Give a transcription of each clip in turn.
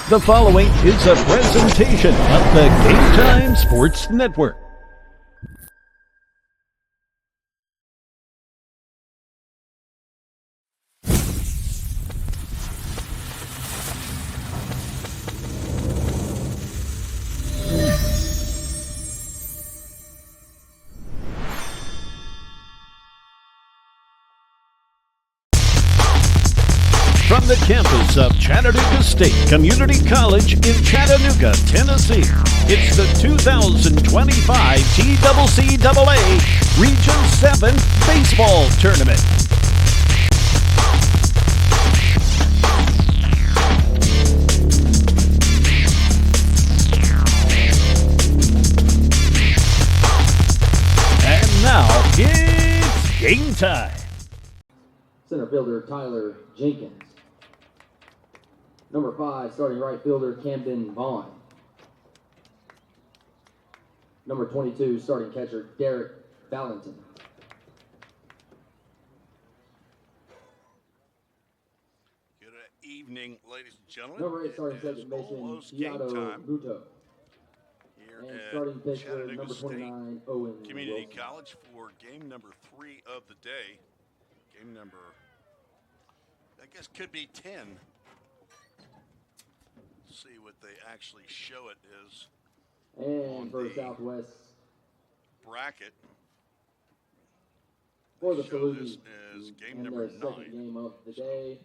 The following is a presentation of the Game Time Sports Network. From the campus of Chattanooga State Community College in Chattanooga, Tennessee, it's the 2025 TCCAA Region 7 Baseball Tournament. And now, it's game time. Center fielder Tyler Jenkins. Number 5, starting right fielder Camden Vaughn. Number 22, starting catcher Derek Valentin. Good evening, ladies and gentlemen. Number 8, starting second baseman Iato Muto. And starting pitcher number 29, Owen Community Wilson. College for game number 3 of the day. Game number, I guess, could be 10. See what they actually show it is. And for Southwest bracket. for the Show this Salute as game and number their second 9. game of the day.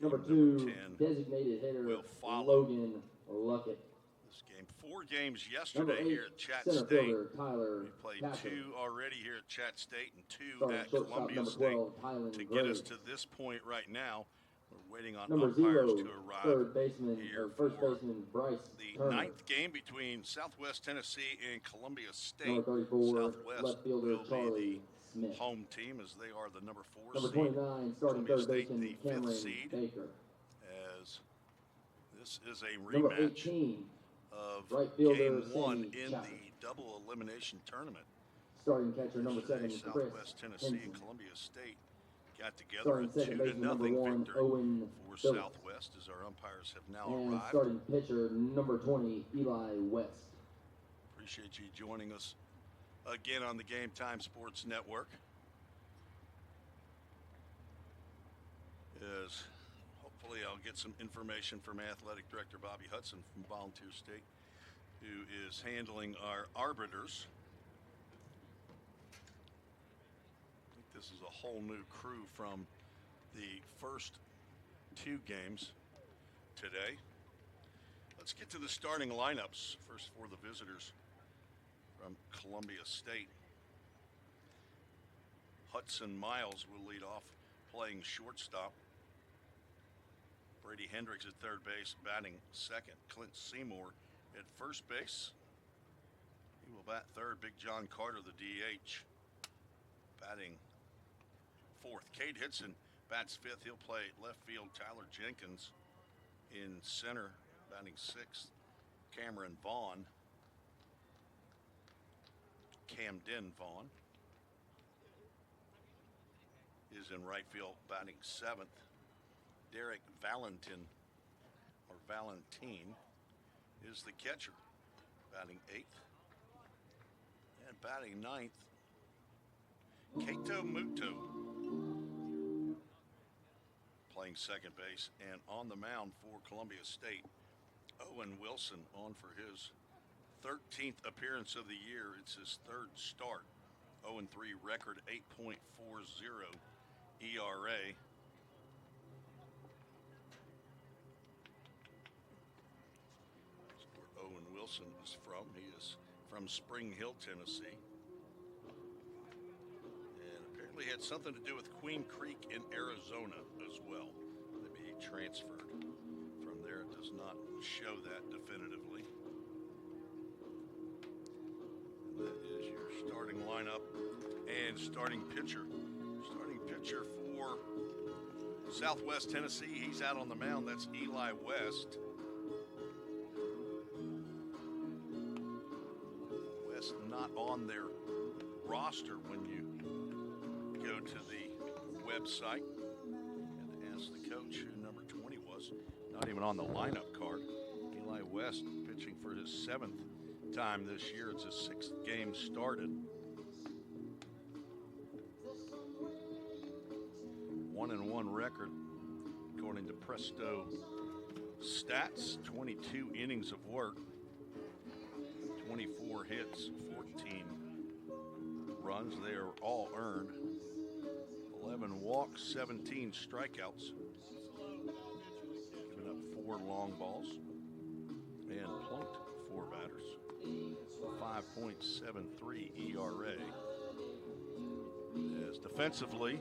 Number Game 2, number 10 designated hitter will follow. Logan Luckett. This game, 4 games Number yesterday 8, here at Chat center State. fielder Tyler We played Castle. 2 already here at Chat State and 2 Starting at shortstop Columbia number State. 12, Tylen To Gray. get us to this point right now, we're waiting on Number umpires 0, to arrive. third baseman here or first for baseman Bryce the Turner. 9th game between Southwest Tennessee and Columbia State. Number 34, Southwest left fielder will Charlie be Smith. the home team as they are the number 4 Number seed. 29, starting Columbia third State, baseman the 5th Cameron seed, Baker. as this is a Number rematch 18, of right fielder game 1 Sammy in Chapman. the double elimination tournament. starting catcher number 7 Yesterday, Chris Southwest Tennessee and Henson. Columbia State got together Starting a second baseman number 2-0 1 victory Owen for Phillips. Southwest as our umpires have now And arrived. starting pitcher number 20 Eli West. Appreciate you joining us again on the Game Time Sports Network. As hopefully I'll get some information from Athletic Director Bobby Hudson from Volunteer State, who is handling our arbiters. I think this is a whole new crew from the first 2 games today. Let's get to the starting lineups first for the visitors from Columbia State. Hudson Miles will lead off playing shortstop. Brady Hendricks at third base, batting second. Clint Seymour at first base. He will bat third. Big John Carter, the DH, batting fourth. Cade Hitson bats fifth. He'll play left field. Tyler Jenkins in center, batting sixth. Cameron Vaughn, Camden Vaughn, is in right field, batting seventh. Derek Valentin, or Valentine, is the catcher, batting eighth. And batting ninth, Kato Muto, playing second base. And on the mound for Columbia State, Owen Wilson, on for his 13th appearance of the year. It's his third start. 0-3 record, 8.40 ERA. That's where Owen Wilson is from. He is from Spring Hill, Tennessee. And apparently had something to do with Queen Creek in Arizona as well. Maybe he transferred from there. It does not show that definitively. And that is your starting lineup and starting pitcher. Starting pitcher for Southwest Tennessee. He's out on the mound. That's Eli West. West not on their roster when you go to the website and ask the coach who number 20 was. Not even on the lineup card. West, pitching for his 7th time this year. It's his 6th game started. 1-1 record, according to Presto Stats. 22 innings of work, 24 hits, 14 runs. They are all earned. 11 walks, 17 strikeouts. Giving up 4 long balls and plunked 4 batters. 5.73 ERA. As defensively,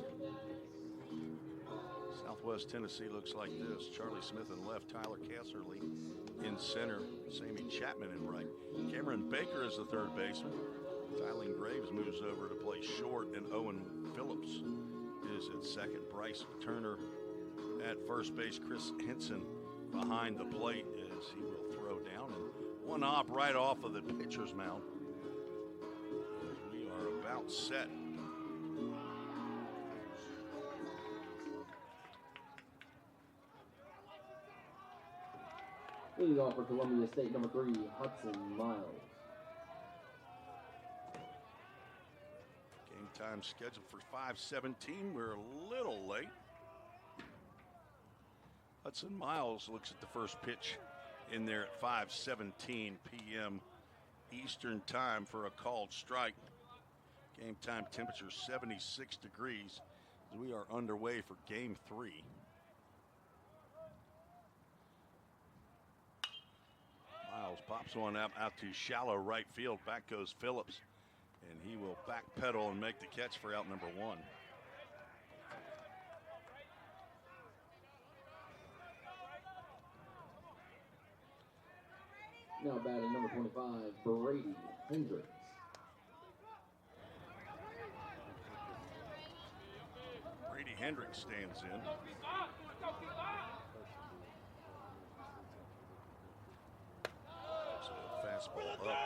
Southwest Tennessee looks like this. Charlie Smith in left, Tyler Casserly in center, Sammy Chapman in right. Cameron Baker is the third baseman. Tylen Graves moves over to play short, and Owen Phillips is at second. Bryce Turner at first base. Chris Henson behind the plate as he will throw down. And one hop right off of the pitcher's mound. As we are about set. Leading off for Columbia State, number 3, Hudson Miles. Game time scheduled for 5:17. We're a little late. Hudson Miles looks at the first pitch in there at 5:17 p.m. Eastern time for a called strike. Game time temperature 76 degrees as we are underway for game 3. Miles pops one out to shallow right field. Back goes Phillips, and he will backpedal and make the catch for out number 1. Now batting number 25, Brady Hendricks. Brady Hendricks stands in. So fastball up.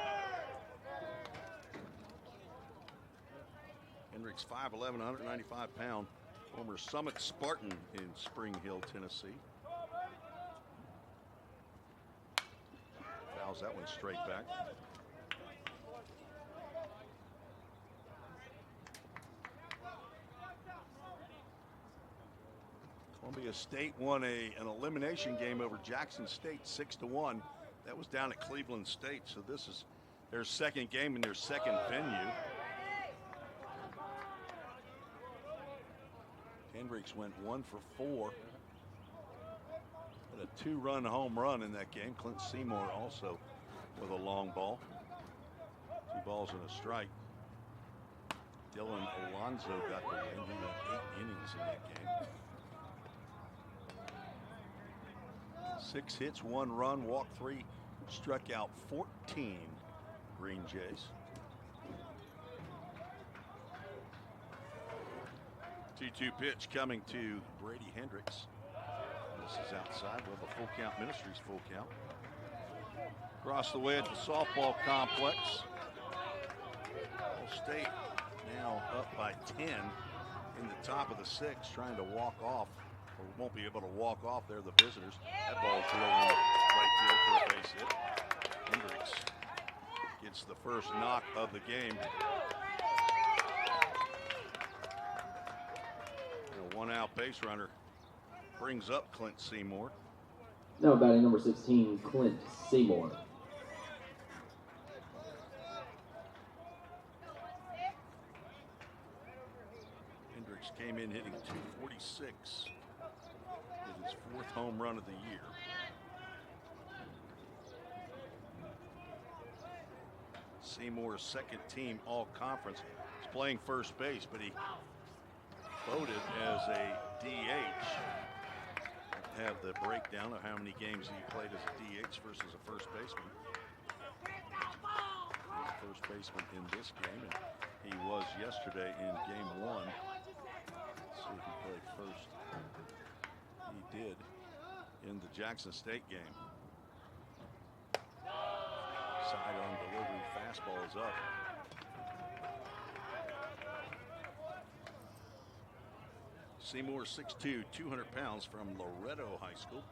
Hendricks 5'11", 195-pound, former Summit Spartan in Spring Hill, Tennessee. Fouls that one straight back. Columbia State won an elimination game over Jackson State 6-1. That was down at Cleveland State, so this is their second game in their second venue. Hendricks went 1 for 4. Had a 2-run home run in that game. Clint Seymour also with a long ball. 2 balls and a strike. Dylan Alonzo got the win. He went 8 innings in that game. 6 hits, 1 run, walked 3, struck out 14 Green Jays. 2-2 pitch coming to Brady Hendricks. This is outside. We'll have a full count. Ministries full count. Across the way at the softball complex. Ball State now up by 10 in the top of the 6th, trying to walk off. Or won't be able to walk off. They're the visitors. That ball drilled in right field for a base hit. Hendricks gets the first knock of the game. A 1-out base runner brings up Clint Seymour. Now batting number 16, Clint Seymour. Hendricks came in hitting .246. His 4th home run of the year. Seymour's second team all-conference. He's playing first base, but he voted as a DH. Have the breakdown of how many games he played as a DH versus a first baseman. First baseman in this game, and he was yesterday in game 1. Let's see if he played first. He did in the Jackson State game. Sidearm delivery, fastball is up. Seymour 6'2", 200 pounds from Loretto High School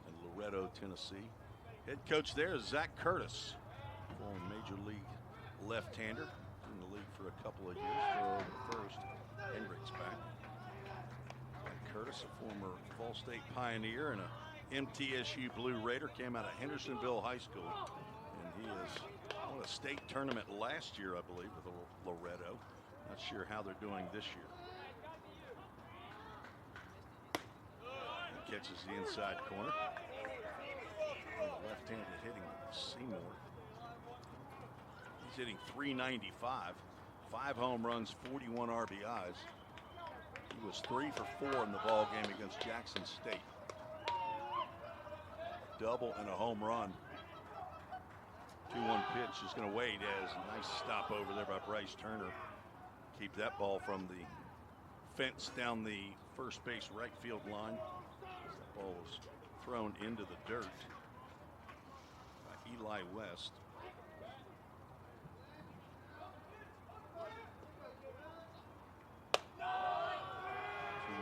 in Loretto, Tennessee. Head coach there is Zach Curtis, former Major League left-hander, in the league for a couple of years for the first. Hendricks back. Zach Curtis, a former Fall State Pioneer and a MTSU Blue Raider, came out of Hendersonville High School, and he has won a state tournament last year, I believe, with Loretto. Not sure how they're doing this year. He catches the inside corner. Left-handed hitting Seymour. He's hitting .395, 5 home runs, 41 RBIs. He was 3 for 4 in the ball game against Jackson State. Double and a home run. 2-1 pitch is going to wait as a nice stop over there by Bryce Turner. Keep that ball from the fence down the first base right field line. That ball was thrown into the dirt by Eli West.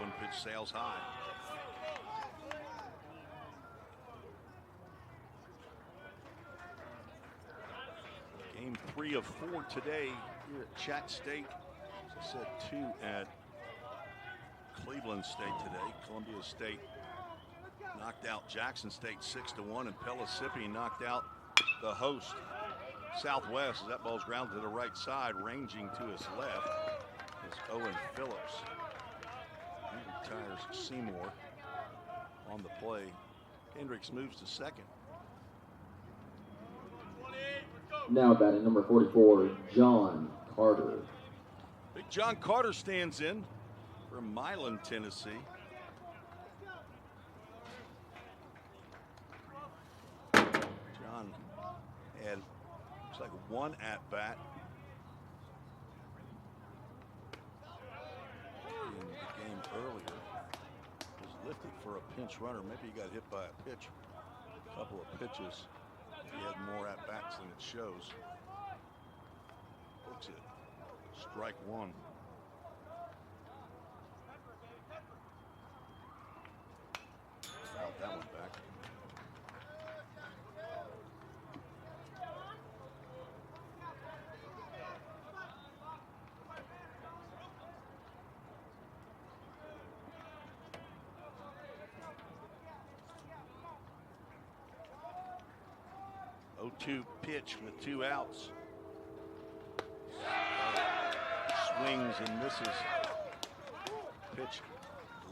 2-1 pitch sails high. Game 3 of 4 today here at Chat State. As I said, 2 at Cleveland State today. Columbia State knocked out Jackson State 6-1, and Pellissippi knocked out the host Southwest as that ball's grounded to the right side. Ranging to his left is Owen Phillips. He retires Seymour on the play. Hendricks moves to second. Now batting number 44, John Carter. Big John Carter stands in from Milan, Tennessee. John had, looks like, 1 at-bat in the game earlier. Was lifted for a pinch runner. Maybe he got hit by a pitch. A couple of pitches. He had more at-bats than it shows. Looks at strike 1. Fouled that one back. .02 pitch with 2 outs. Swings and misses. Pitch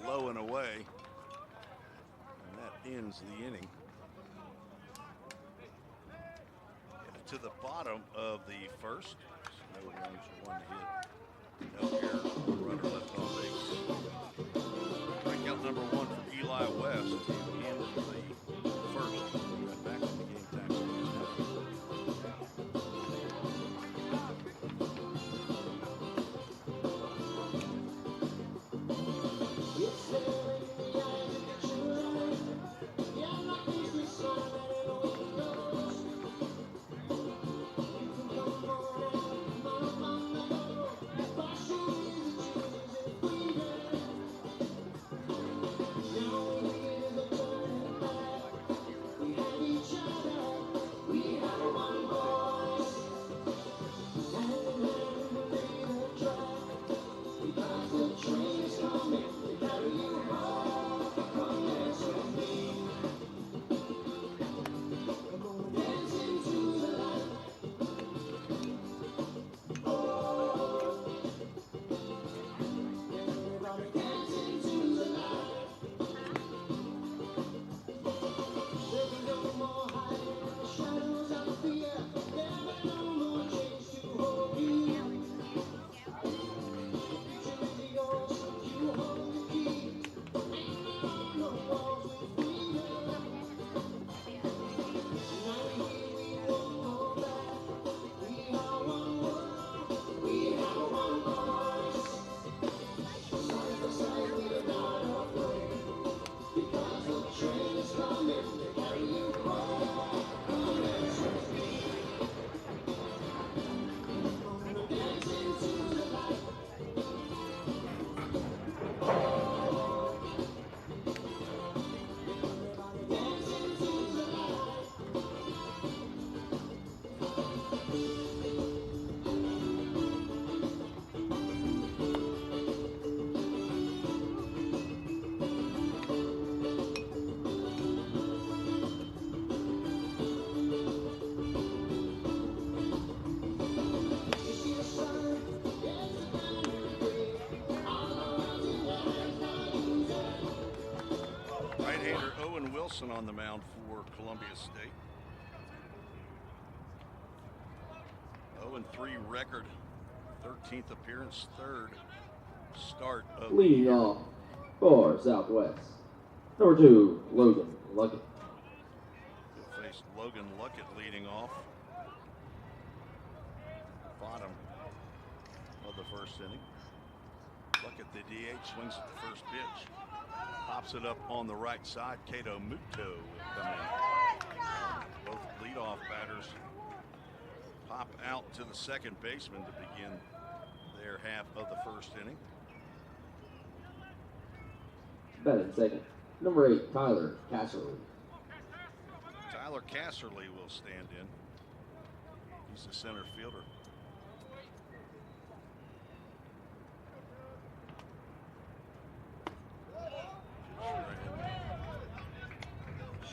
low and away. And that ends the inning. Headed to the bottom of the first. No runs, 1 hit. No error. Runner left on base. Strikeout number 1 for Eli West in the first. Right back to the game time. Carlson on the mound for Columbia State. 0-3 record, 13th appearance, third start of Leading off for Southwest, number 2, Logan Luckett. He'll face Logan Luckett leading off. Bottom of the first inning. Luckett, the DH, swings at the first pitch. Pops it up on the right side. Cato Muto will come in. Both leadoff batters pop out to the second baseman to begin their half of the first inning. Batting second, number 8, Tyler Casserly. Tyler Casserly will stand in. He's the center fielder.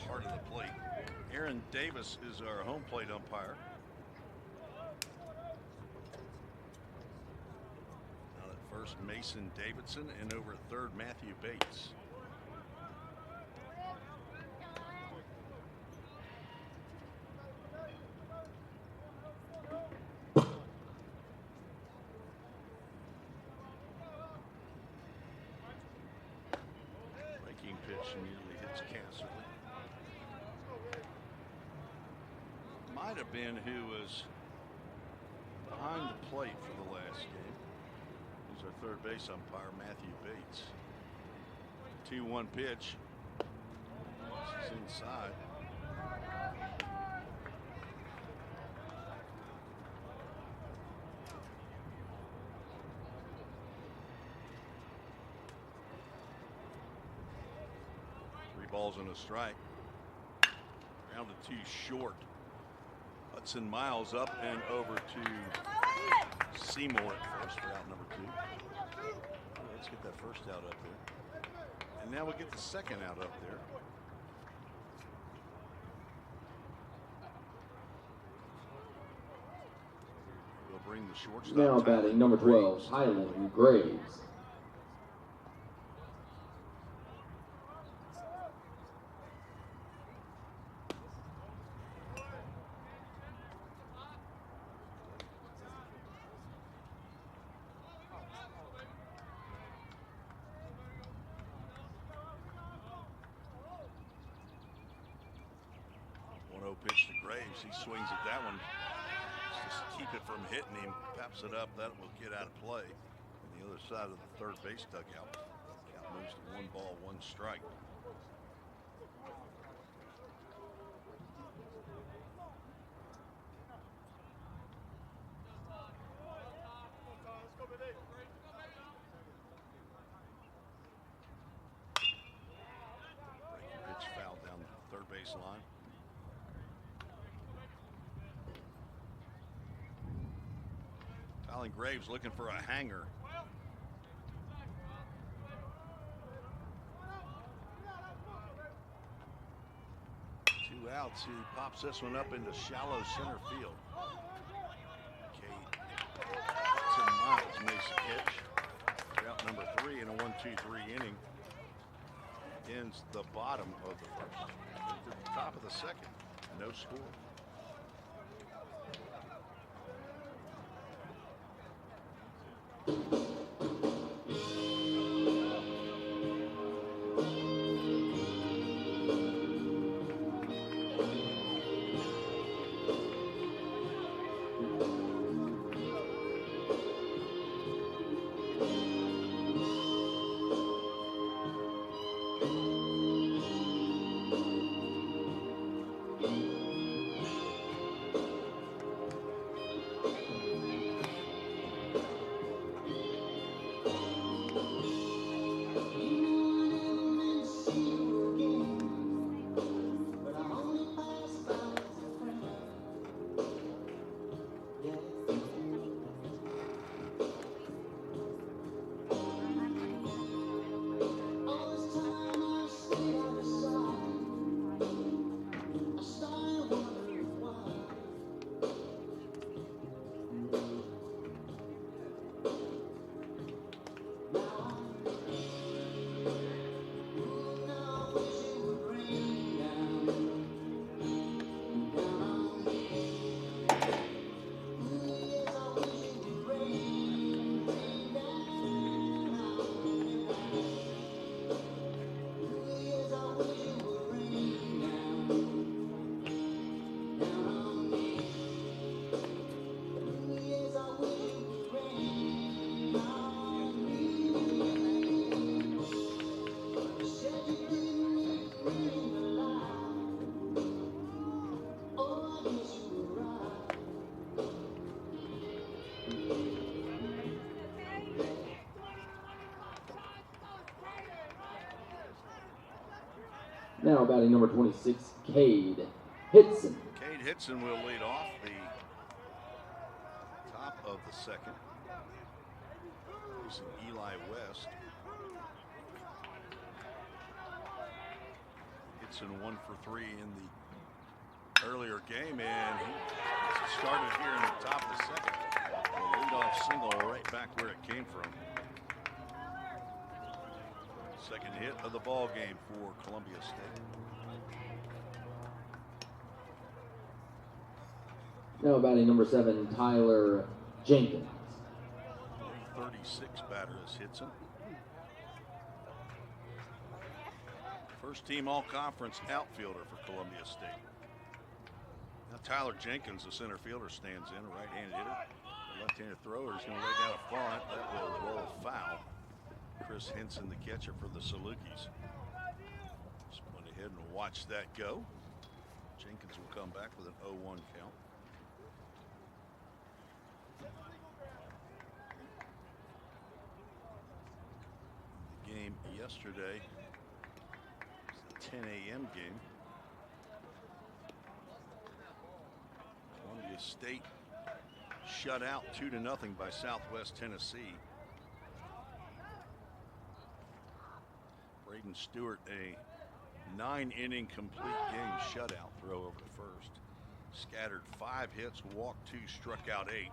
Heart of the plate. Aaron Davis is our home plate umpire. Now at first, Mason Davidson, and over at third, Matthew Bates. Breaking pitch immediately hits Casserly. Might have been who was behind the plate for the last game. He's our third base umpire, Matthew Bates. 2-1 pitch. This is inside. Balls and a strike. Grounded too short. Hudson Miles up and over to Seymour at first for out number 2. Let's get that first out up there. And now we'll get the second out up there. We'll bring the shortstop. Now batting number 12, Highland Graves. Pitch to Graves. He swings at that one. Just keep it from hitting him. Taps it up. That will get out of play. On the other side of the third base dugout. Count moves to 1 ball, 1 strike. Breaking pitch foul down the third base line. Alan Graves looking for a hanger. 2 outs. He pops this one up into shallow center field. Hudson Miles makes a catch. Out number 3 in a 1-2-3 inning. Ends the bottom of the first. To the top of the second. No score. Now batting number 26, Cade Hitson. Cade Hitson will lead off the top of the second. Using Eli West. Hitson 1 for 3 in the earlier game, and he started here in the top of the second. A leadoff single right back where it came from. Second hit of the ball game for Columbia State. Now batting number 7, Tyler Jenkins. 36 batter is Hitson. First team all-conference outfielder for Columbia State. Now Tyler Jenkins, the center fielder, stands in, a right-handed hitter. The left-handed thrower is going to lay down a bunt. That will roll foul. Chris Henson, the catcher for the Salukis. Just went ahead and watched that go. Jenkins will come back with an 0-1 count. The game yesterday was the 10 a.m. game. Columbia State shut out 2-0 by Southwest Tennessee. Braden Stewart, a 9-inning complete game shutout throw over the first. Scattered 5 hits, walked 2, struck out 8.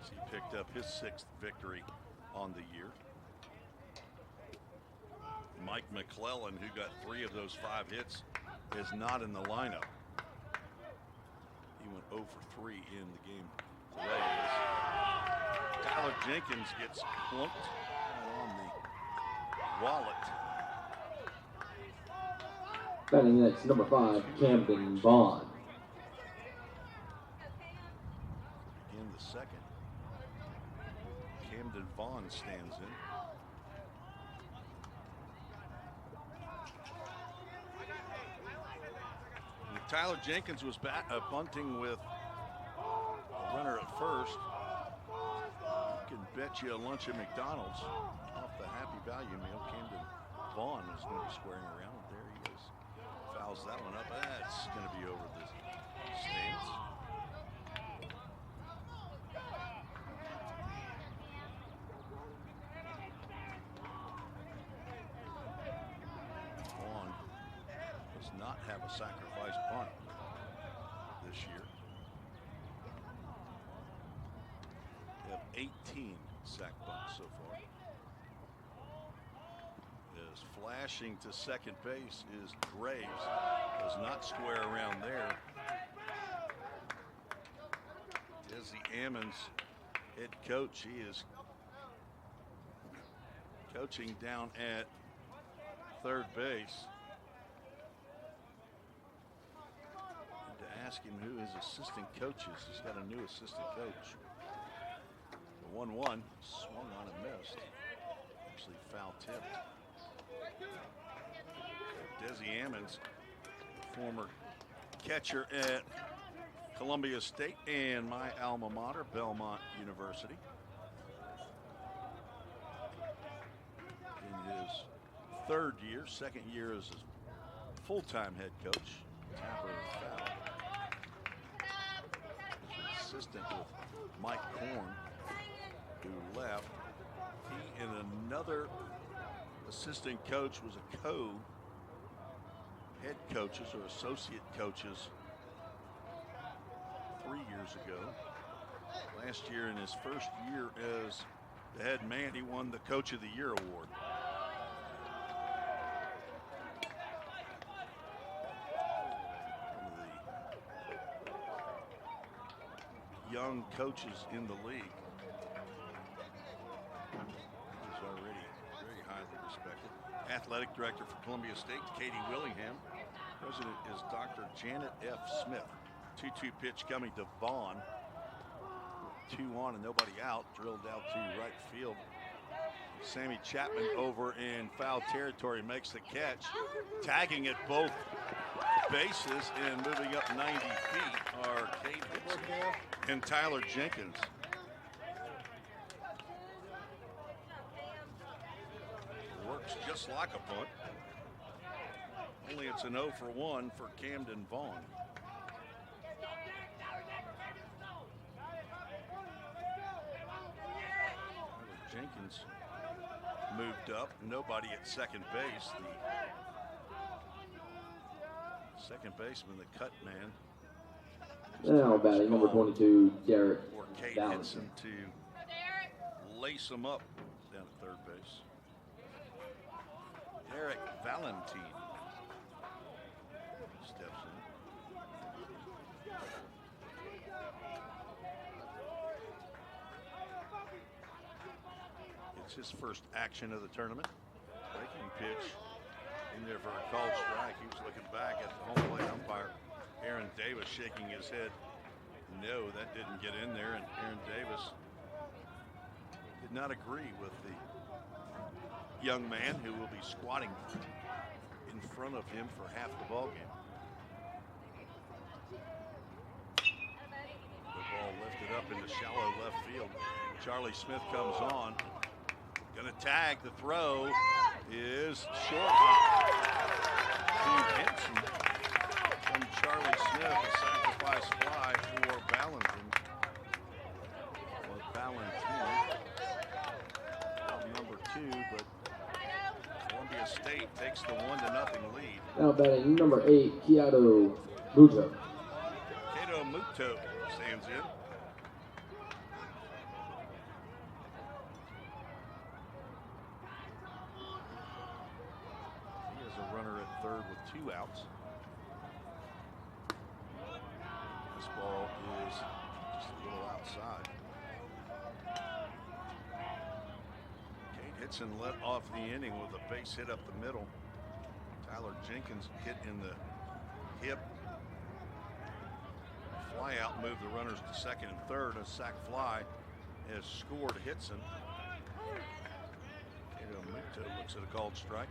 As he picked up his 6th victory on the year. Mike McClellan, who got 3 of those 5 hits, is not in the lineup. He went 0 for 3 in the game today. Tyler Jenkins gets plunked on the wallet. Batting next, number 5, Camden Vaughn. In the second, Camden Vaughn stands in. And Tyler Jenkins was bunting with a runner at first. You can bet you a lunch at McDonald's off the Happy Value meal. Camden Vaughn is going to be squaring around. There he is. Fouls that one up. That's going to be over the stands. Vaughn does not have a sacrifice bunt this year. They have 18 sac bunts so far. Is flashing to second base is Graves. Does not square around there. Desi Ammons, head coach, he is coaching down at third base. And to ask him who his assistant coach is. He's got a new assistant coach. The 1-1 swung on and missed. Actually foul tipped. Desi Ammons, former catcher at Columbia State and my alma mater, Belmont University. In his third year, second year as a full-time head coach. Tapper foul. Assistant with Mike Korn, who left. He and another assistant coach was a head coaches or associate coaches 3 years ago. Last year, in his first year as the head man, he won the Coach of the Year award. One of the young coaches in the league. He's already very highly respected. Athletic director for Columbia State, Katie Willingham. President is Dr. Janet F. Smith. 2-2 pitch coming to Vaughn. 2 on and nobody out. Drilled out to right field. Sammy Chapman over in foul territory makes the catch. Tagging at both bases and moving up 90 feet are Cade Hitson and Tyler Jenkins. Works just like a punt. Only it's an 0 for 1 for Camden Vaughn. Jenkins moved up. Nobody at second base. The second baseman, the cut man. Now batting number 22, Derek Or Kate Valentin. Hitson to lace him up down at third base. Derek Valentin steps in. It's his first action of the tournament. Breaking pitch in there for a called strike. He was looking back at the home plate umpire, Aaron Davis, shaking his head. No, that didn't get in there, and Aaron Davis did not agree with the young man who will be squatting in front of him for half the ball game. The ball lifted up into shallow left field. Charlie Smith comes on. Gonna tag. The throw is short to Henson from Charlie Smith. A sacrifice fly for Valentin. Or Valentin, number 2, but Columbia State takes the 1-0 lead. Now batting number 8, Keato Muto. Kato Muto stands in. He has a runner at third with 2 outs. This ball is just a little outside. Hitson let off the inning with a base hit up the middle. Tyler Jenkins hit in the hip. Fly out moved the runners to second and third. A sac fly has scored Hitson. Muto looks at a called strike.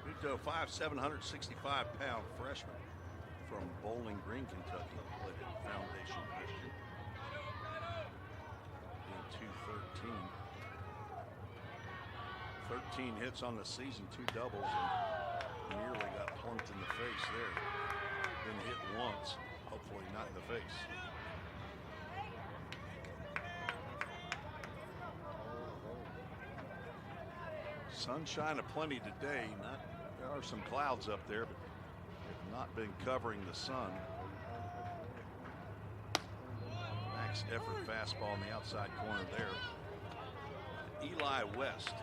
Muto, 5'7", 165-pound freshman from Bowling Green, Kentucky. Played at Foundation Christian in 213. 13 hits on the season, 2 doubles, and nearly got plunked in the face there. Been hit once, hopefully not in the face. Sunshine aplenty today. There are some clouds up there, but have not been covering the sun. Max effort fastball on the outside corner there. Eli West.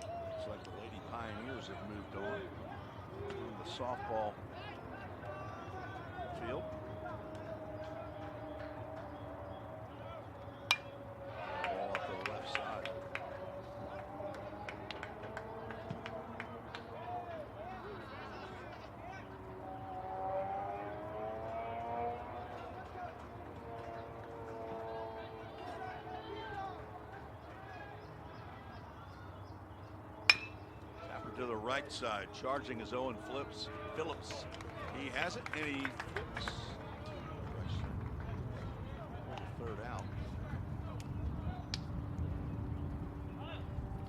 Looks like the Lady Pioneers have moved on the softball field. Ball off to the left side. To the right side, charging his Owen Phillips. He has it, and he flips. Third out.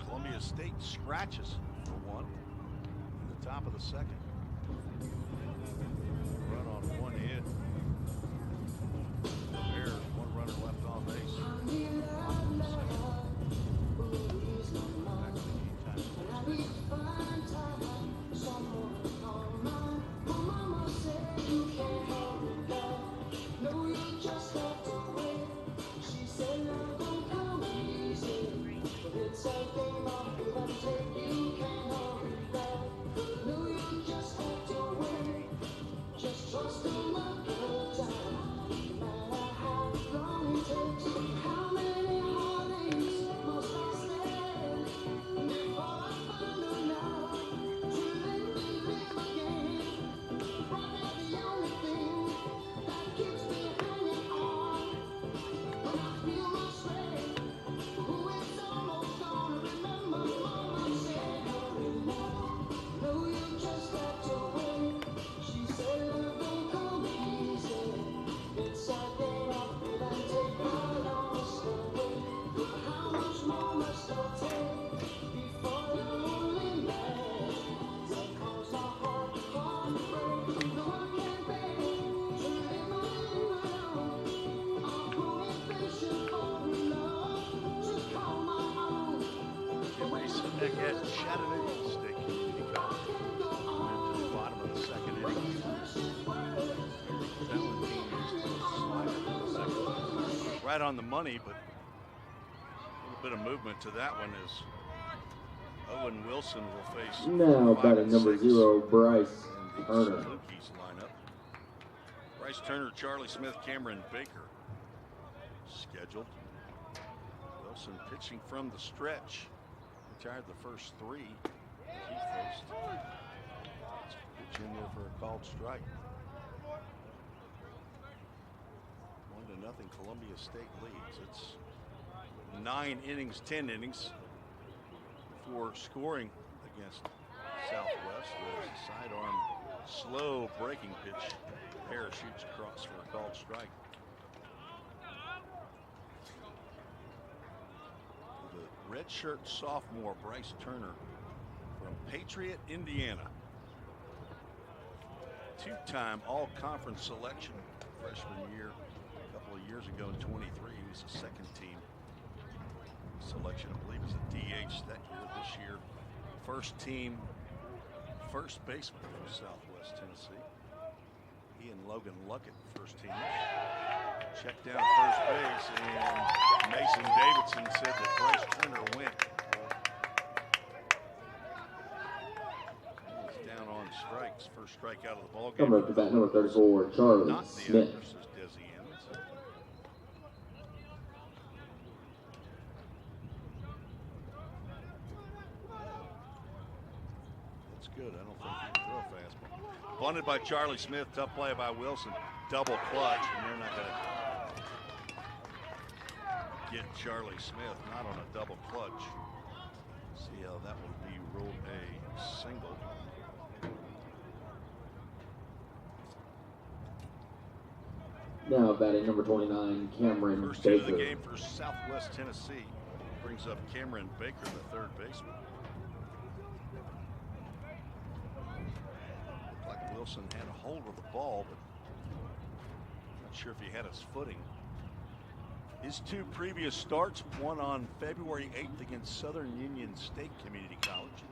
Columbia State scratches for 1 in the top of the second. Run on 1 hit. There's 1 runner left on base. back at Chattanooga State Community College. We're to the bottom of the second inning. Valentine used a slider for the second. Right on the money, but a little bit of movement to that one as Owen Wilson will face Now 5 batting and number 6 0, Bryce in the Turner. Salukis lineup. Bryce Turner, Charlie Smith, Cameron Baker scheduled. Wilson pitching from the stretch. Retired the first 3 he faced. Let's pitch in there for a called strike. 1-0 Columbia State leads. It's 9 innings, 10 innings for scoring against Southwest. There's a sidearm slow breaking pitch. Parachutes across for a called strike. The redshirt sophomore Bryce Turner from Patriot, Indiana. 2-time all-conference selection freshman year a couple of years ago in 23. He was a second team selection, I believe, as a DH that year. This year, first team first baseman for Southwest Tennessee. He and Logan Luckett, first team. Checked down first base, and Mason Davidson said that Bryce Turner went. He's down on strikes. First strikeout of the ball game. Coming up to bat number 34, Charlie Not the Smith. versus Desi Emmons. That's good. I don't think he can throw a fastball. Bunted by Charlie Smith. Tough play by Wilson. Double clutch, and they're not going to get Charlie Smith. Not on a double clutch. See how that would be ruled a single. Now batting number 29, Cameron First hit Baker. of the game for Southwest Tennessee brings up Cameron Baker, the third baseman. Looked like Wilson had a hold of the ball, but not sure if he had his footing. His 2 previous starts, one on February 8th against Southern Union State Community College.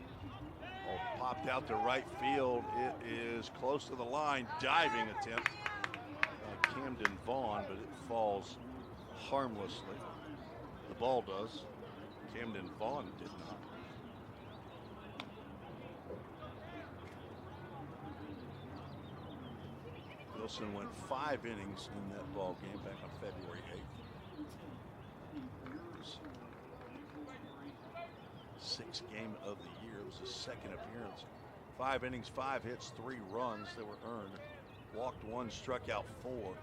Ball popped out to right field. It is close to the line. Diving attempt. Camden Vaughn, but it falls harmlessly. The ball does. Camden Vaughn did not. Wilson went 5 innings in that ball game back on February 8th. Sixth game of the year. It was his second appearance. 5 innings, 5 hits, 3 runs that were earned. Walked 1, struck out 4. It'll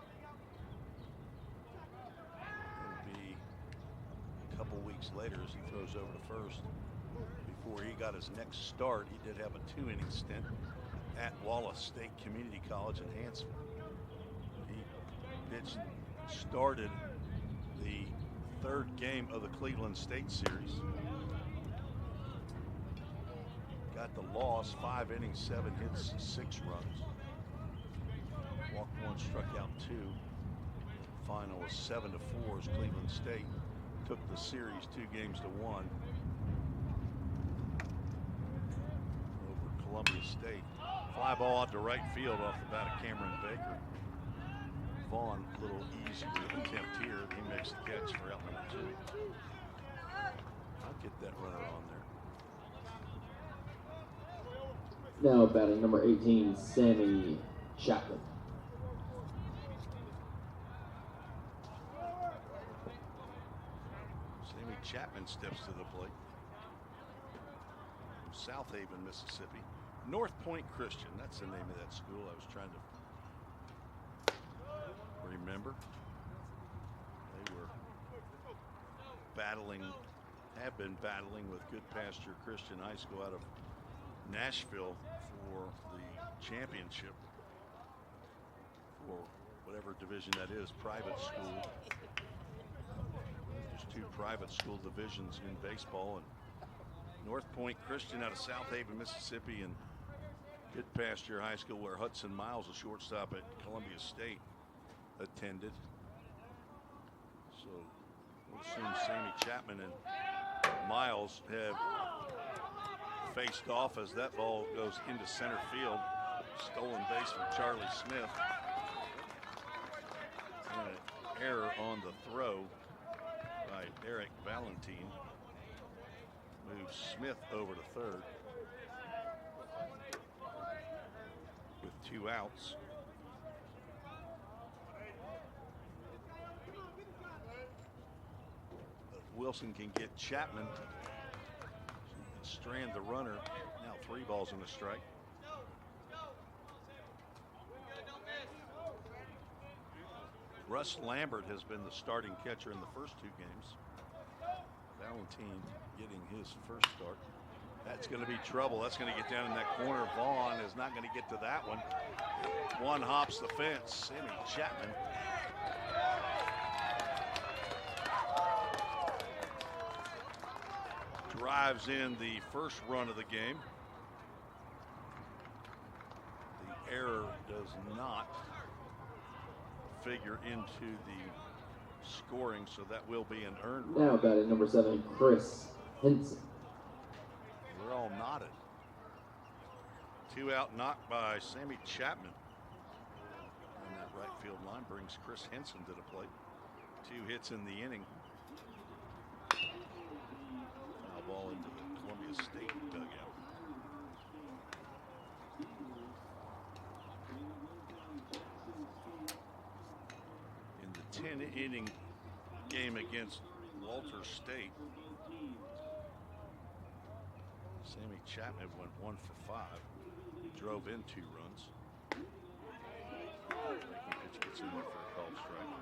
be a couple weeks later as he throws over to first. Before he got his next start, he did have a 2-inning stint at Wallace State Community College in Hansford. He pitched, started the 3rd game of the Cleveland State Series. Got the loss, 5 innings, 7 hits, 6 runs. Walked 1, struck out 2. Final was 7-4 as Cleveland State took the series 2-1 over Columbia State. Fly ball out to right field off the bat of Cameron Baker. Vaughn a little easier attempt here. He makes the catch for out number 2. I'll get that runner on there. Now batting number 18, Sammy Chapman. Sammy Chapman steps to the plate. From South Haven, Mississippi. North Point Christian, that's the name of that school I was trying to remember. They were battling, have been battling with Good Pasture Christian High School out of Nashville for the championship for whatever division that is, private school. There's 2 private school divisions in baseball, and North Point Christian out of South Haven, Mississippi, and Good Pasture High School, where Hudson Miles, a shortstop at Columbia State, attended. So we'll assume Sammy Chapman and Miles have faced off as that ball goes into center field. Stolen base from Charlie Smith. And an error on the throw by Eric Valentine. Moves Smith over to third with 2 outs. But Wilson can get Chapman. Strand the runner. Now 3 balls and a strike. Russ Lambert has been the starting catcher in the first 2 games. Valentine getting his first start. That's going to be trouble. That's going to get down in that corner. Vaughn is not going to get to that one. One hops the fence. Sammy Chapman. Drives in the first run of the game. The error does not figure into the scoring, so that will be an earned run. Now batting number 7, Chris Henson. We're all nodded. 2 out knock by Sammy Chapman. And that right field line brings Chris Henson to the plate. 2 hits in the inning. Foul ball into the Columbia State dugout. In the 10-inning game against Walter State, Sammy Chapman went 1 for 5. He drove in 2 runs. Breaking pitch gets in there for a called strike.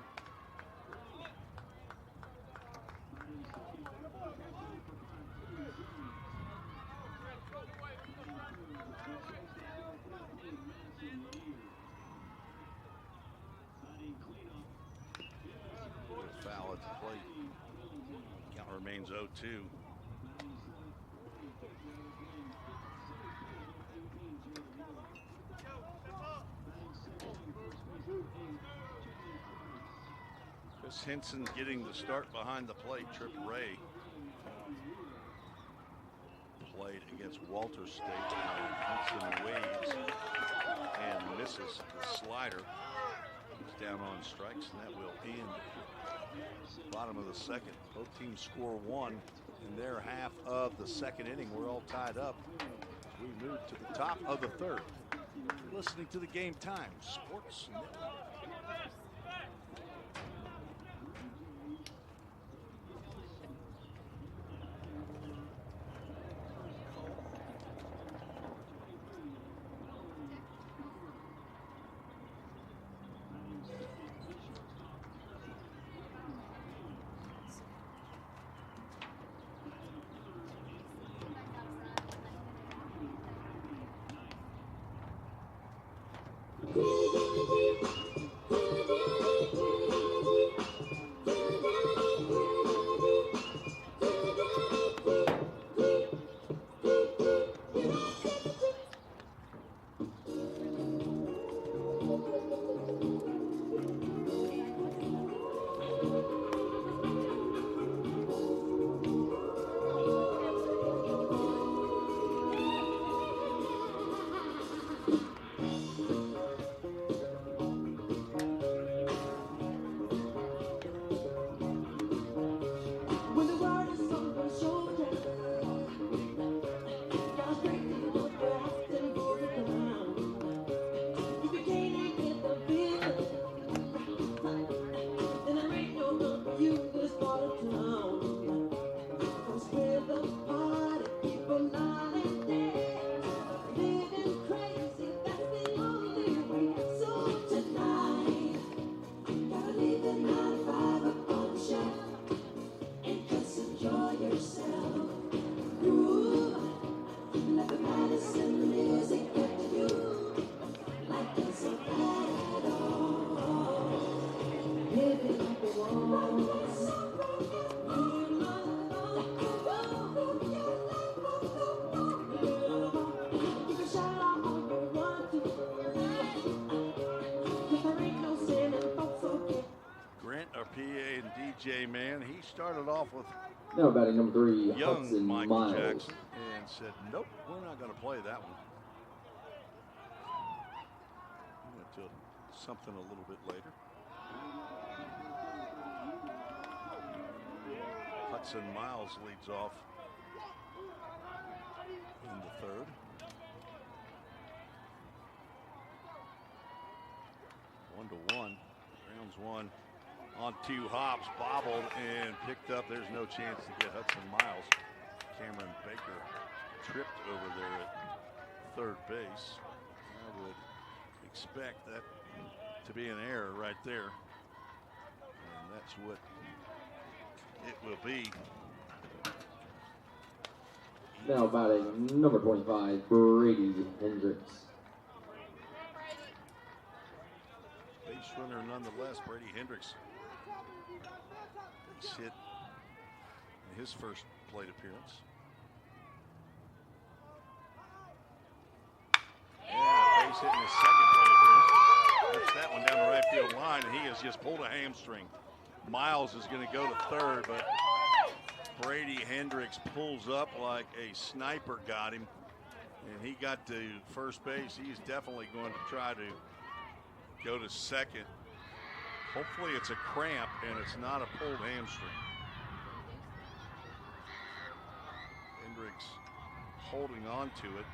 Foul at the plate. Count remains 0-2. Chris Henson getting the start behind the plate. Trip Ray played against Walter State. Henson waves and misses the slider. He's down on strikes, and that will end bottom of the second. Both teams score 1 in their half of the second inning. We're all tied up as we move to the top of the third. You're listening to the Game Time Sports Network. Man, he he started off with Now batting number 3, young Hudson Michael Miles. Jackson and said, nope, we're not going to play that one. He went to something a little bit later. Hudson Miles leads off in the third. 1-1. Rounds 1 on 2 hops, bobbled and picked up. There's no chance to get Hudson Miles. Cameron Baker tripped over there at third base. I would expect that to be an error right there. And that's what it will be. Now batting number 25, Brady Hendricks. Base runner nonetheless, Brady Hendricks. Base hit in his first plate appearance. Yeah, base hit in his second plate appearance. Puts that one down the right field line, and he has just pulled a hamstring. Miles is going to go to third, but Brady Hendricks pulls up like a sniper got him, and he got to first base. He's definitely going to try to go to second. Hopefully it's a cramp and it's not a pulled hamstring. Hendricks holding on to it.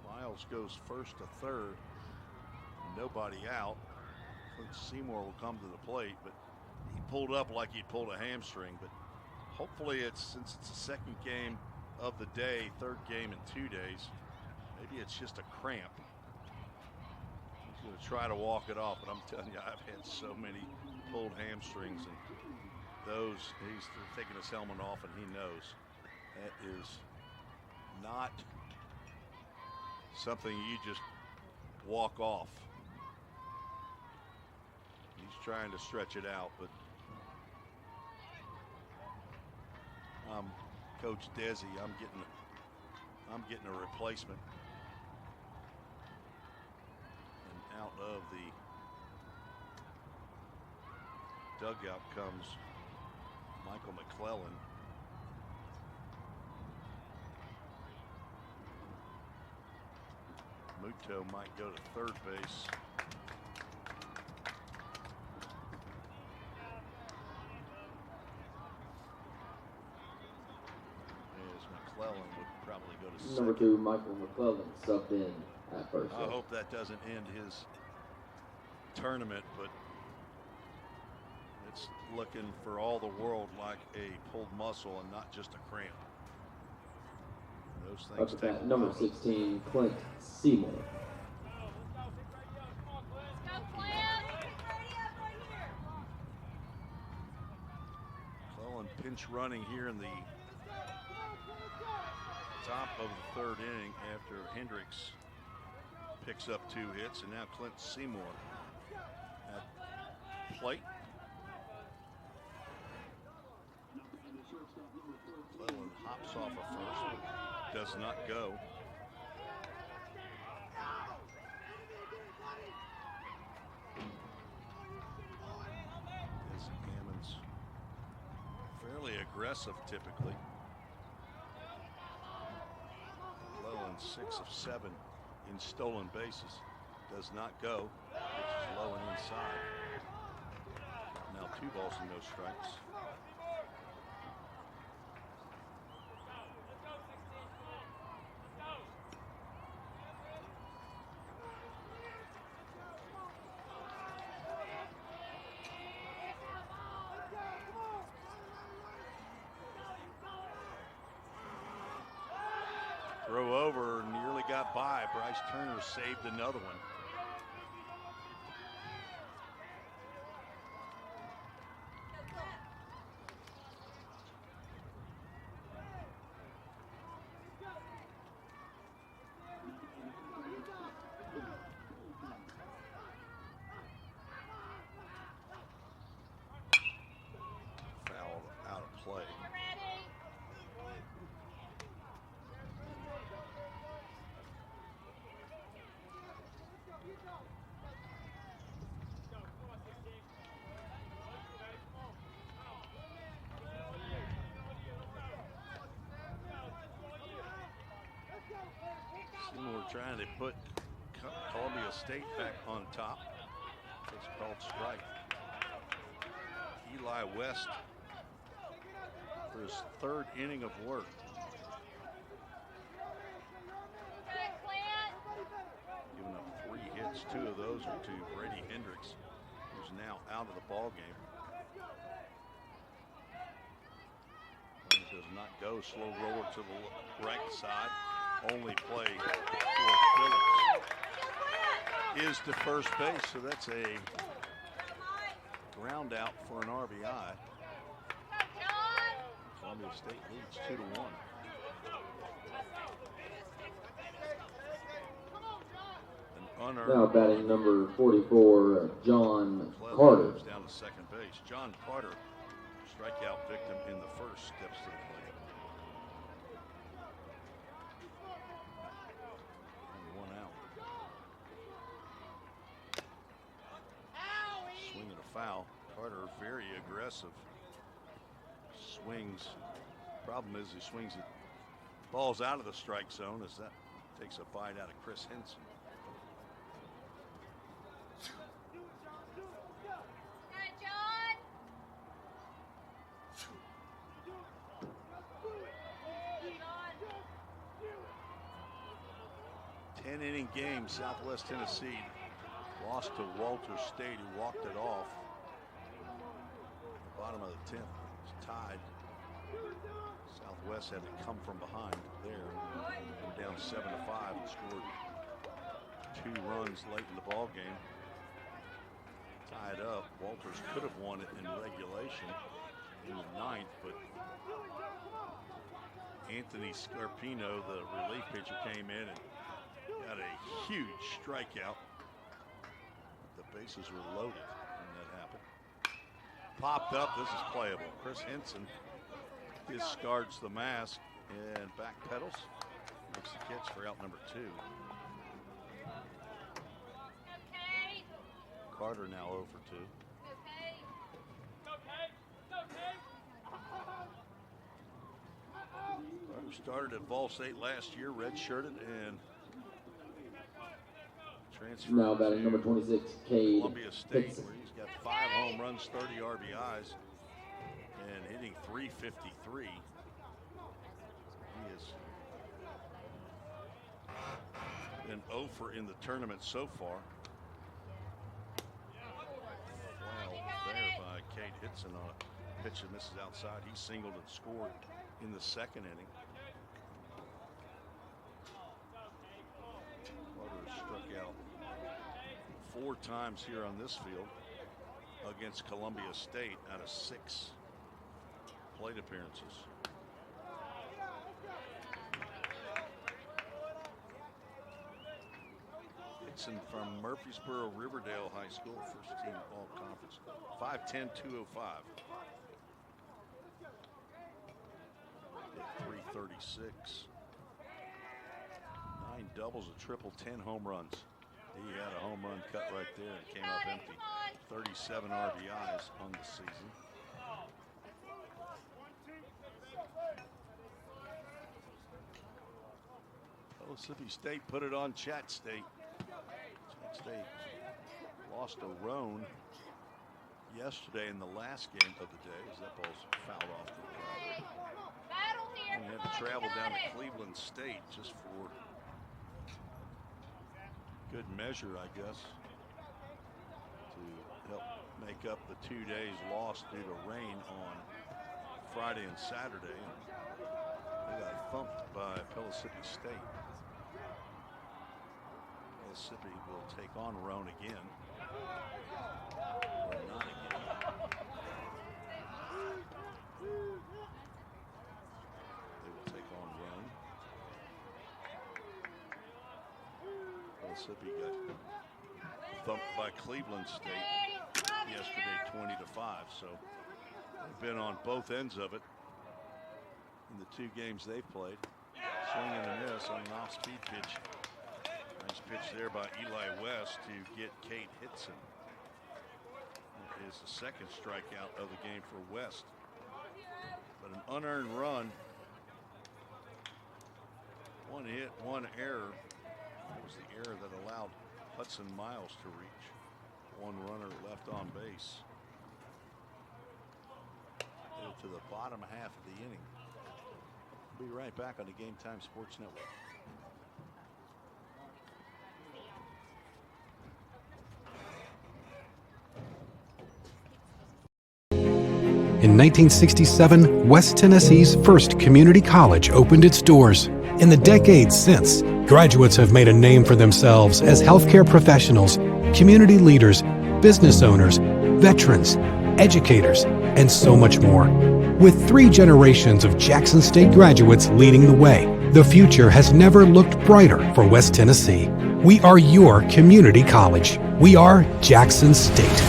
Miles goes first to third. Nobody out. Clint Seymour will come to the plate, but he pulled up like he'd pulled a hamstring. But hopefully since it's the second game of the day, third game in 2 days, maybe it's just a cramp. He's going to try to walk it off, but I'm telling you, I've had so many pulled hamstrings, and he's taking his helmet off, and he knows that is not something you just walk off. He's trying to stretch it out, but Coach Desi, I'm getting a replacement. And out of the dugout comes Michael McClellan. Muto might go to third base. McClellan would probably go to second. Number 2, Michael McClellan subbed in at first. I hope that doesn't end his tournament, but it's looking for all the world like a pulled muscle and not just a cramp. Those things Up take at a number while. 16, Clint Seymour. McClellan pinch running here in the top of the third inning after Hendricks picks up 2 hits, and now Clint Seymour at plate. McClellan hops off a first, but does not go. As Hammond's fairly aggressive typically. McClellan 6 of 7 in stolen bases. Does not go. Pitches low and inside. Now 2 balls and no strikes. Throw over, nearly got by. Bryce Turner saved another one. Foul out of play. Seymour trying to put Columbia State back on top. It's called strike. Eli West for his third inning of work. Giving up 3 hits, 2 of those are to Brady Hendricks, who's now out of the ball game. Does not go. Slow roller to the right side. Only play for Phillips is to first base, so that's a ground out for an RBI. Columbia State leads 2-1. An unearned Now batting number 44, John Carter. moves down to second base. John Carter, strikeout victim in the first, steps to the plate. And 1 out. Swing and a foul. Carter very aggressive. Swings. Problem is he swings it. Ball's out of the strike zone as that takes a bite out of Chris Henson. Inning game. Southwest Tennessee lost to Walter State, who walked it off. The bottom of the 10th was tied. Southwest had to come from behind there. We're down 7-5 and scored 2 runs late in the ball game. Tied up. Walters could have won it in regulation in the 9th, but Anthony Scarpino, the relief pitcher, came in and got a huge strikeout. The bases were loaded when that happened. Popped up. This is playable. Chris Henson discards the mask and backpedals. Makes the catch for out number 2. Carter now 0 for 2. Carter started at Ball State last year, redshirted, and transferred now batting number 26, Cade Columbia State, Hickson. where he's got 5 home runs, 30 RBIs, and hitting .353. He has been 0 for in the tournament so far. Foul there by Cade Hickson on a pitch that misses outside. He singled and scored in the 2nd inning. Carter struck out 4 times here on this field against Columbia State out of 6 plate appearances. Hickson from Murfreesboro Riverdale High School, first team all conference. 5'10", 205. Hit .336. 9 doubles, a triple, 10 home runs. He had a home run cut right there and came up empty. 37 RBIs on the season. Mississippi State put it on Chat State. Chat State lost a Roan yesterday in the last game of the day as that ball's fouled off the crowd. And had to travel down to Cleveland State just for good measure, I guess, to help make up the 2 days lost due to rain on Friday and Saturday. They got thumped by Mississippi State. Mississippi will take on Roan again. Or not again. They will take on Roan. Mississippi got thumped by Cleveland State yesterday 20-5. So they've been on both ends of it in the 2 games they've played. Swing and a miss on an off-speed pitch. Nice pitch there by Eli West to get Cade Hickson. That is the 2nd strikeout of the game for West. But an unearned run. 1 hit, 1 error. was the error that allowed Hudson Miles to reach. One runner left on base. To the bottom half of the inning. We'll be right back on the Game Time Sports Network. In 1967, West Tennessee's first community college opened its doors. In the decades since, graduates have made a name for themselves as healthcare professionals, community leaders, business owners, veterans, educators, and so much more. With 3 generations of Jackson State graduates leading the way, the future has never looked brighter for West Tennessee. We are your community college. We are Jackson State.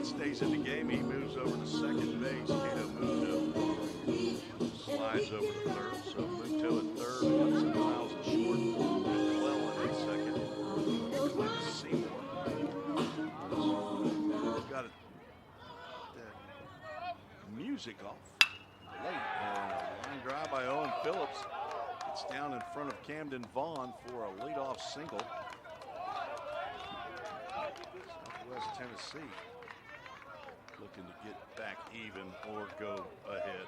Stays in the game. He moves over to second base. Cato Muto slides over to third. So Muto at third, Hudson Miles at short, McClellan at second, Clint Seymour. They've got music off late. Line drive by Owen Phillips. It's down in front of Camden Vaughn for a leadoff single. Southwest Tennessee looking to get back even or go ahead.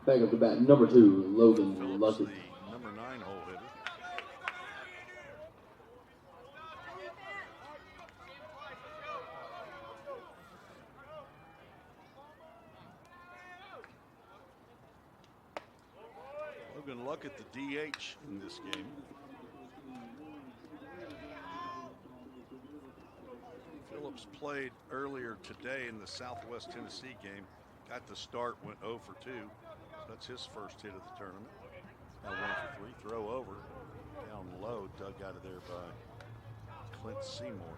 Back up to bat, number 2, Logan Phillips, Lucky. the number 9 hole hitter. Logan Luckett, the DH in this game. Phillips played earlier today in the Southwest Tennessee game. Got the start, went 0 for 2. So that's his first hit of the tournament. Now 1 for 3. Throw over. Down low, dug out of there by Clint Seymour.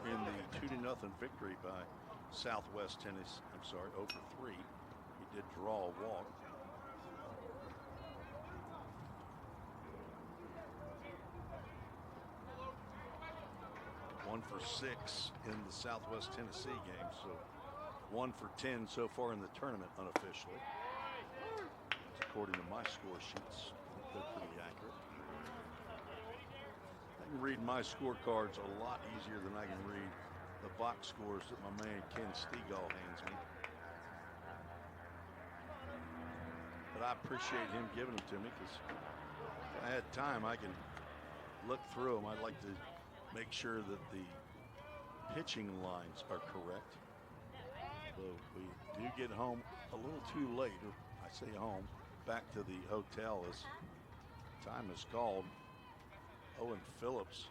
In the 2-0 victory by Southwest Tennessee. I'm sorry, 0 for 3. He did draw a walk. One for 6 in the Southwest Tennessee game, so 1 for 10 so far in the tournament unofficially. That's according to my score sheets. They're pretty accurate. I can read my scorecards a lot easier than I can read the box scores that my man Ken Stegall hands me. But I appreciate him giving them to me because if I had time, I can look through them. I'd like to make sure that the pitching lines are correct. So we do get home a little too late, or I say home, back to the hotel as time is called. Owen Phillips,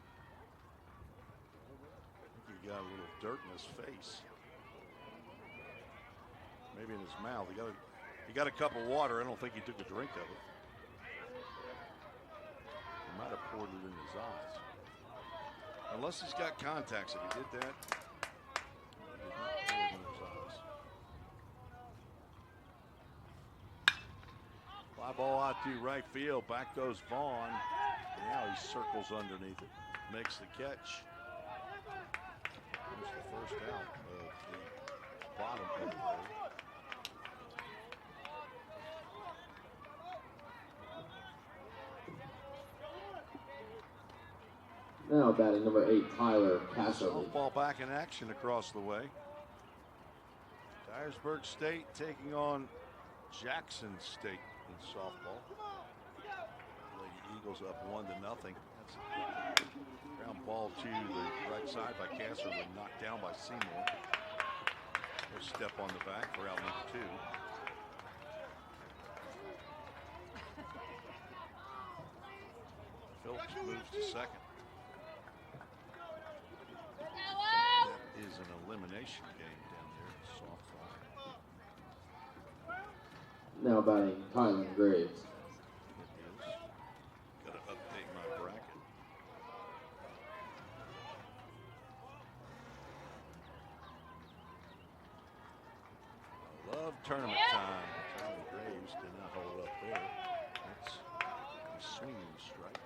I think he got a little dirt in his face, maybe in his mouth. He got a cup of water. I don't think he took a drink of it. He might have poured it in his eyes, unless he's got contacts. If he did that, he did not pour it in his eyes. Fly ball out to right field. Back goes Vaughn. Now he circles underneath it, makes the catch. There's the first out of the bottom of the third. Now batting number 8, Tyler Casserly. Softball back in action across the way. Dyersburg State taking on Jackson State in softball. Eagles up 1-0. That's a ground ball to the right side by Castleman, knocked down by Seymour. A step on the back for out number 2. Phillips moves to second. That is an elimination game down there in softball. Now batting Tyler Graves. It is. Got to update my bracket. I love tournament time. Tyler Graves did not hold up there. That's a swinging strike.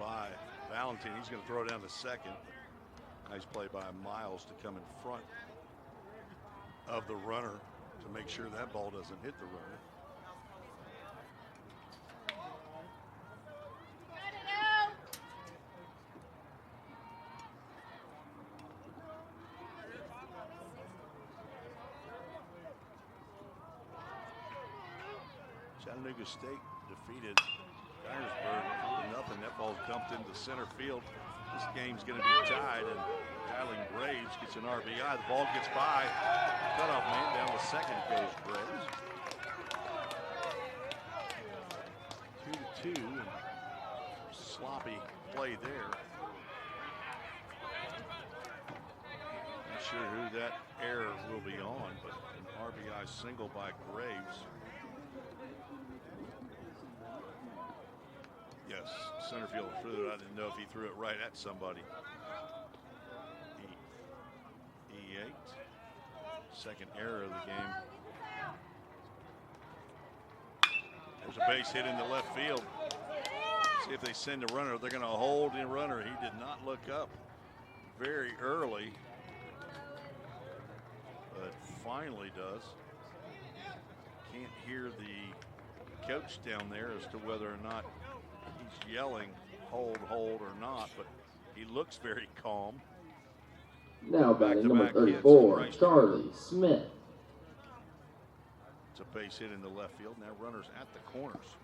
By Valentin, he's going to throw down to second. Nice play by Miles to come in front of the runner to make sure that ball doesn't hit the runner. Chattanooga State defeated Dyersburg 4-0. That ball's dumped into center field. This game's going to be tied, and Kylan Graves gets an RBI. The ball gets by. Cutoff man down to second goes Graves. 2-2. And sloppy play there. Not sure who that error will be on, but an RBI single by Graves. Yes, center field threw it. I didn't know if he threw it right at somebody. E8. Second error of the game. There's a base hit into left field. See if they send a runner. They're going to hold the runner. He did not look up very early, but finally does. Can't hear the coach down there as to whether or not he's yelling hold or not, but he looks very calm. Now batting number 34, Charlie Smith. It's a base hit into left field. Now runners at the corners.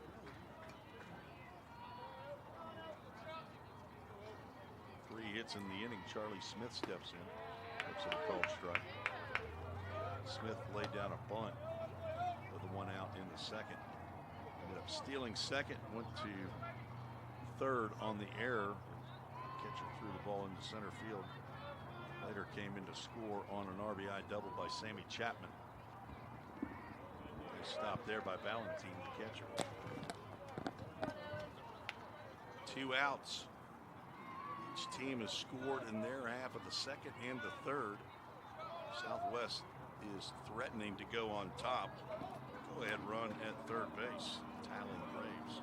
Three hits in the inning. Charlie Smith steps in. Looks at a called strike. Smith laid down a bunt with the one out in the second. Ended up stealing second, went to third on the error. Catcher threw the ball into center field. Later came in to score on an RBI double by Sammy Chapman. They stopped there by Valentin, the catcher. 2 outs. Each team has scored in their half of the second and the third. Southwest is threatening to go on top. Go ahead run at third base. Tylan Graves.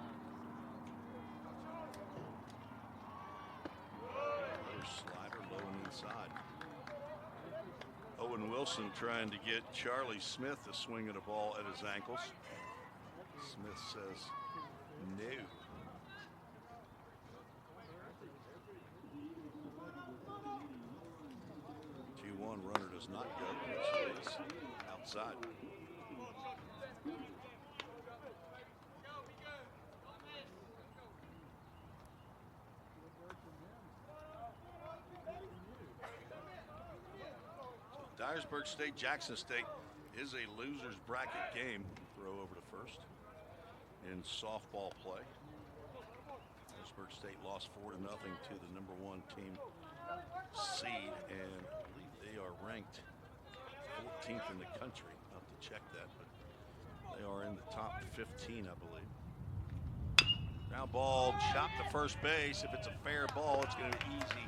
Slider low and inside. Owen Wilson trying to get Charlie Smith to swing at a ball at his ankles. Smith says no. Two-1 runner does not go. It's outside. Dyersburg State, Jackson State is a loser's bracket game. Throw over to first in softball play. Dyersburg State lost 4-0 to the number 1 team seed, and I believe they are ranked 14th in the country. I'll have to check that, but they are in the top 15, I believe. Ground ball, chopped to first base. If it's a fair ball, it's going to be easy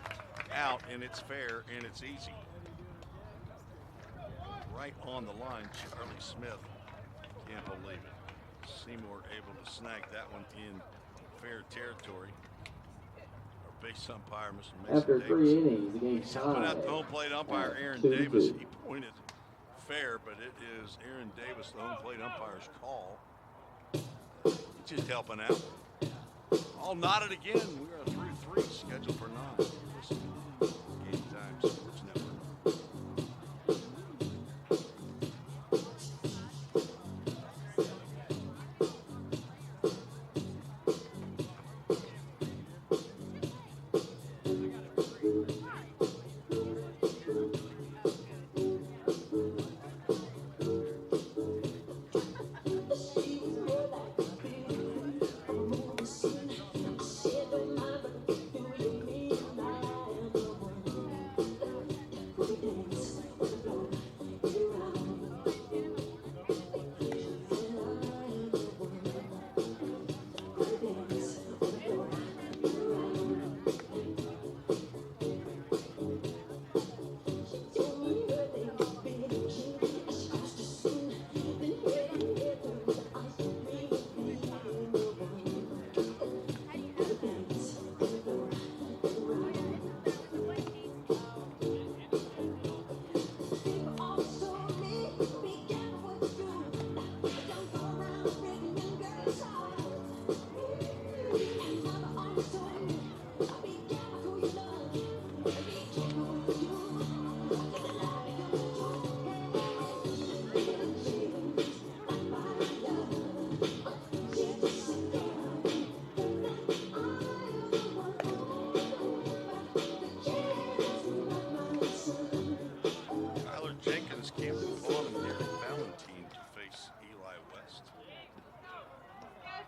out, and it's fair, and it's easy. Right on the line, Charlie Smith. Can't believe it. Seymour able to snag that one in fair territory. Our base umpire, Mr. Mason After Davis. 3 innings, the game's He's helping tied. out the home plate umpire, Aaron 2-2. Davis. He pointed fair, but it is Aaron Davis, the home plate umpire's call. It's coaches helping out. All knotted again. We are through 3, scheduled for 9. Listen, Game Time Sports Network.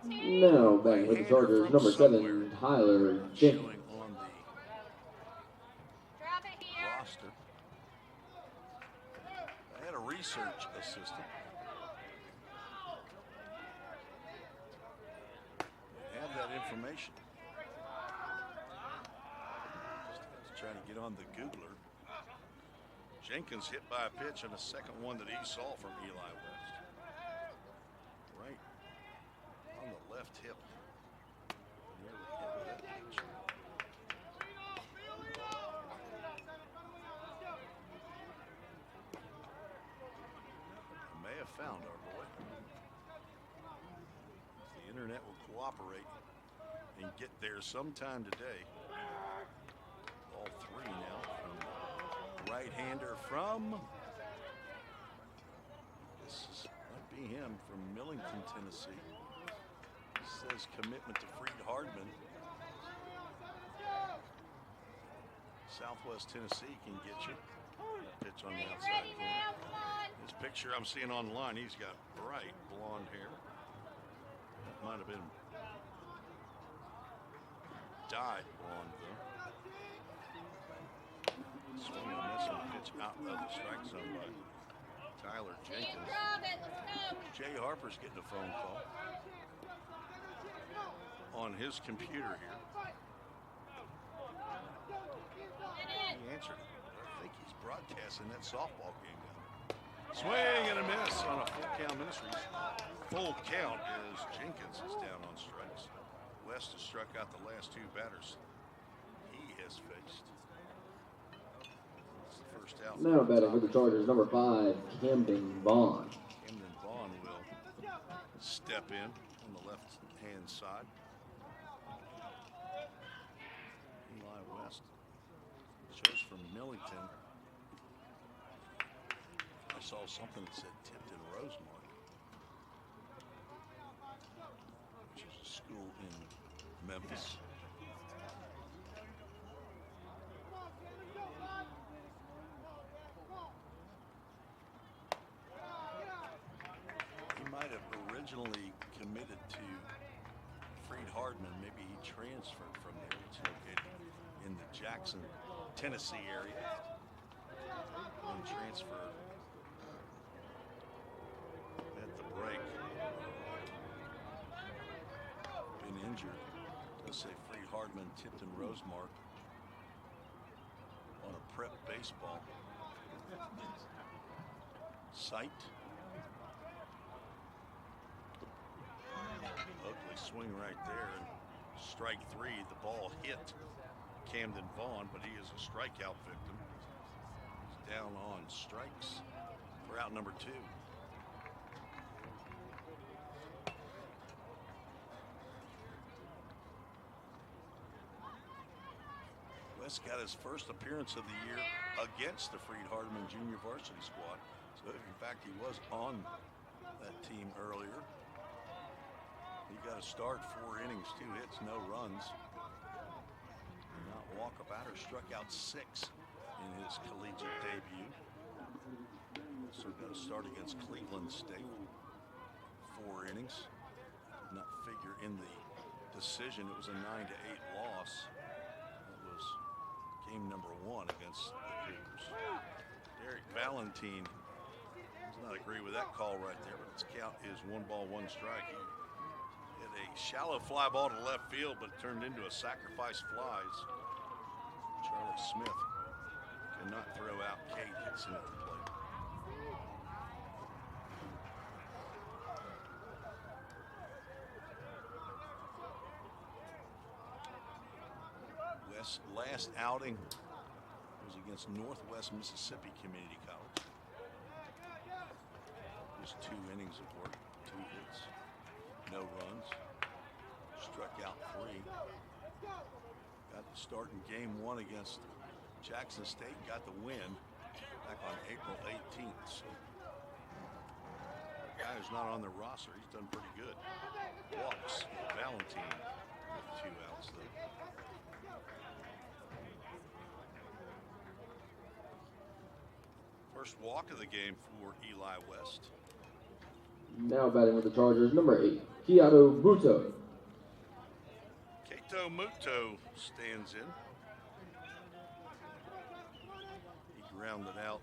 Now back with the Chargers, number 7, Tyler Jenkins. On the roster. I had a research assistant. Have that information. Just trying to get on the Googler. Jenkins hit by a pitch and a second one that he saw from Eli West. Right on the left hip. Nearly hit with that pitch. May have found our boy. The internet will cooperate and get there sometime today. All 3 now from the right-hander from, this might be him, from Millington, Tennessee. He says commitment to Freed Hardman. Southwest Tennessee can get you. Pitch on the outside corner. This picture I'm seeing online, he's got bright blonde hair. That might have been dyed blonde though. Swing and a miss on the pitch out of the strike zone by Tyler Jenkins. Jay Harper's getting a phone call on his computer here. He answered it. I think he's broadcasting that softball game down there. Swing and a miss on a full count Ministries. Full count as Jenkins is down on strikes. West has struck out the last 2 batters he has faced. That's the first out. Now batting with the Chargers, number 5, Camden Vaughn. Camden Vaughn will step in on the left-hand side. Eli West shows from Millington. I saw something that said Tipton Rosemark, which is a school in Memphis. He might have originally committed to Freed Hardman. Maybe he transferred from there. It's located in the Jackson, Tennessee area. And transferred at the break. Been injured. Let's say Freed Hardman, Tipton Rosemark on a prep baseball site. Ugly swing right there, and strike 3. The ball hit Camden Vaughn, but he is a strikeout victim. He's down on strikes for out number 2. West got his first appearance of the year against the Freed-Hardeman junior varsity squad. So in fact, he was on that team earlier. He got a start, 4 innings, 2 hits, no runs. Not walk a batter, struck out 6 in his collegiate debut. Also got a start against Cleveland State, 4 innings. Did not figure in the decision. It was a 9-8 loss. It was game number 1 against the Cougars. Derek Valentine does not agree with that call right there, but its count is 1 ball, 1 strike. He hit a shallow fly ball to left field, but it turned into a sacrifice flies. Charlie Smith cannot throw out. Cade hits him at the plate. West's last outing was against Northwest Mississippi Community College. Just 2 innings of work, 2 hits, no runs, struck out 3. Got the start in game 1 against Jackson State, got the win back on April 18th. So the guy who's not on the roster, he's done pretty good. Walks Valentine with 2 outs though. First walk of the game for Eli West. Now batting with the Chargers, number 8, Keato Muto. Kato Muto stands in. He grounded out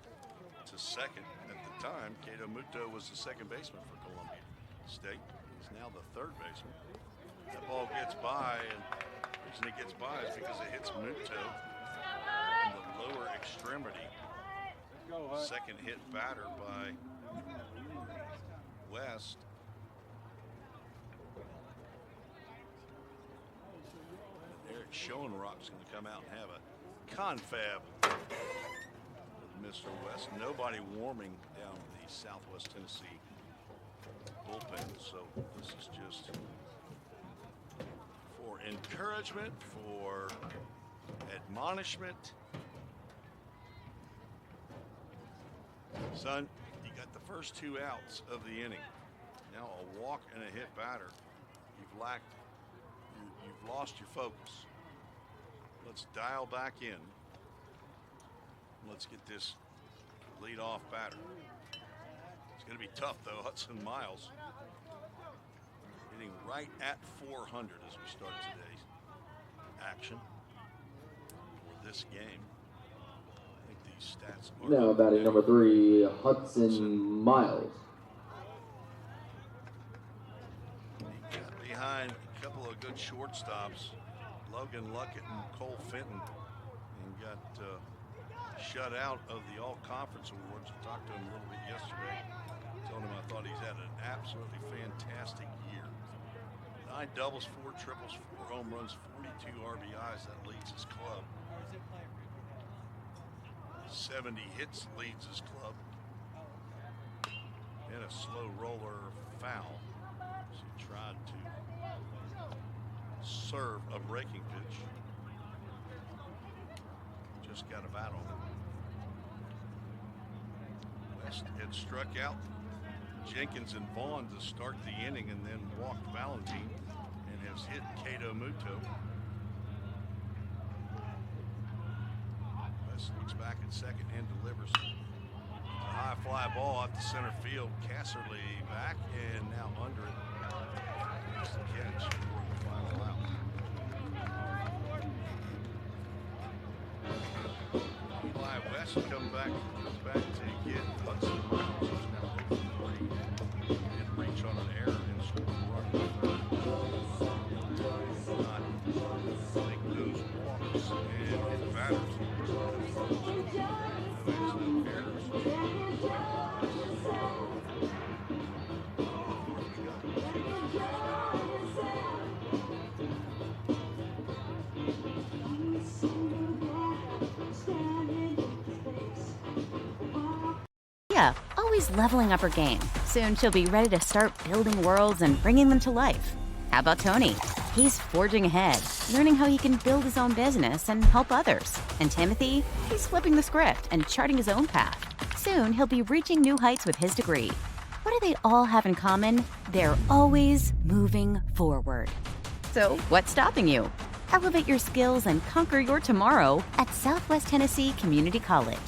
to second. At the time, Kato Muto was the second baseman for Columbia State. He's now the third baseman. That ball gets by, and the reason it gets by is because it hits Muto in the lower extremity. Second hit batter by West. And Eric Schoenrock's going to come out and have a confab with Mr. West. Nobody warming down the Southwest Tennessee bullpen, so this is just for encouragement, for admonishment. Son, you got the first 2 outs of the inning. Now a walk and a hit batter. You've lost your focus. Let's dial back in. Let's get this leadoff batter. It's going to be tough though. Hudson Miles hitting right at 400 as we start today's action for this game. Stats now batting number 3, Hudson Miles. He got behind a couple of good shortstops, Logan Luckett and Cole Fenton, and got shut out of the All-Conference Awards. I talked to him a little bit yesterday. Told him I thought he's had an absolutely fantastic year. 9 doubles, 4 triples, 4 home runs, 42 RBIs. That leads his club. 70 hits leads his club. And a slow roller foul. So he tried to serve a breaking pitch. Just got a bat on it. West had struck out Jenkins and Vaughn to start the inning and then walked Valentine and has hit Kato Muto. Looks back at second and delivers a high fly ball out to center field. Casserly back and now under it. Makes the catch for the final out. Eli West comes back to get Hudson Miles, who's now hit 3 and reach on an error and score a run to third. Not make those walks and hit batters. Yeah, always leveling up her game. Soon she'll be ready to start building worlds and bringing them to life. How about Tony? he's forging ahead, learning how he can build his own business and help others. And Timothy, he's flipping the script and charting his own path. Soon, he'll be reaching new heights with his degree. What do they all have in common? They're always moving forward. So, what's stopping you? Elevate your skills and conquer your tomorrow at Southwest Tennessee Community College.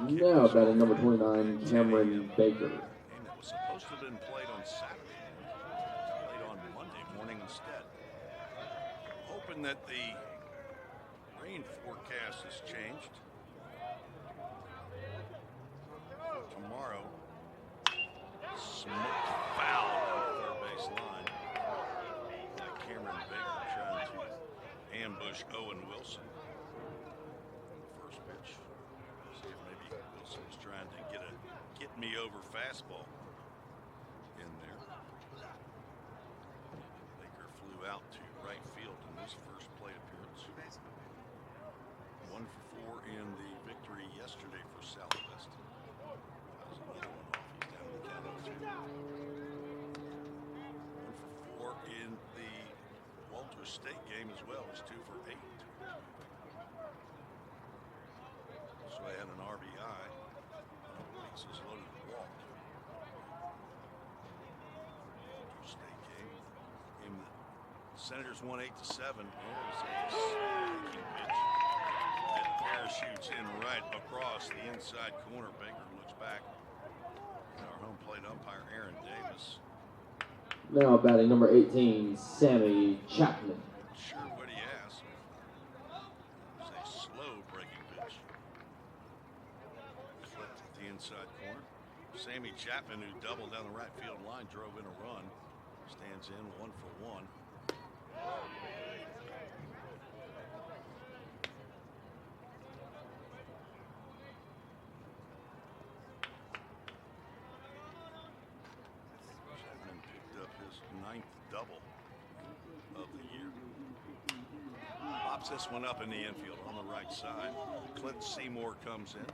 Now batting number 29, Cameron Baker. Game that was supposed to have been played on Saturday, played on Monday morning instead. Hoping that the rain forecast has changed. Tomorrow, smoked foul on the third base line. Cameron Baker trying to ambush Owen Wilson. First pitch. See if maybe Wilson's trying to get me over fastball in there. Baker flew out to right field in this first plate appearance. 1 for 4 in the victory yesterday for Southwest. He's down the count of 2. 1 for 4 in the Walter State game as well. It's 2 for 8. So I had an RBI. Bases loaded to walk. Walter State game. Senators won 8-7. There's a sinking pitch that parachutes in right across the inside corner. Baker looks back. And our home plate umpire, Aaron Davis. Now batting number 18, Sammy Chapman. Sure what he asked. It was a slow breaking pitch. Flipped at the inside corner. Sammy Chapman, who doubled down the right field line, drove in a run. Stands in 1 for 1. Chapman picked up his 9th double of the year. Pops this one up in the infield on the right side. Clint Seymour comes in.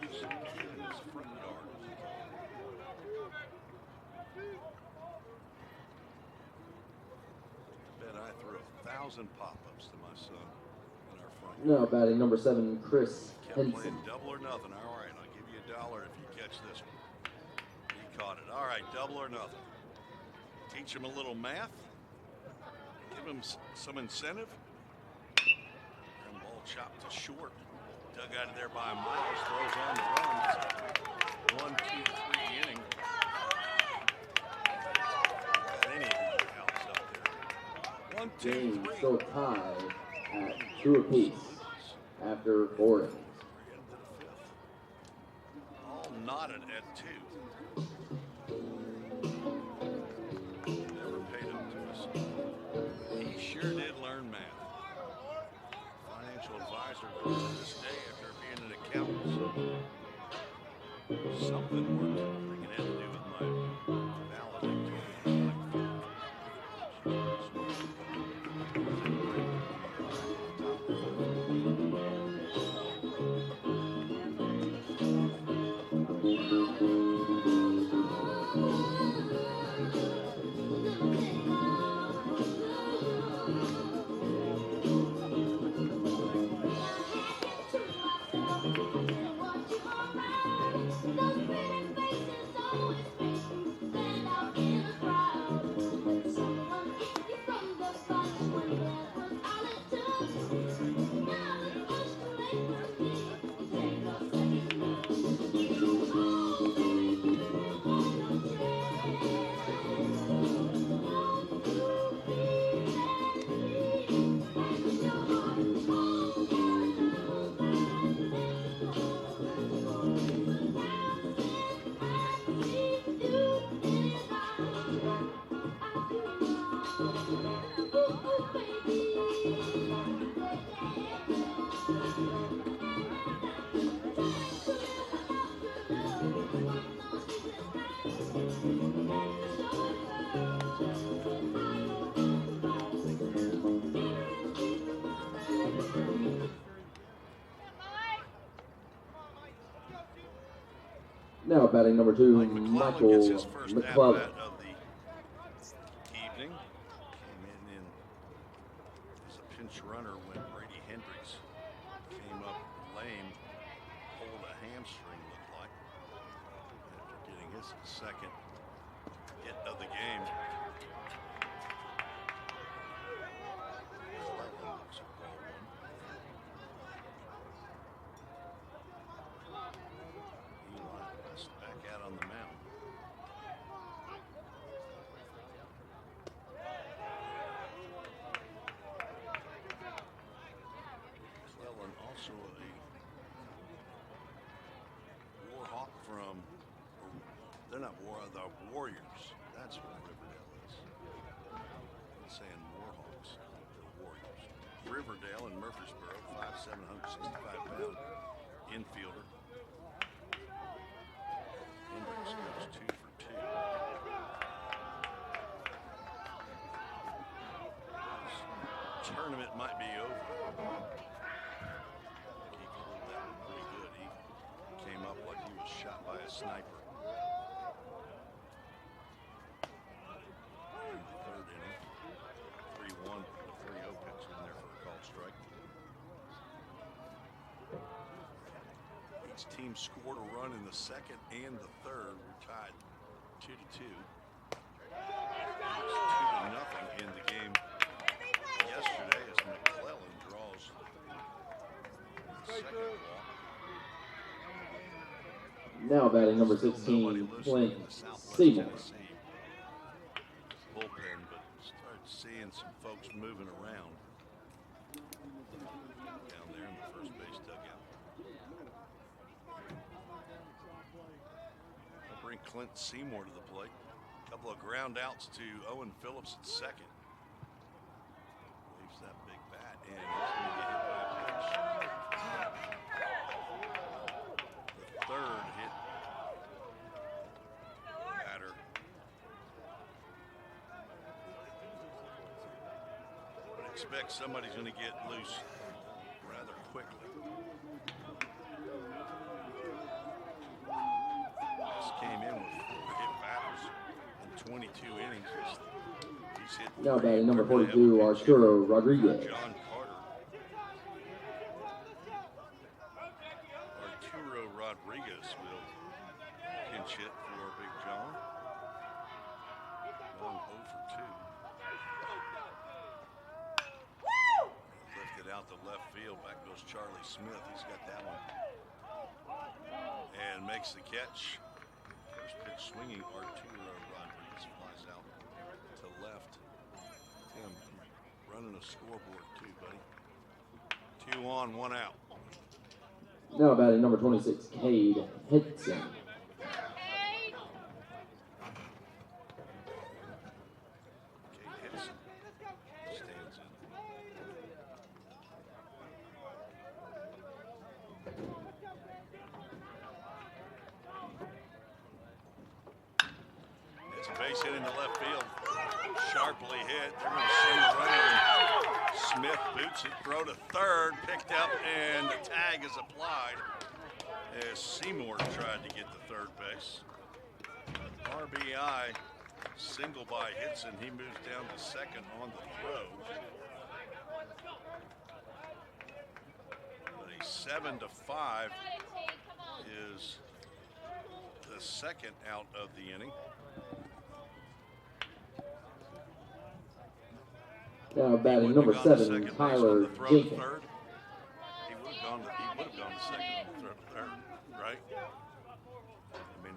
Makes a catch in his front yard. I bet I threw 1,000 pop-ups to my son in our front yard. Now batting number 7, Chris Kept Henson. playing double or nothing. All right, I'll give you $1 if you catch this one. He caught it. All right, double or nothing. Teach him a little math. Give him some incentive. And ball chopped to short. Dug out of there by Miles. Throws on the run. 1, 2, 3 inning. Got any outs up there. 1, 2, Game 3. still tied at 2 apiece after 4 innings. Into the 5th. All knotted at 2. Never paid him to us. He sure did learn math. Financial advisor to this day after being an accountant. Something worked. I think it had to do with my valedictorian. Now batting number 2, Mike McClellan Michael gets his first McClellan. at-bat of the evening. Came in as a pinch runner when Brady Hendricks came up lame, pulled a hamstring, looked like, after getting his second hit of the game. McClellan looks at ball one. Eli West back out on the mound. McClellan also a Warhawk from, they're not the Warriors. That's what Riverdale is. I'm saying Warhawks, the Warriors. Riverdale and Murfreesboro, 5'7", 165-pound infielder. Hendricks goes 2 for 2. This tournament might be over. He pulled that one pretty good. He came up like he was shot by a sniper. In the third inning, 3-1, the 3-0 pitch in there for a called strike. Each team scored a run in the second and the third. We're tied 2-2. It's 2-0 in the game yesterday as McClellan draws the second ball. Now batting number Still 16, nobody loosened Clint in the Southwest Seymour. Tennessee bullpen, but started seeing some folks moving around down there in the first base dugout. They'll bring Clint Seymour to the plate. A couple of ground outs to Owen Phillips at second. Leaves that big bat, and he's going to get hit by a pitch. The third hit batter. But expect somebody's going to get loose rather quickly. This came in with 4 hit batters in 22 innings. He's hit Now 3 batting number They're gonna 42, have a Arturo Rodriguez. John Carter. Arturo Rodriguez will pinch hit for Big John. Going 0 for 2. Lifted out to left field. Back goes Charlie Smith. He's got that one. And makes the catch. First pitch swinging. Arturo Rodriguez flies out to left. Tim running a scoreboard too, buddy. 2 on, 1 out. Now batting number 26, Cade Henson. Kate Henson stands in. It's a base hit into left field. Sharply hit. They're going to send the runner. Smith boots it, throw to third, picked up, and the tag is applied as Seymour tried to get to third base. RBI single by Hitson. He moves down to second on the throw. But a 7-5 is the second out of the inning. Now batting number 7, Tyler Jenkins. He would have gone to second on the third, right? I mean,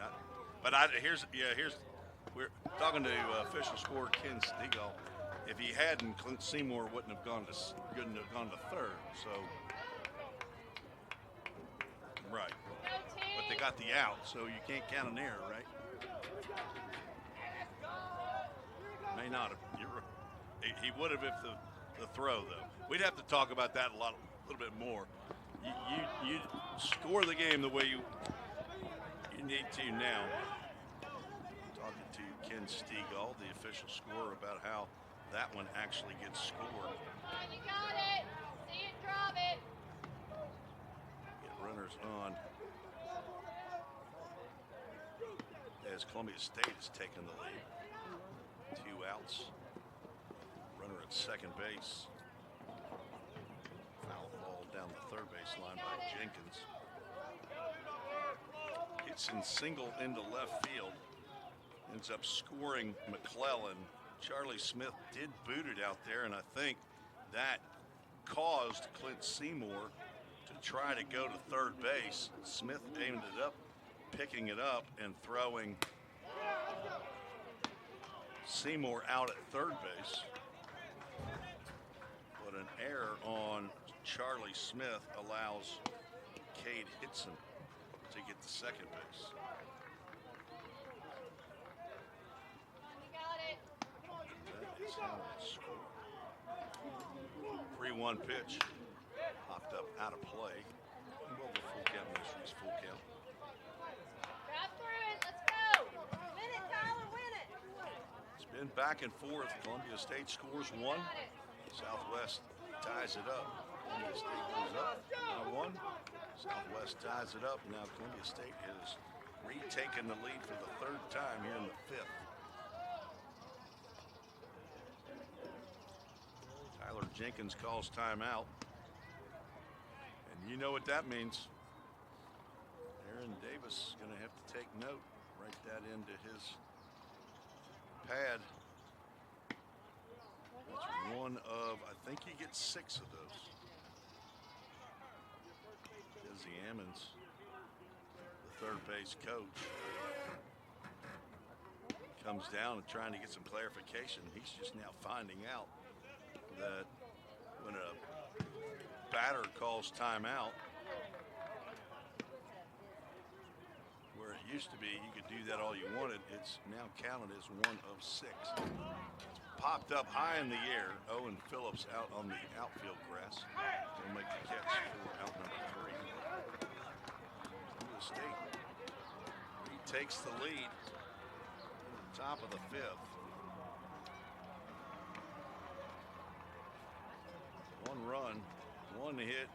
we're talking to official scorer Ken Stegall. If he hadn't, Clint Seymour wouldn't have gone to third. So, right. But they got the out, so you can't count an error, right? May not have. he would have if the throw, though. We'd have to talk about that a little bit more. You score the game the way you need to now. Talking to Ken Stegall, the official scorer, about how that one actually gets scored. You got it. See it, drop it. Get runners on as Columbia State has taken the lead. 2 outs. Runner at second base. Foul ball down the third baseline by Jenkins. Hits in single into left field. Ends up scoring McClellan. Charlie Smith did boot it out there, and I think that caused Clint Seymour to try to go to third base. Smith aimed it up, picking it up and throwing Seymour out at third base. But an error on Charlie Smith allows Cade Hitson to get to second base. That is how it's scored. 3-1 pitch. Popped up out of play. Well, the full count is full count. Drive through it. Let's go. Win it, Tyler. Win it. It's been back and forth. Columbia State scores 1. Southwest ties it up. Columbia State goes up by 1. Southwest ties it up. Now Columbia State has retaken the lead for the 3rd time here in the 5th. Tyler Jenkins calls timeout. And you know what that means. Aaron Davis is going to have to take note. Write that into his pad. That's one of, I think he gets 6 of those. Dizzy Ammons, the third base coach, comes down and trying to get some clarification. He's just now finding out that when a batter calls timeout, where it used to be you could do that all you wanted, it's now counted as 1 of 6. It's popped up high in the air. Owen Phillips out on the outfield grass. He'll make the catch for out number 3. Columbia State retakes the lead in the top of the 5th. 1 run, 1 hit,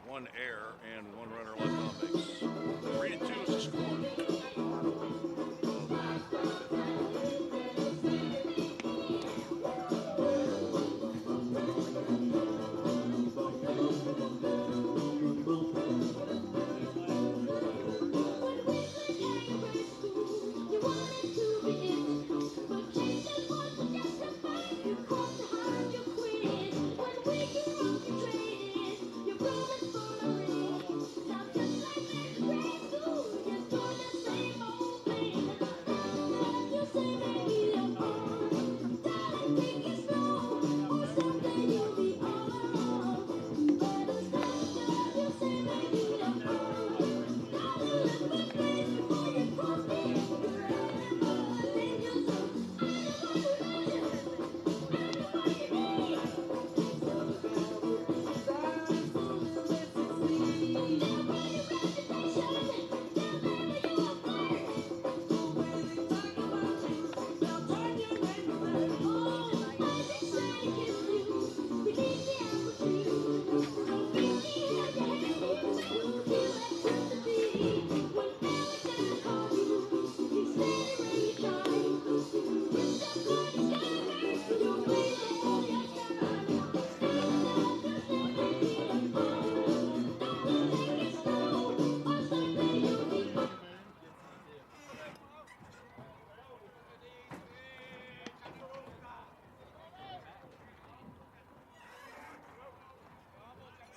1 error, and 1 runner left on base. 3-2 is the score.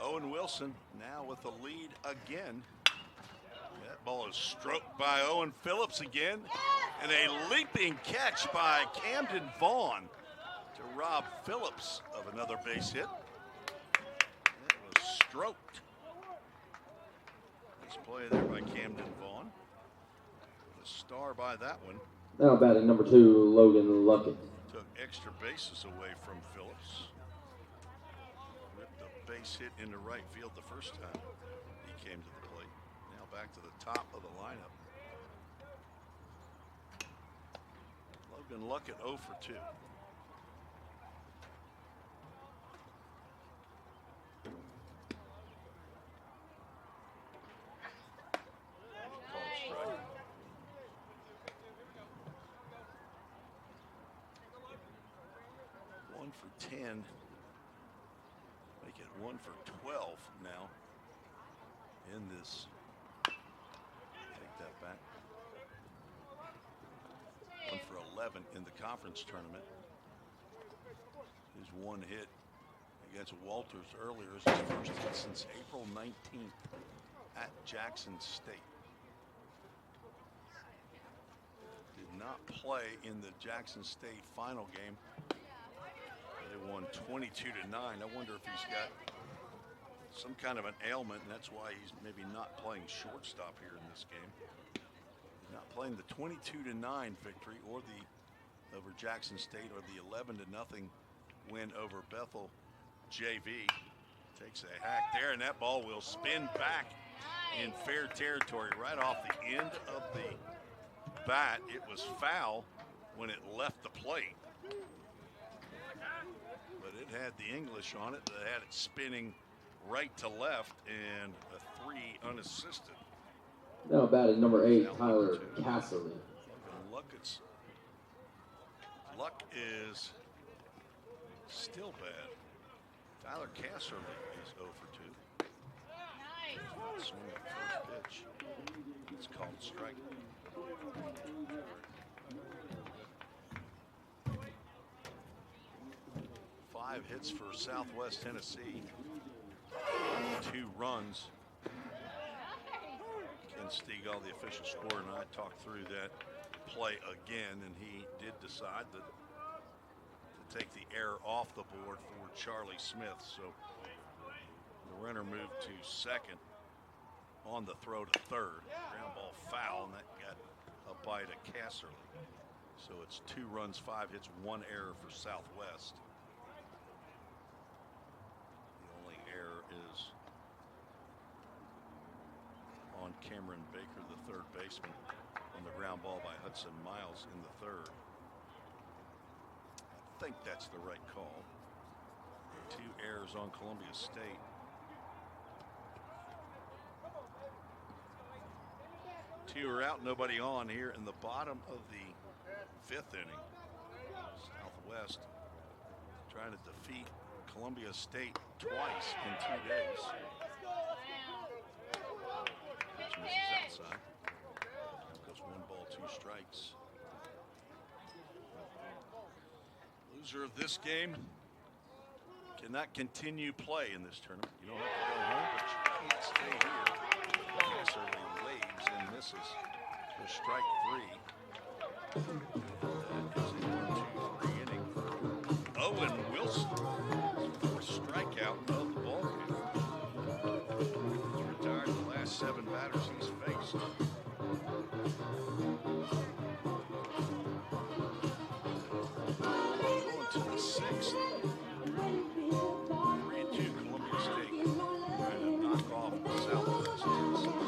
Owen Wilson now with the lead again. That ball is stroked by Owen Phillips again. And a leaping catch by Camden Vaughn to rob Phillips of another base hit. It was stroked. Nice play there by Camden Vaughn. The star by that one. Now batting number 2, Logan Luckett. Took extra bases away from Phillips. Ripped a base hit into right field the first time he came to the plate. Now back to the top of the lineup. Logan Luckett 0 for 2. For 10, make it 1 for 12 now in this. Take that back. 1 for 11 in the conference tournament. His one hit against Walters earlier is his first hit since April 19th at Jackson State. Did not play in the Jackson State final game. They won 22-9. I wonder if he's got some kind of an ailment, and that's why he's maybe not playing shortstop here in this game. He's not playing the 22-9 victory or the over Jackson State or the 11-0 win over Bethel JV. Takes a hack there, and that ball will spin back in fair territory right off the end of the bat. It was foul when it left the plate. But it had the English on it that had it spinning right to left, and a 3 unassisted. Now batting number 8, Tyler Casserly. Luck is still bad. Tyler Casserly is 0 for 2. Nice. Swing at first pitch. It's called strike. Five hits for Southwest Tennessee. 2 runs. Ken Stegall, the official scorer, and I talked through that play again, and he did decide to take the error off the board for Charlie Smith. So the runner moved to second on the throw to third. Ground ball foul, and that got a bite of Casserly. So it's 2 runs, 5 hits, 1 error for Southwest. Error is on Cameron Baker, the third baseman, on the ground ball by Hudson Miles in the third. I think that's the right call. 2 errors on Columbia State. Two are out, nobody on here in the bottom of the 5th inning. Southwest trying to defeat Columbia State twice in 2 days. Pitch misses outside. Goes 1 ball, 2 strikes. Loser of this game cannot continue play in this tournament. You don't have to go home, but you can't stay here. Casserly waves and misses for strike 3. That is a 1-2-3 inning for Owen Wilson. Strikeout of the ball game. He's retired the last 7 batters he's faced. Going to the 6th. 3-2 Columbia State. Trying to knock off Southwest Tennessee.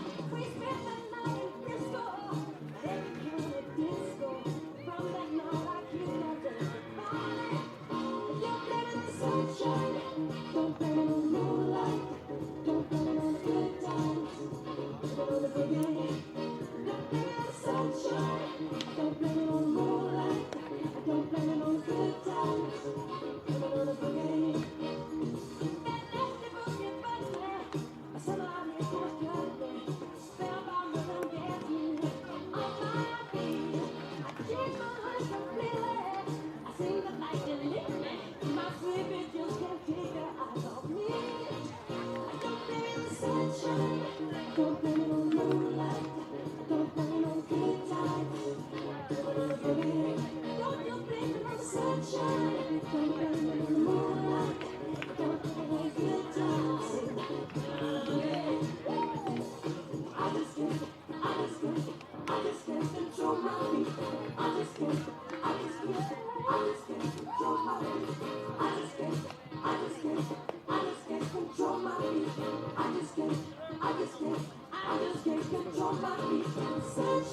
Top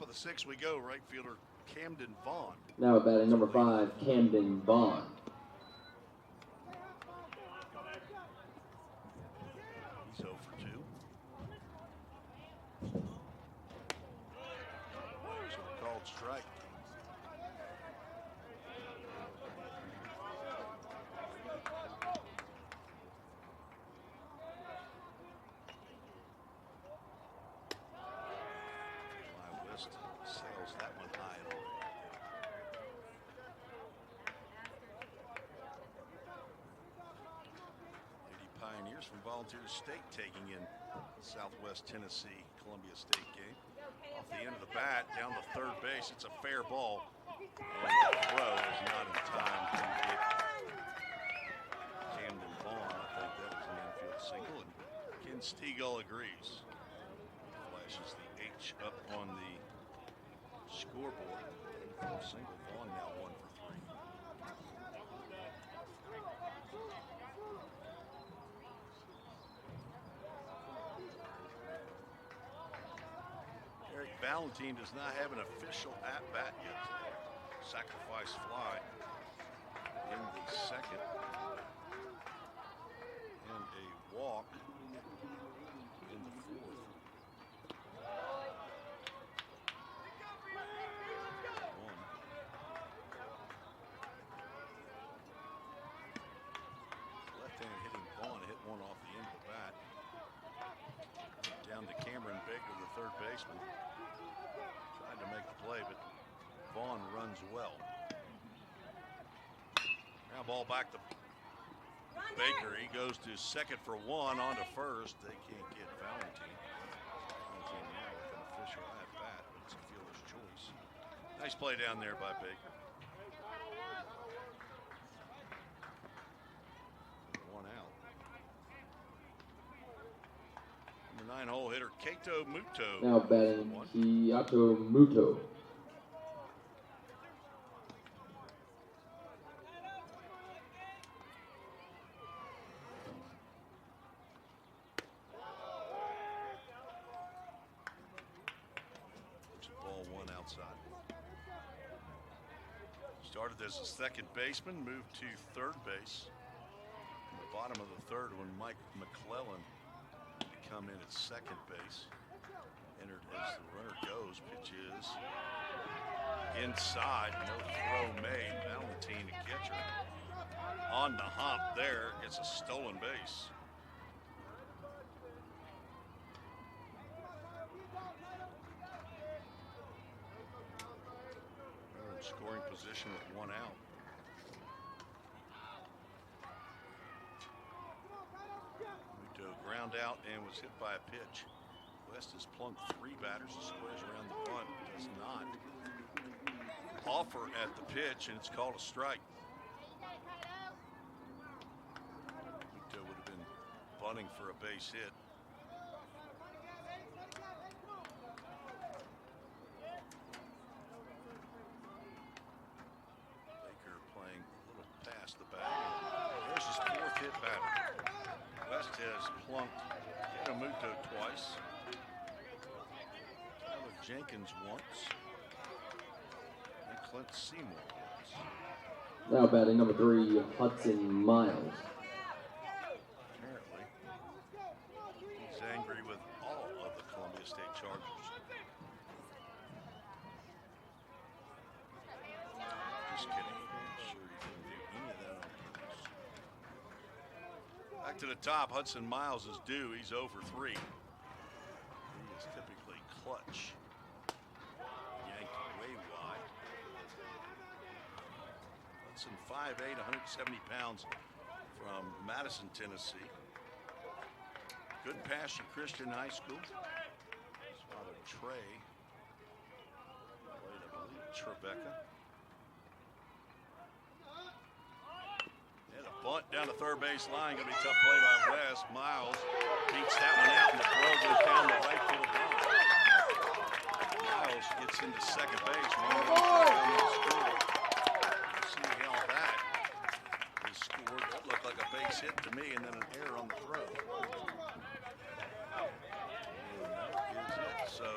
of the sixth we go, right fielder Camden Vaughn. Now batting number 5, Camden Vaughn. He's 0 for 2. There's a called strike. Sails that one high and away. Lady Pioneers from Volunteer State taking in Southwest Tennessee Columbia State game. Off the end of the bat, down to third base. It's a fair ball. And the throw is not in time to get Camden Vaughn. I think that was an infield single, and Ken Stegall agrees. Flashes the H up on the scoreboard. Single. Vaughn now 1 for 3. Eric Valentine does not have an official at-bat yet. Sacrifice fly in the second. And a walk in the fourth. Left-handed hitting Vaughn hit one off the end of the bat. Down to Cameron Baker, the third baseman. Tried to make the play, but Vaughn runs well. Now ball back to Baker. He goes to second for 1, on to first. They can't get Valentine. Valentine now with an official at bat, but it's a fielder's choice. Nice play down there by Baker. 1 out. Number 9 hole hitter Kato Muto. Now batting Kiato Muto. Started as a second baseman, moved to third base. In the bottom of the third when Mike McClellan come in at second base. Entered as the runner goes. Pitch is inside. No throw made. Valentine, a catcher, on the hump there. Gets a stolen base. Scoring position with 1 out. Muto ground out and was hit by a pitch. West has plunked 3 batters. He squares around the bunt. Does not offer at the pitch, and it's called a strike. Muto would have been bunting for a base hit. The bag. There's his 4th hit batter. West has plunked Muto twice. Tyler Jenkins once. And Clint Seymour once. Now batting number 3, Hudson Miles. Apparently, he's angry with all of the Columbia State Chargers. Just kidding. Back to the top, Hudson Miles is due. He's 0 for 3. He is typically clutch. Yanked way wide. Hudson 5'8", 170 pounds from Madison, Tennessee. Good pass at Christian High School. His father, Trey, played, I believe, Tribeca. Bunt down the third base line. Going to be a tough play by West. Miles beats that one out, and the throw goes down the right field line. Miles gets into second base. See how that is scored. That looked like a base hit to me and then an error on the throw. And that is it. So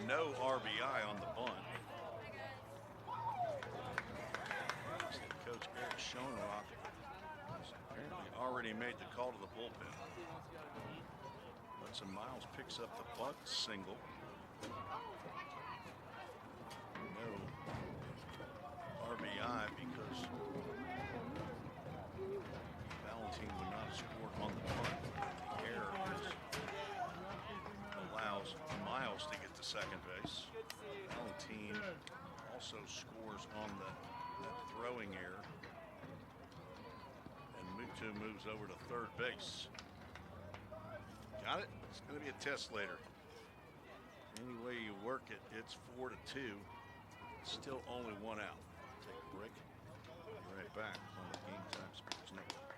no RBI on the bunt. Coach Eric Schoenrock has apparently already made the call to the bullpen. Hudson Miles picks up the bunt single. No RBI because Valentine would not have scored on the bunt. The error allows Miles to get to second base. Valentine also scores on that throwing error. And Muto moves over to third base. Got it? It's going to be a test later. Any way you work it, it's 4-2. Still only one out. Take a break. Be right back on the Game Time Sports Network.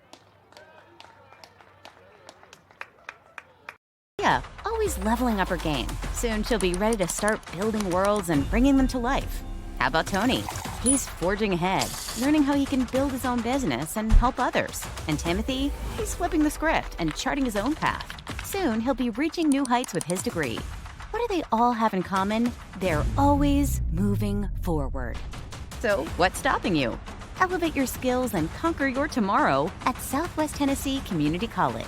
Yeah, always leveling up her game. Soon she'll be ready to start building worlds and bringing them to life. How about Tony? He's forging ahead, learning how he can build his own business and help others. And Timothy? He's flipping the script and charting his own path. Soon he'll be reaching new heights with his degree. What do they all have in common? They're always moving forward. So, what's stopping you? Elevate your skills and conquer your tomorrow at Southwest Tennessee Community College.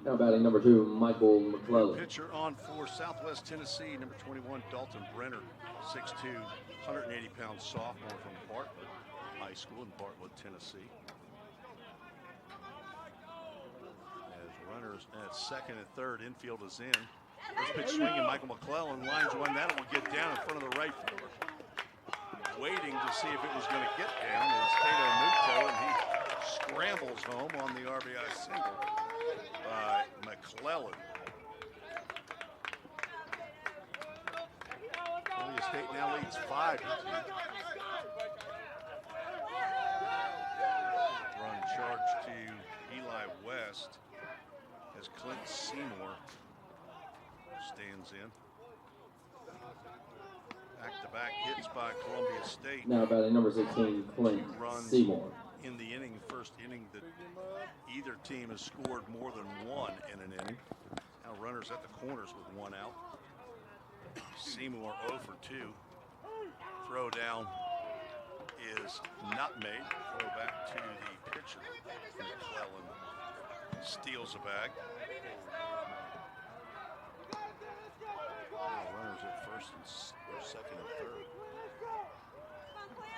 Now batting number 2, Michael McClellan. Pitcher on for Southwest Tennessee, number 21, Dalton Brenner, 6'2", 180-pound sophomore from Bartlett High School in Bartlett, Tennessee. As runners at second and third, infield is in. First pitch swinging, Michael McClellan lines one. That will get down in front of the right fielder. Waiting to see if it was going to get down is Tato Muto, and he scrambles home on the RBI single by McClellan. Columbia State now leads 5-2. Run charge to Eli West as Clint Seymour stands in. Back-to-back hits by Columbia State. Now batting number 16, Clint Seymour. In the inning, first inning, that either team has scored more than one in an inning. Now runners at the corners with one out. Seymour 0 for 2. Throw down is not made. Throw back to the pitcher. McClellan steals a bag. Runners at first and second and third.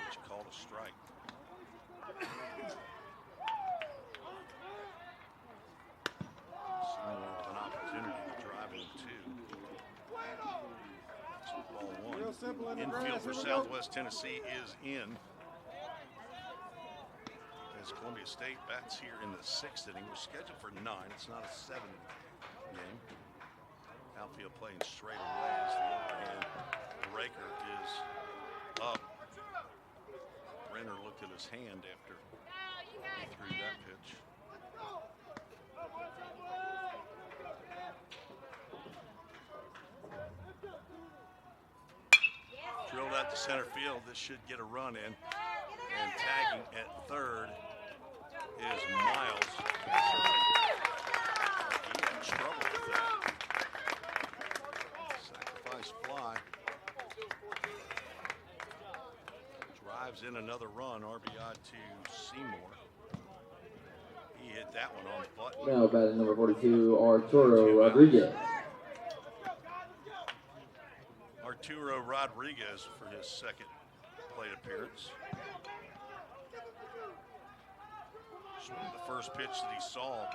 Which called a strike. Seymour with an opportunity to drive in 2. Ball 1. Infield for Southwest Tennessee is in. As Columbia State bats here in the 6th inning. We're scheduled for 9. It's not a 7-inning game. Outfield playing straight away as the overhand breaker is up. Renner looked at his hand after he threw that pitch. Drilled out to center field. This should get a run in. And tagging at third is Miles. trouble with that. Sacrifice fly. Drives in another run, RBI to Seymour. He hit that one on the button. Now batting number 42, Arturo Rodriguez. Arturo Rodriguez for his second plate appearance. The first pitch that he saw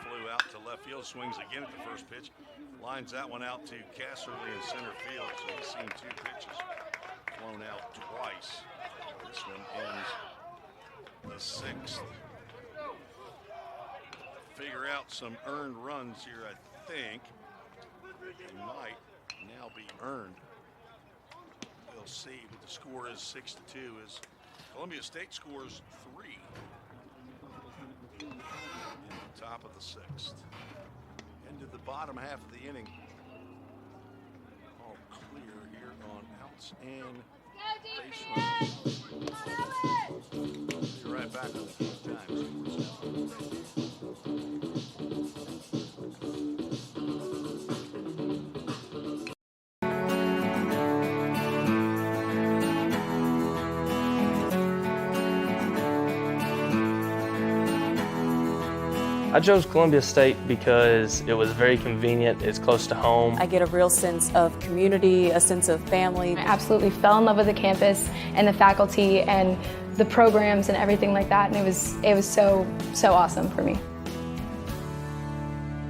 flew out to left field, swings again at the first pitch, lines that one out to Casserly in center field. So he's seen two pitches flown out twice. This one ends the sixth. Figure out some earned runs here, I think. They might now be earned. We'll see, but the score is 6-2 as Columbia State scores 3 in the top of the sixth. Into the bottom half of the inning. All clear here on outs and base runners. Be right back on the Key Times Sports I chose Columbia State because it was very convenient, it's close to home. I get a real sense of community, a sense of family. I absolutely fell in love with the campus and the faculty and the programs and everything like that, and it was so awesome for me.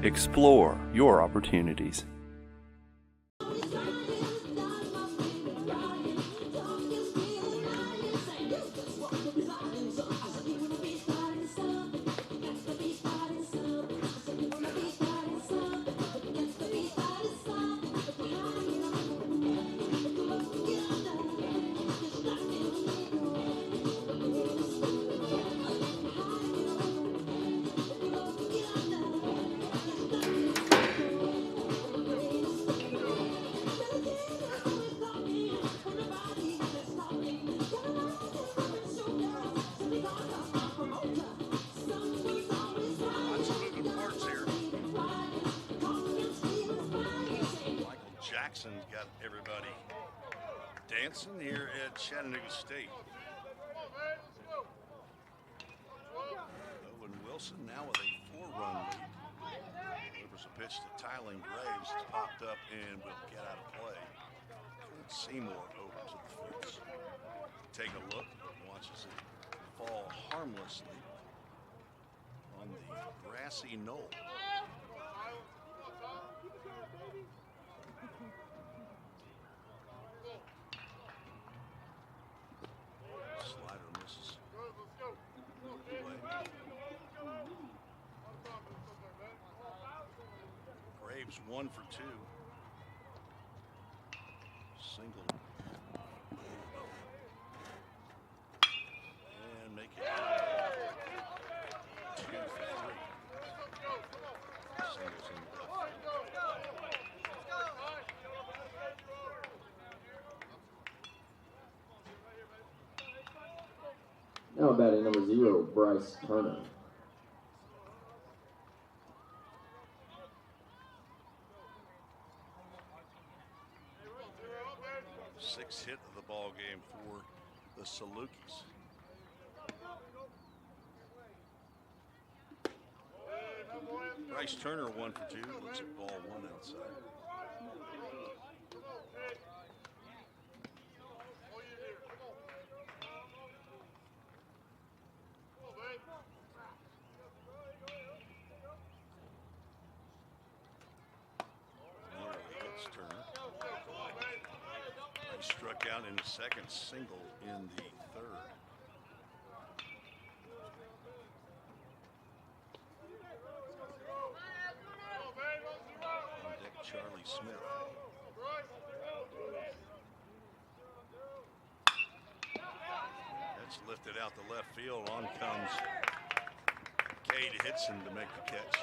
Explore your opportunities. Jackson's got everybody dancing here at Chattanooga State. Owen Wilson now with a 4-run lead. Delivers a pitch to Tylen Graves. It's popped up and will get out of play. Seymour over to the fence. Take a look. Watches it fall harmlessly on the grassy knoll. Slider misses. Graves 1 for 2. Single. And make it 2 for 3. Singles in the left. Now batting number 0, Bryce Turner. Sixth hit of the ball game for the Salukis. Bryce Turner 1 for 2. Looks at ball 1 outside. He struck out in the second, single in the third. On deck, Charlie Smith. That's lifted out the left field. On comes Cade Hitson to make the catch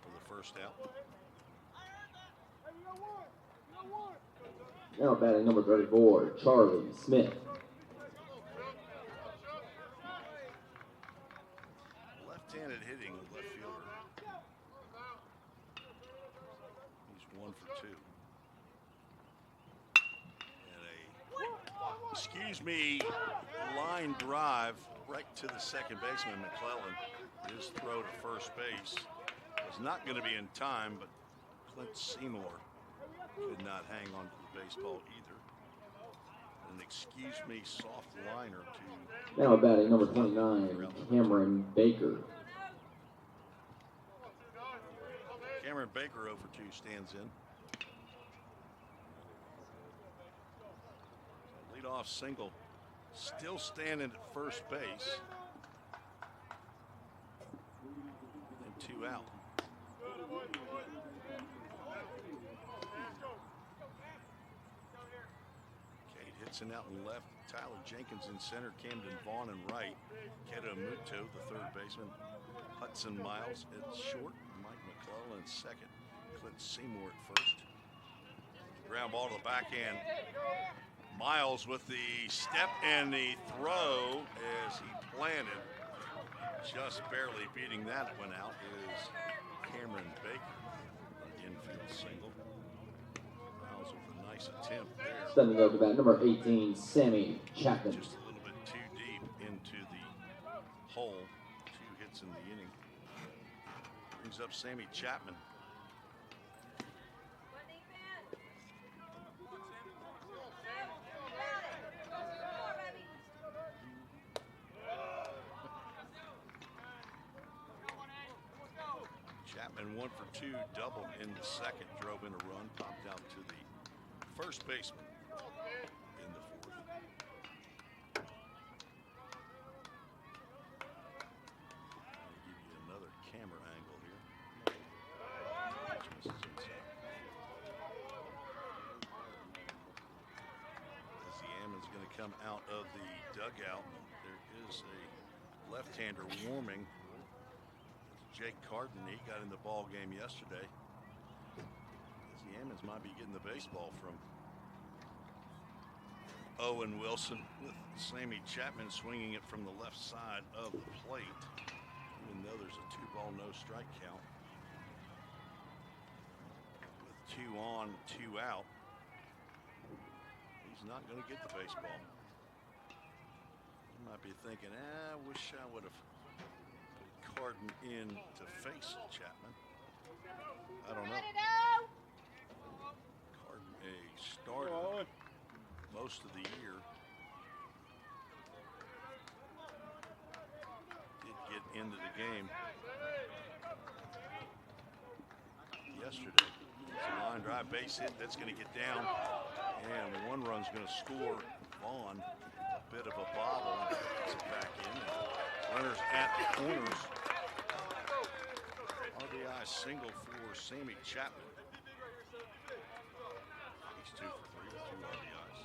for the first out. Now batting number 34, Charlie Smith. Left-handed hitting left fielder excuse me, line drive right to the second baseman, McClellan. His throw to first base was not going to be in time, but Clint Seymour could not hang on to the baseball either. An excuse me soft liner to... Now batting number 29, Cameron Baker. Cameron Baker over 2 stands in. Leadoff single, still standing at first base. And 2 out. Cade Hitson out in left. Tyler Jenkins in center. Camden Vaughn in right. Keto Muto, the third baseman. Hudson Miles at short. Mike McClellan in second. Clint Seymour at first. Ground ball to the backhand. Miles with the step and the throw as he planted. Just barely beating that one out is Cameron Baker. An infield single. Miles with a nice attempt there. Standing up to bat number 18, Sammy Chapman. Just a little bit too deep into the hole. 2 hits in the inning. Brings up Sammy Chapman. Chapman 1 for 2, doubled in the second, drove in a run, popped out to the first baseman in the fourth. I'll give you another camera angle here. Misses inside. As the Ammon's going to come out of the dugout, there is a left-hander warming. Jake Carden, he got in the ball game yesterday. As the Ammons might be getting the baseball from Owen Wilson, with Sammy Chapman swinging it from the left side of the plate, even though there's a 2-ball no strike count. With 2 on, 2 out, he's not going to get the baseball. You might be thinking, I wish I would have Carden in to face Chapman. I don't know. Carden a starter most of the year. Did get into the game yesterday. It's a line drive base hit that's going to get down, and 1 run's going to score. Vaughn, a bit of a bobble, and gets it back in. Runners at the corners. RBI single for Sammy Chapman. He's 2 for 3 with 2 RBIs.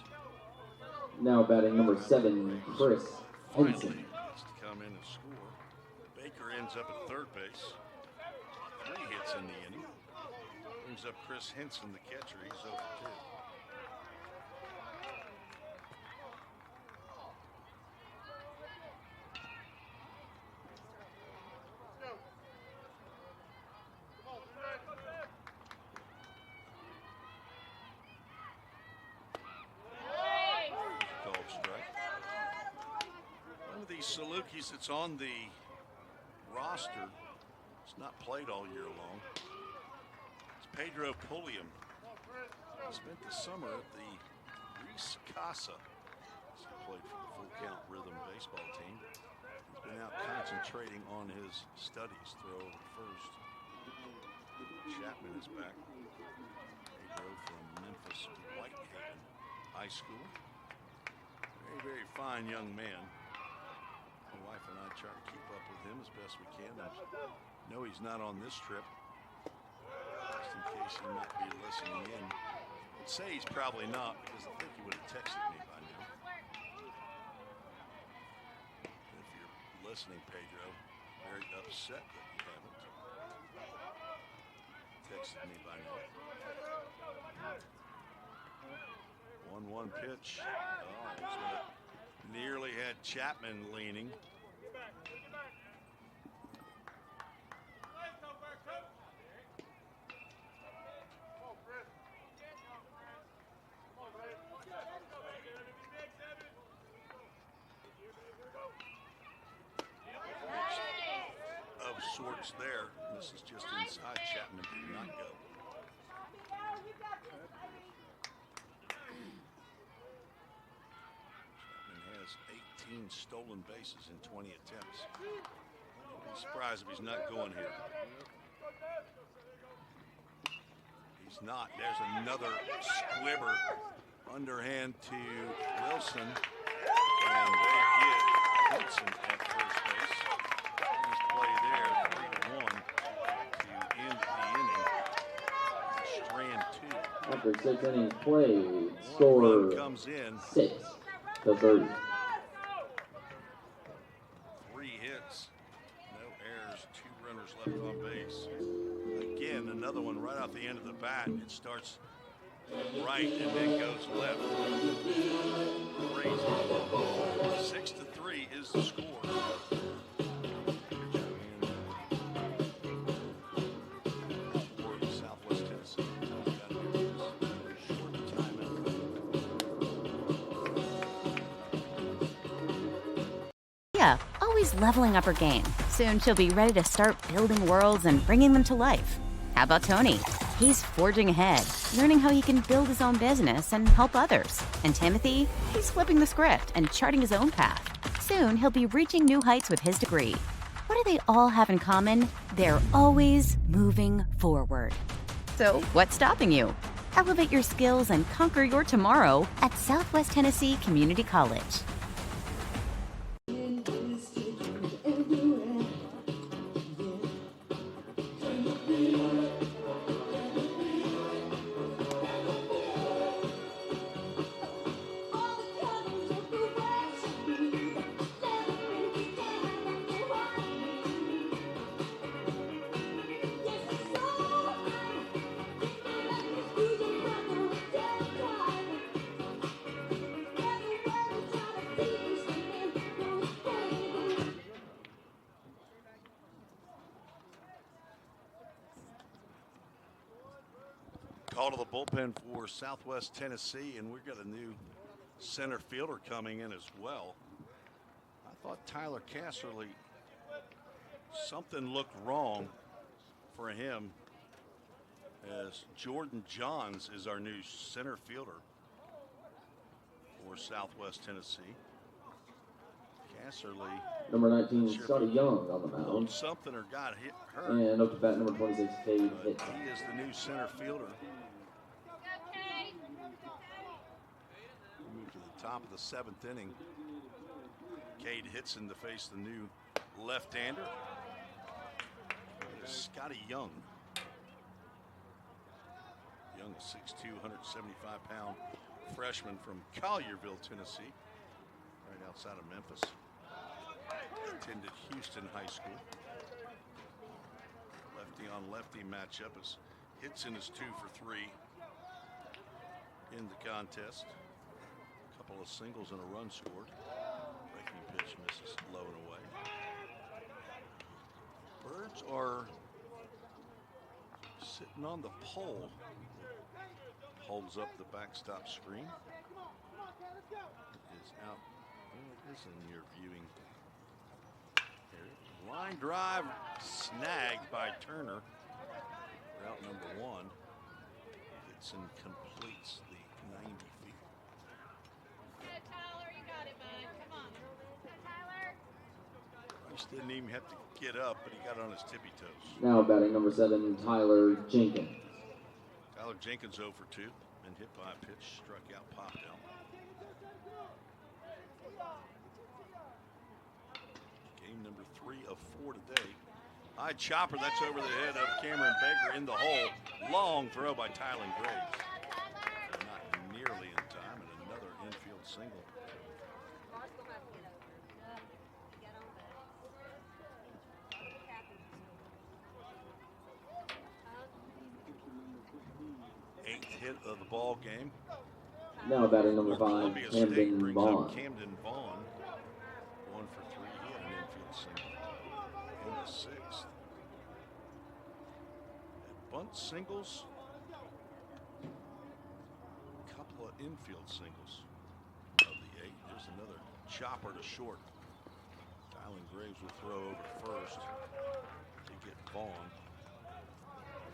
Now batting number 7, Chris Finally Henson. needs to come in and score. Baker ends up at third base. 3 hits in the inning. Brings up Chris Henson, the catcher. He's 0 for 2. Salukis that's on the roster. It's not played all year long. It's Pedro Pulliam. He spent the summer at the Reese Casa. He played for the Full Count Rhythm baseball team. He's been out concentrating on his studies. Throw over first. Chapman is back. Pedro from Memphis Whitehaven High School. Very, very fine young man. My wife and I try to keep up with him as best we can. I know he's not on this trip, just in case he might be listening in. I'd say he's probably not, because I think he would have texted me by now. If you're listening, Pedro, very upset that you haven't texted me by now. 1-1 pitch. Oh, he's gonna nearly had Chapman leaning. efforts there. This is just inside. Chapman did not go. Chapman has 18 stolen bases in 20 attempts. I'd be surprised if he's not going here. He's not. There's another squibber. Underhand to Wilson. And they get Hudson at first base. Nice play there, 3-1 to end the inning. Strand 2. After 6 innings played, One score run comes in. 6-3. 3 hits, no errors, 2 runners left on base. Again, another one right off the end of the bat. It starts right and then goes left. Crazy. 6-3 is the score. For Southwest Tennessee. Short timeout. Yeah, always leveling up her game. Soon she'll be ready to start building worlds and bringing them to life. How about Tony? He's forging ahead, learning how he can build his own business and help others. And Timothy? He's flipping the script and charting his own path. Soon he'll be reaching new heights with his degree. What do they all have in common? They're always moving forward. So, what's stopping you? Elevate your skills and conquer your tomorrow at Southwest Tennessee Community College. Call to the bullpen for Southwest Tennessee, and we've got a new center fielder coming in as well. I thought Tyler Casserly, something looked wrong for him, as Jordan Johns is our new center fielder for Southwest Tennessee. Casserly, Number 19, Scotty Young on the pulled mound. something or got hurt. And up to bat, number 26, Cade But Hitson. he is the new center fielder. Move to the top of the 7th inning. Cade Hitson to face the new left-hander. Scotty Young. Young, a 6'2", 175-pound freshman from Collierville, Tennessee, right outside of Memphis. Attended Houston High School. Lefty on lefty matchup as Hitson is 2 for 3 in the contest. A couple of singles and a run scored. Breaking pitch misses low and away. Birds are sitting on the pole. Holds up the backstop screen. It is out. Well, it is in your viewing. Line drive snagged by Turner. Route number 1. Hitson completes the 90 feet. Yeah, Tyler, you got it, bud. Come on. Tyler. Bryce didn't even have to get up, but he got on his tippy toes. Now batting number 7, Tyler Jenkins. Tyler Jenkins 0 for 2. Been hit by a pitch, struck out, popped out. Game number 3 of 4 today. High chopper, that's over the head of Cameron Baker in the hole. Long throw by Tylen Graves. Not nearly in time, and another infield single. Eighth hit of the ball game. Now batting number 5, Columbia State Camden brings Vaughn. up Camden Vaughn. 1 for 3. He had an infield single in the 6th. And bunt singles. A couple of infield singles of the 8. There's another chopper to short. Tylen Graves will throw over first to get Vaughn.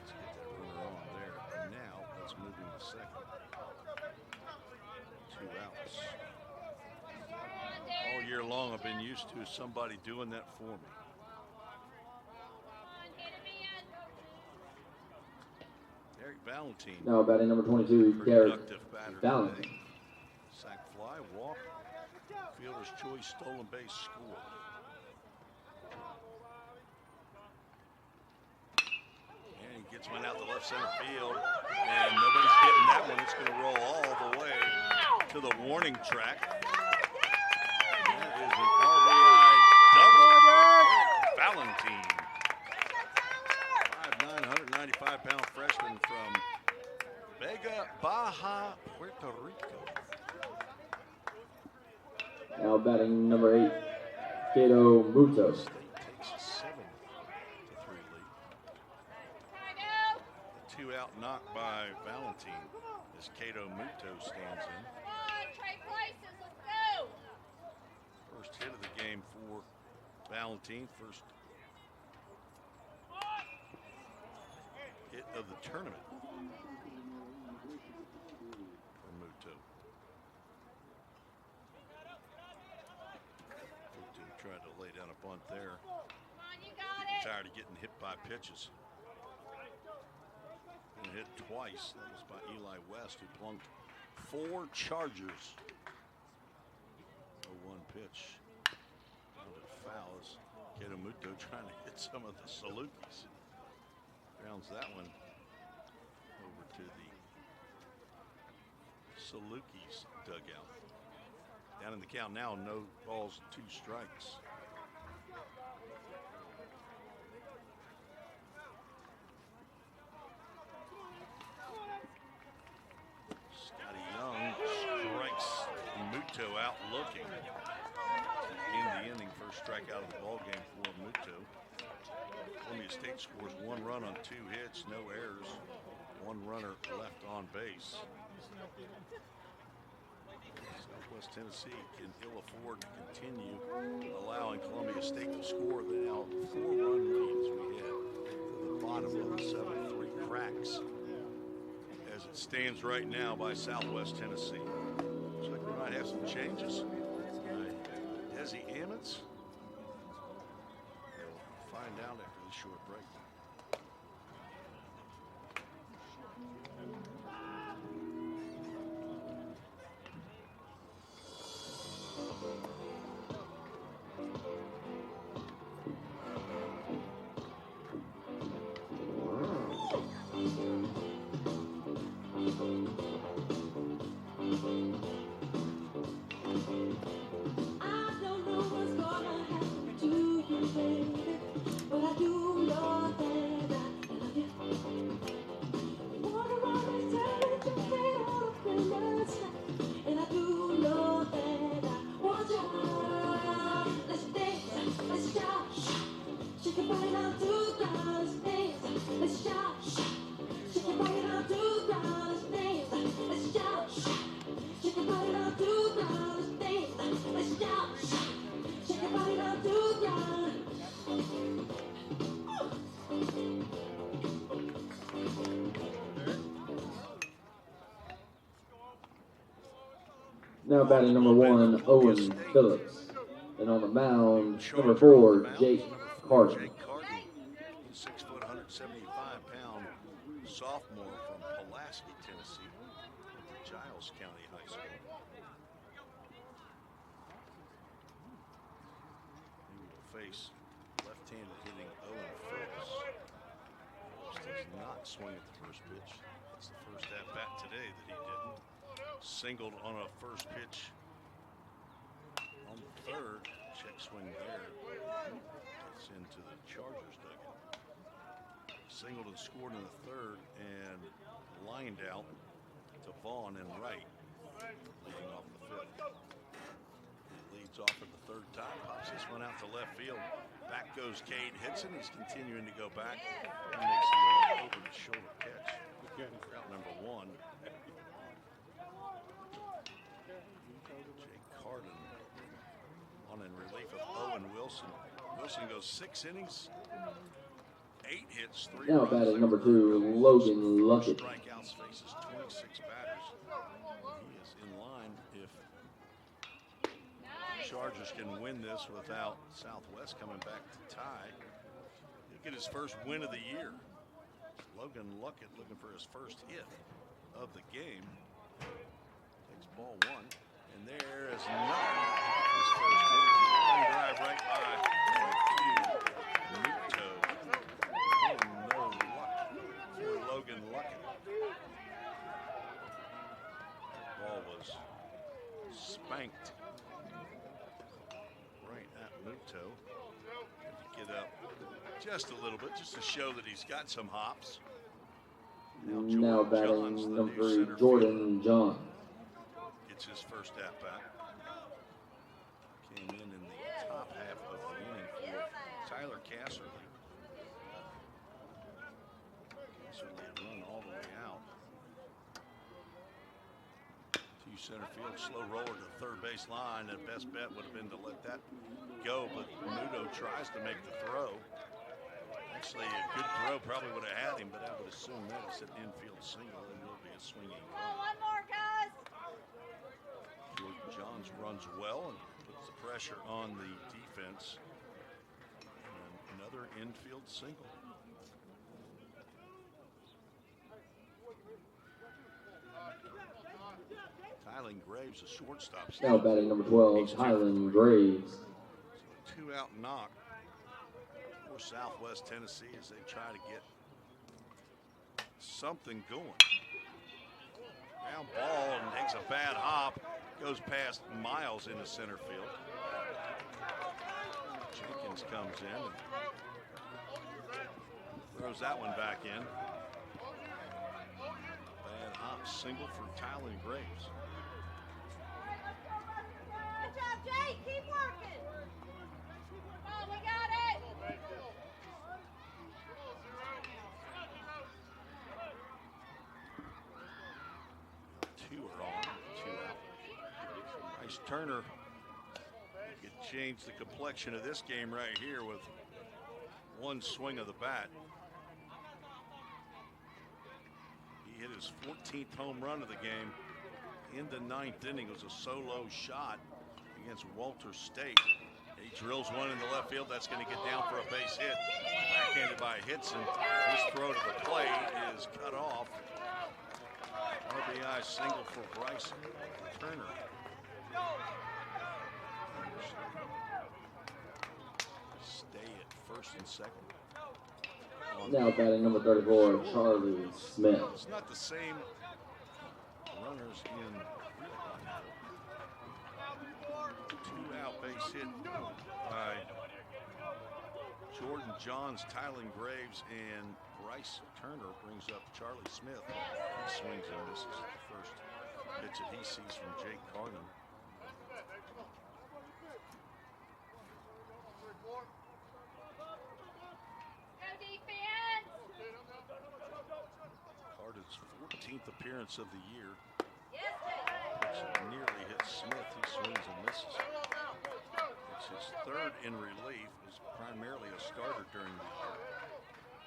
Let's get that runner on there. And now let's move him to second. 2 outs. All year long I've been used to somebody doing that for me. Eric Valentine. Now batting number 22, Derek Valentine. Sac fly, walk, fielder's choice, stolen base, score. And he gets one out to left center field, and nobody's getting that one. It's going to roll all the way to the warning track. That is an RBI double. Valentine. 5'9", 195-pound freshman from Vega, Baja, Puerto Rico. Now batting number 8, Cato Muto. State takes a 7-3 lead. A 2-out knock by Valentine as Cato Muto stands in. First hit of the game for Valentine. First hit of the tournament for Muto. Muto tried to lay down a bunt there. Tired of getting hit by pitches. Been hit twice. That was by Eli West, who plunked 4 chargers. 0-1 pitch. Fouls. Cato Muto trying to hit some of the Salukis. Grounds that one over to the Salukis dugout. Down in the count now, no balls, 2 strikes. Scotty Young strikes Muto out looking. In the inning, first strikeout of the ball game for Muto. Columbia State scores 1 run on 2 hits, no errors, 1 runner left on base. Southwest Tennessee can ill afford to continue allowing Columbia State to score. They now 4-run lead as we head to the bottom of the 7-3 cracks as it stands right now by Southwest Tennessee. Looks like we might have some changes. Desi Ammons. We'll find out after this short break. Now batting number 1, Owen Phillips. And on the mound, number 4, Jake Carden. Jake Carden, 6 foot, 175-pound sophomore from Pulaski, Tennessee, at the Giles County High School. He will face left-handed hitting Owen Phillips. Phillips does not swing at the first pitch. That's the first at-bat today that he didn't. Singled on a first pitch on the third. Check swing there. Gets into the Chargers dugout. Singled and scored in the third and lined out to Vaughn and right, leading off the fifth. Leads off for the third time. Pops this one out to left field. Back goes Cade Hitson. He's continuing to go back and makes the over the shoulder catch. Route number 1. Jake Carden on in relief of Owen Wilson. Wilson goes 6 innings, 8 hits, 3 Now runs. batting number 2, Logan Luckett. Strikeouts, faces 26 batters. He is in line if Chargers can win this without Southwest coming back to tie. He'll get his first win of the year. Logan Luckett looking for his first hit of the game. Takes ball 1, and there is not his first hit. Line drive right by Muto. No luck for Logan Luckett. Ball was spanked right at Muto. Get up just a little bit, just to show that he's got some hops. Now batting number 3, Jordan John. Gets his first at bat. Came in the top half of the inning for Tyler Casserly. Casserly had run all the way out to center field. Slow roller to third base line. The best bet would have been to let that go, but Muto tries to make the throw. Actually, a good throw probably would have had him, but I would assume that it's an infield single and will be a swinging ball. One more, guys. Jordan Johns runs well and puts the pressure on the defense. And another infield single. Tylen Graves, a shortstop. Now batting number 12, Tylen Graves. So 2-out knock for Southwest Tennessee as they try to get something going. Ground ball and takes a bad hop, goes past Miles into center field. Jenkins comes in and throws that one back in. Bad hop single for Tylen Graves. Good job, Jake. Keep working. Come on, we got it. Two are on, 2 out. Bryce Turner could change the complexion of this game right here with one swing of the bat. He hit his 14th home run of the game in the 9th inning. It was a solo shot against Walter State. He drills one into left field. That's going to get down for a base hit. Backhanded by Hitson. His throw to the plate is cut off. RBI single for Bryce Turner. Stay at first and second. Now batting number 34, Charlie Smith. It's not the same runners in. 2-out base hit by Jordan Johns, Tylen Graves, and Bryce Turner brings up Charlie Smith. He swings and misses the first pitch that he sees from Jake Carden. Go defense. Carden's 14th appearance of the year. Yes, Jake. Which nearly hits Smith. He swings and misses. It's his third in relief. Is primarily a starter during the year.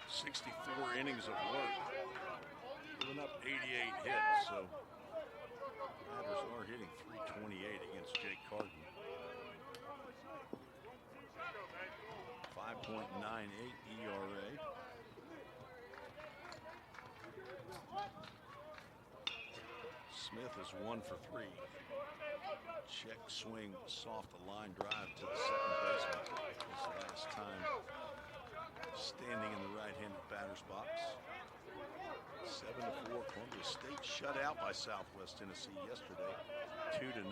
64 innings of work. Giving up 88 hits. So batters are hitting .328 against Jake Carden. 5.98 ERA. Smith is 1 for 3. Check swing, soft line drive to the second baseman. His last time standing in the right-handed batter's box. 7-4. Columbia State shut out by Southwest Tennessee yesterday, 2-0.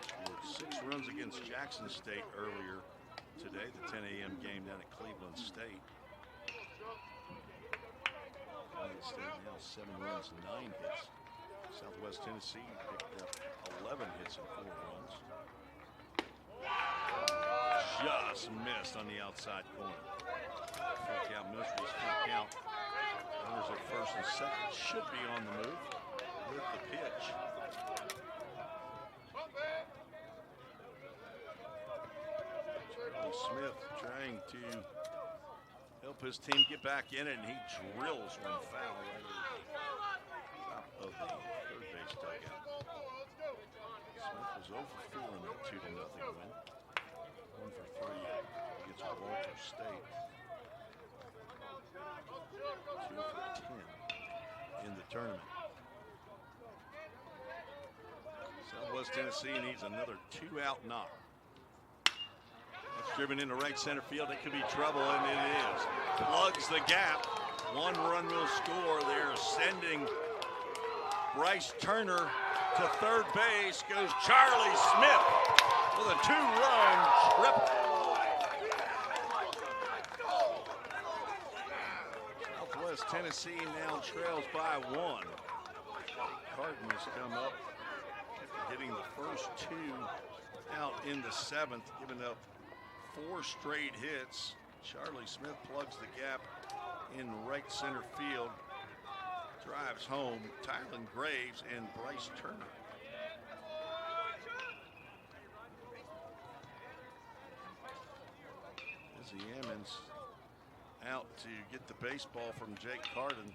Scored 6 runs against Jackson State earlier today, the 10 a.m. game down at Cleveland State. Cleveland State now 7 runs, 9 hits. Southwest Tennessee picked up 11 hits and 4 runs. Just missed on the outside corner. Full count, Ministries full count. Runners at first and second should be on the move with the pitch. Charlie Smith trying to help his team get back in it, and he drills one foul right at the top of the third base dugout. Smith was 0 for 4 in that 2-0 win. 1 for 3 against Walter State. 2 for 10 in the tournament. Southwest Tennessee needs another 2-out knock. That's driven into right center field. It could be trouble, and it is. Plugs the gap. 1 run will score. They're sending Bryce Turner to third base. Goes Charlie Smith with a 2-run triple. Southwest Tennessee now trails by 1. Carton has come up, getting the first 2 out in the 7th, giving up 4 straight hits. Charlie Smith plugs the gap in right center field, drives home Tylen Graves and Bryce Turner. Izzy Ammons out to get the baseball from Jake Carden.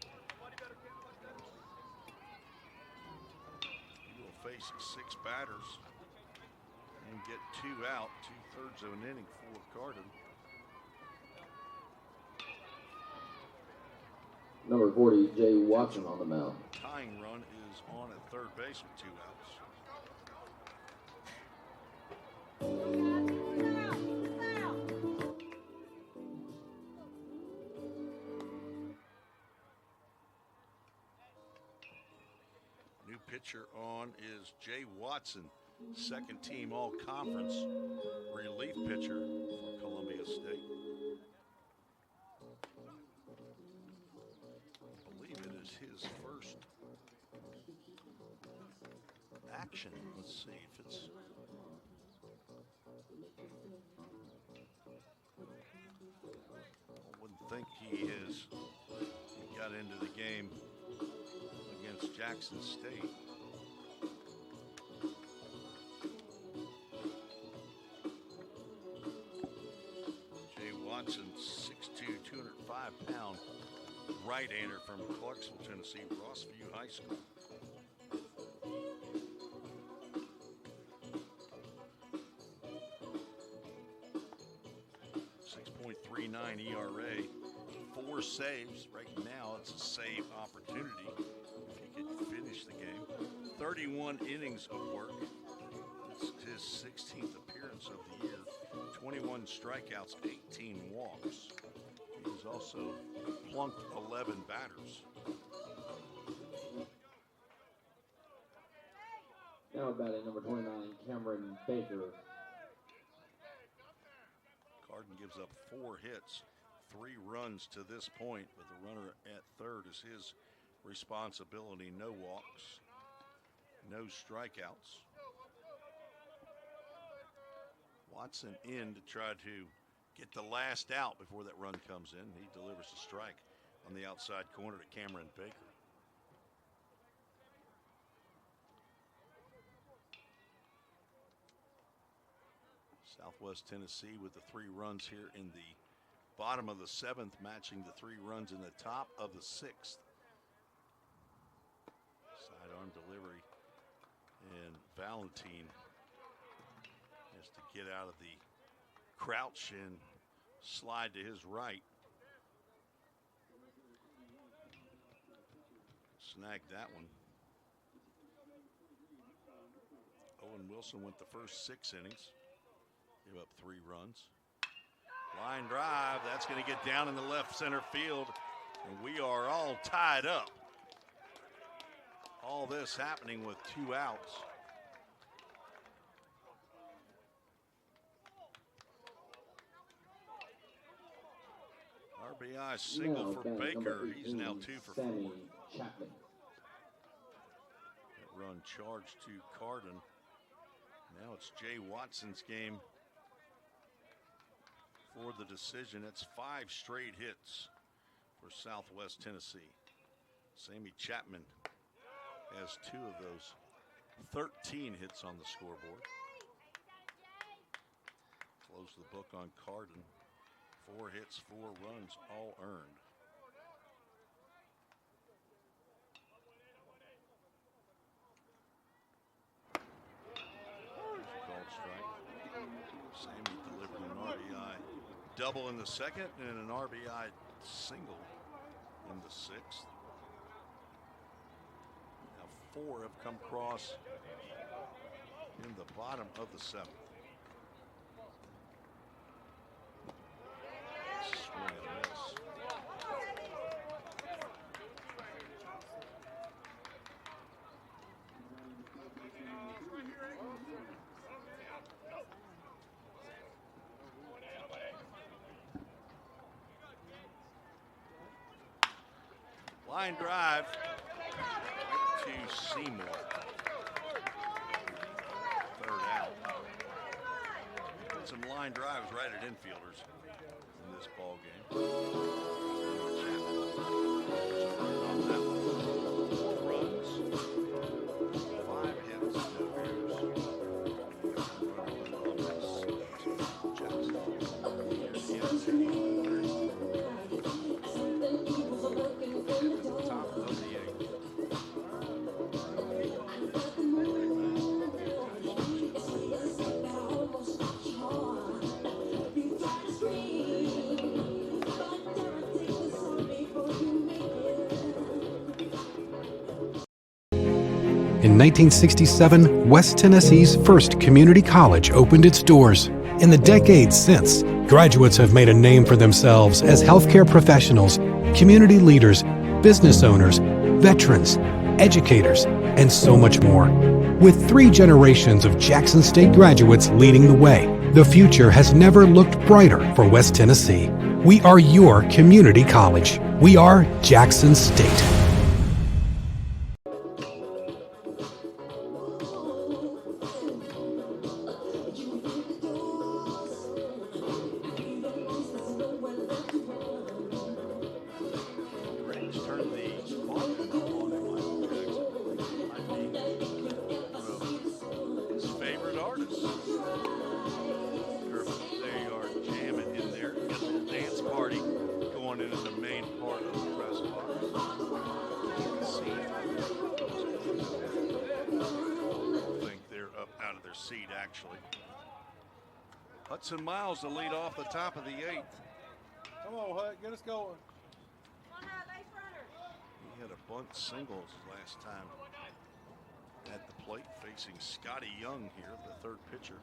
He will face 6 batters and get 2 out, 2/3 of an inning for Carden. Number 40, Jay Watson on the mound. Tying run is on at third base with 2 outs. New pitcher on is Jay Watson, second team all conference relief pitcher for Columbia State. I believe it is his first action. Let's see if it's. I wouldn't think he is. He got into the game against Jackson State. Jay Watson, 6'2", 205-pound right-hander from Clarksville, Tennessee, Rossview High School. .39 ERA, 4 saves. Right now, it's a save opportunity if he could finish the game. 31 innings of work. It's his 16th appearance of the year. 21 strikeouts, 18 walks. He's also plunked 11 batters. Now batting number 29, Cameron Baker. Carden gives up 4 hits, 3 runs to this point, but the runner at third is his responsibility. No walks, no strikeouts. Watson in to try to get the last out before that run comes in. He delivers a strike on the outside corner to Cameron Baker. Southwest Tennessee with the 3 runs here in the bottom of the 7th, matching the 3 runs in the top of the 6th. Sidearm delivery, and Valentine has to get out of the crouch and slide to his right. Snagged that one. Owen Wilson went the first 6 innings. Gave up 3 runs. Line drive, that's going to get down in the left center field, and we are all tied up. All this happening with 2 outs. RBI single for Baker. He's now 2 for 4. Chapman. That run charged to Carden. Now it's Jay Watson's game for the decision. It's 5 straight hits for Southwest Tennessee. Sammy Chapman has 2 of those 13 hits on the scoreboard. Close the book on Carden. 4 hits, 4 runs, all earned. Called strike. Sammy delivered an RBI double in the second and an RBI single in the 6th. Now 4 have come across in the bottom of the 7th. Swing and a miss. Line drive to Seymour. 3rd out. Put some line drives right at infielders in this ball game. 4 runs, 5 hits, no errors. Top of the 8th. In 1967, West Tennessee's first community college opened its doors. In the decades since, graduates have made a name for themselves as healthcare professionals, community leaders, business owners, veterans, educators, and so much more. With 3 generations of Jackson State graduates leading the way, the future has never looked brighter for West Tennessee. We are your community college. We are Jackson State. Hudson Miles to lead off the top of the 8th. Come on, Hut, get us going. He had a bunt singles last time at the plate, facing Scotty Young here, the 3rd pitcher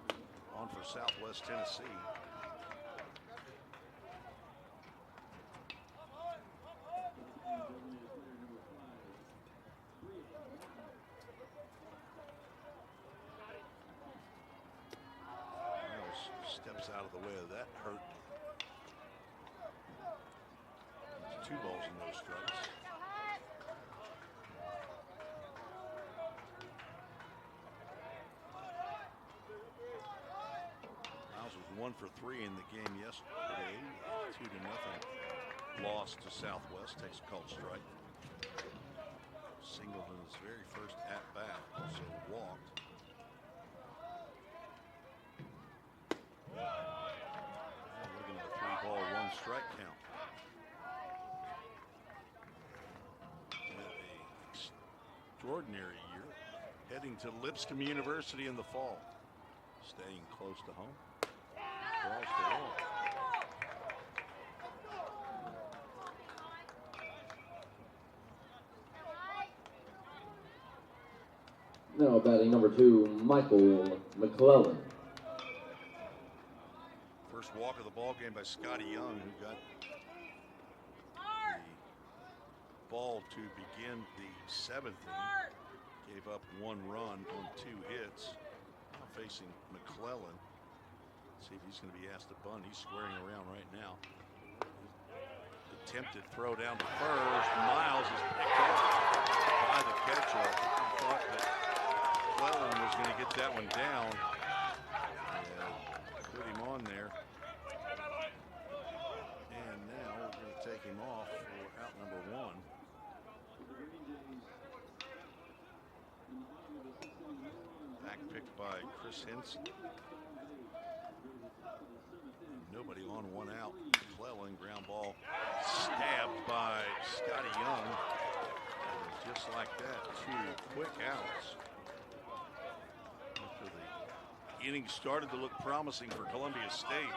on for Southwest Tennessee. Steps out of the way of that hurt. There's 2 balls and no strikes. Miles was 1 for 3 in the game yesterday. 2-0 loss to Southwest. Takes a called strike. Singled in his very first at bat. Also walked. Looking at a 3-ball, 1-strike count. Had an extraordinary year, heading to Lipscomb University in the fall. Staying close to home. Draws the wall. Now batting number 2, Michael McClellan. First walk of the ball game by Scotty Young, who got the ball to begin the 7th inning. Gave up 1 run on 2 hits. Now facing McClellan. See if he's going to be asked to bunt. He's squaring around right now. Attempted throw down to first. Miles is picked up by the catcher. He thought that McClellan was going to get that one down. And put him on there. And now we're going to take him off for out number 1. Back picked by Chris Henson. Nobody on, one out. McClellan, ground ball, stabbed by Scotty Young. And just like that, 2 quick outs. After the inning started to look promising for Columbia State.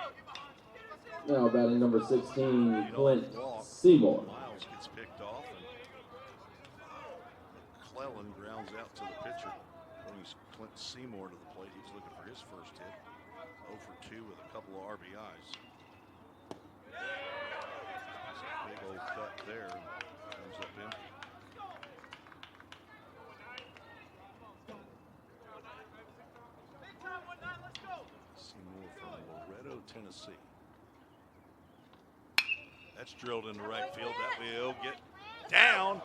Now batting number 16, Clint Seymour. Miles gets picked off, and McClellan grounds out to the pitcher. Brings Clint Seymour to the plate. He's looking for his first hit. 0 for 2 with a couple of RBIs. That's a big old cut there. Comes up empty. Seymour from Loretto, Tennessee. That's drilled into right field. That will get down.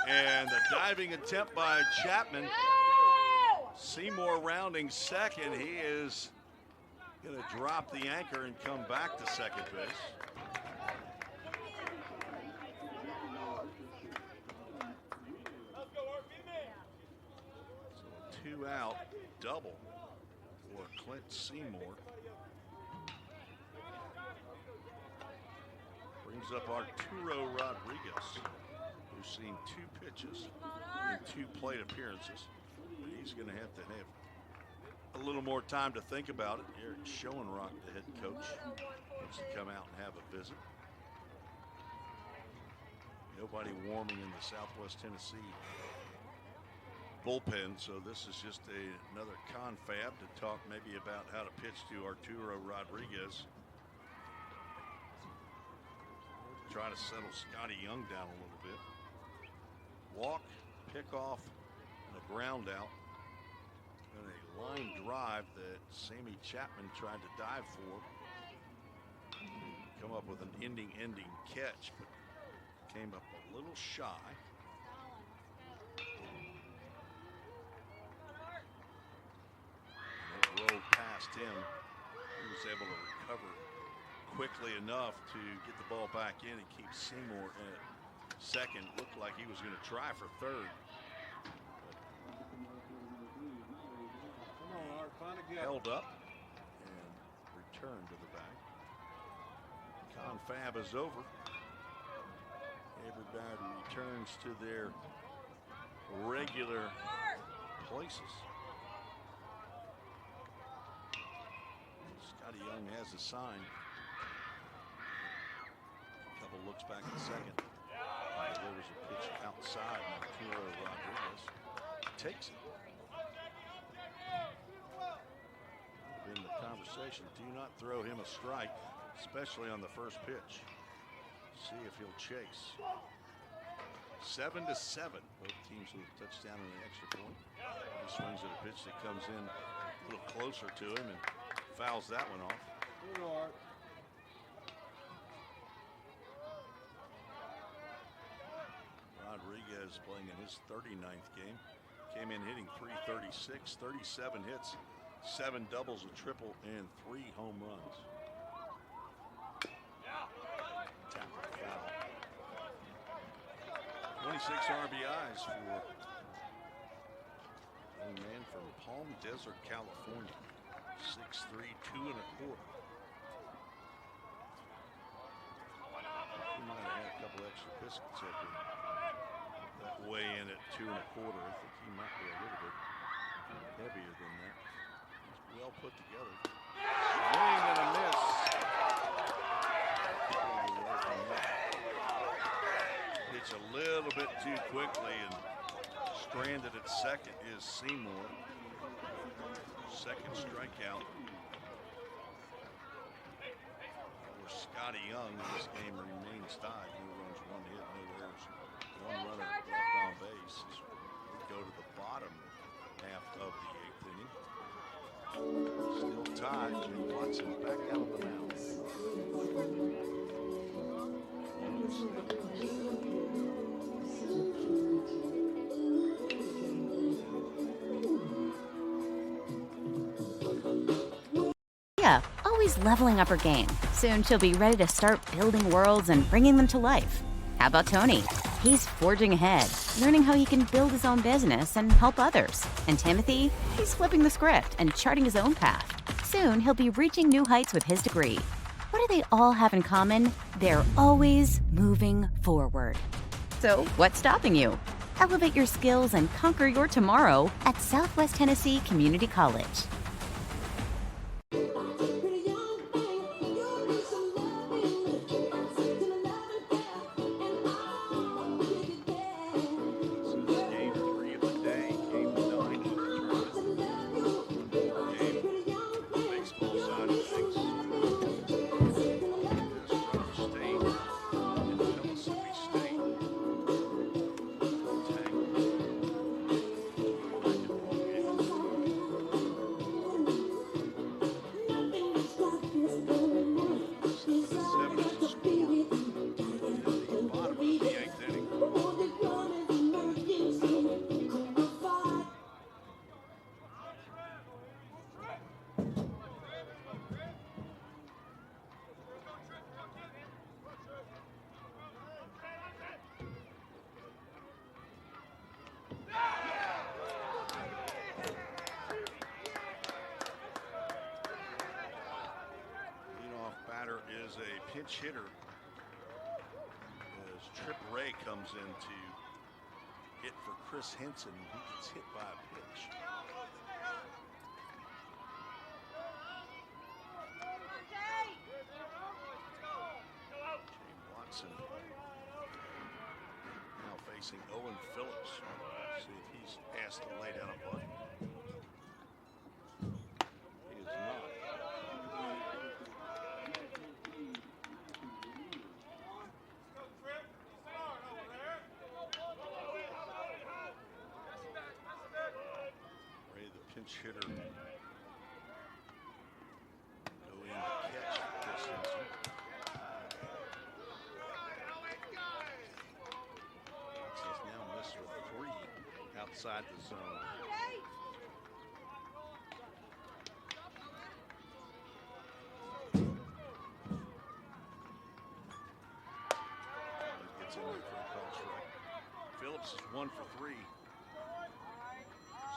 And the diving attempt by Chapman. Seymour rounding second. He is going to drop the anchor and come back to second base. So a 2-out double for Clint Seymour. Brings up Arturo Rodriguez, who's seen 2 pitches in 2 plate appearances. He's going to have a little more time to think about it. Eric Schoenrock, the head coach, wants to come out and have a visit. Nobody warming in the Southwest Tennessee bullpen, so this is just another confab to talk maybe about how to pitch to Arturo Rodriguez. Try to settle Scotty Young down a little bit. Walk, pick off, and a ground out. And a line drive that Sammy Chapman tried to dive for. Come up with an ending catch, but came up a little shy. And it rolled past him. He was able to recover quickly enough to get the ball back in and keep Seymour at second. Looked like he was going to try for third. Come on, Art, find a gap. Held up and returned to the bag. Confab is over. Everybody returns to their regular places. Scotty Young has a sign. Looks back at second. There was a pitch outside, and Arturo Rodriguez takes it. In the conversation, do not throw him a strike, especially on the first pitch. See if he'll chase. 7-7. Both teams with a touchdown and an extra point. He swings at a pitch that comes in a little closer to him and fouls that one off. Good, Art. Rodriguez playing in his 39th game. Came in hitting .336, 37 hits, 7 doubles, a triple, and 3 home runs. Tap foul. 26 RBIs for a young man from Palm Desert, California. 6'3", 2 1/4. He might have had a couple extra biscuits after that weigh in at 2 1/4. I think he might be a little bit heavier than that. He's well put together. Swing and a miss. Pitch a little bit too quickly, and stranded at second is Seymour. Second strikeout for Scotty Young. This game remains tied. No runs, 1 hit, no errors. 1 runner left on base. We go to the bottom half of the 8th inning. Still tied. Jake Watson back out of the mound. Yeah, always leveling up her game. Soon she'll be ready to start building worlds and bringing them to life. How about Tony? He's forging ahead, learning how he can build his own business and help others. And Timothy? He's flipping the script and charting his own path. Soon he'll be reaching new heights with his degree. What do they all have in common? They're always moving forward. So, what's stopping you? Elevate your skills and conquer your tomorrow at Southwest Tennessee Community College. Game 3 of the day, game 9 of the tournament. Game baseball side of things. This State and Mississippi State. Is a pinch hitter as Trip Ray comes in to hit for Chris Henson. He gets hit by a pitch. Jay Watson now facing Owen Phillips. See if he's asked to lay down a bunt. He is not. Pinch hitter go in to catch Chris Henson. He's now missed with 3 outside the zone. Gets in there for a call strike. Phillips is 1 for 3.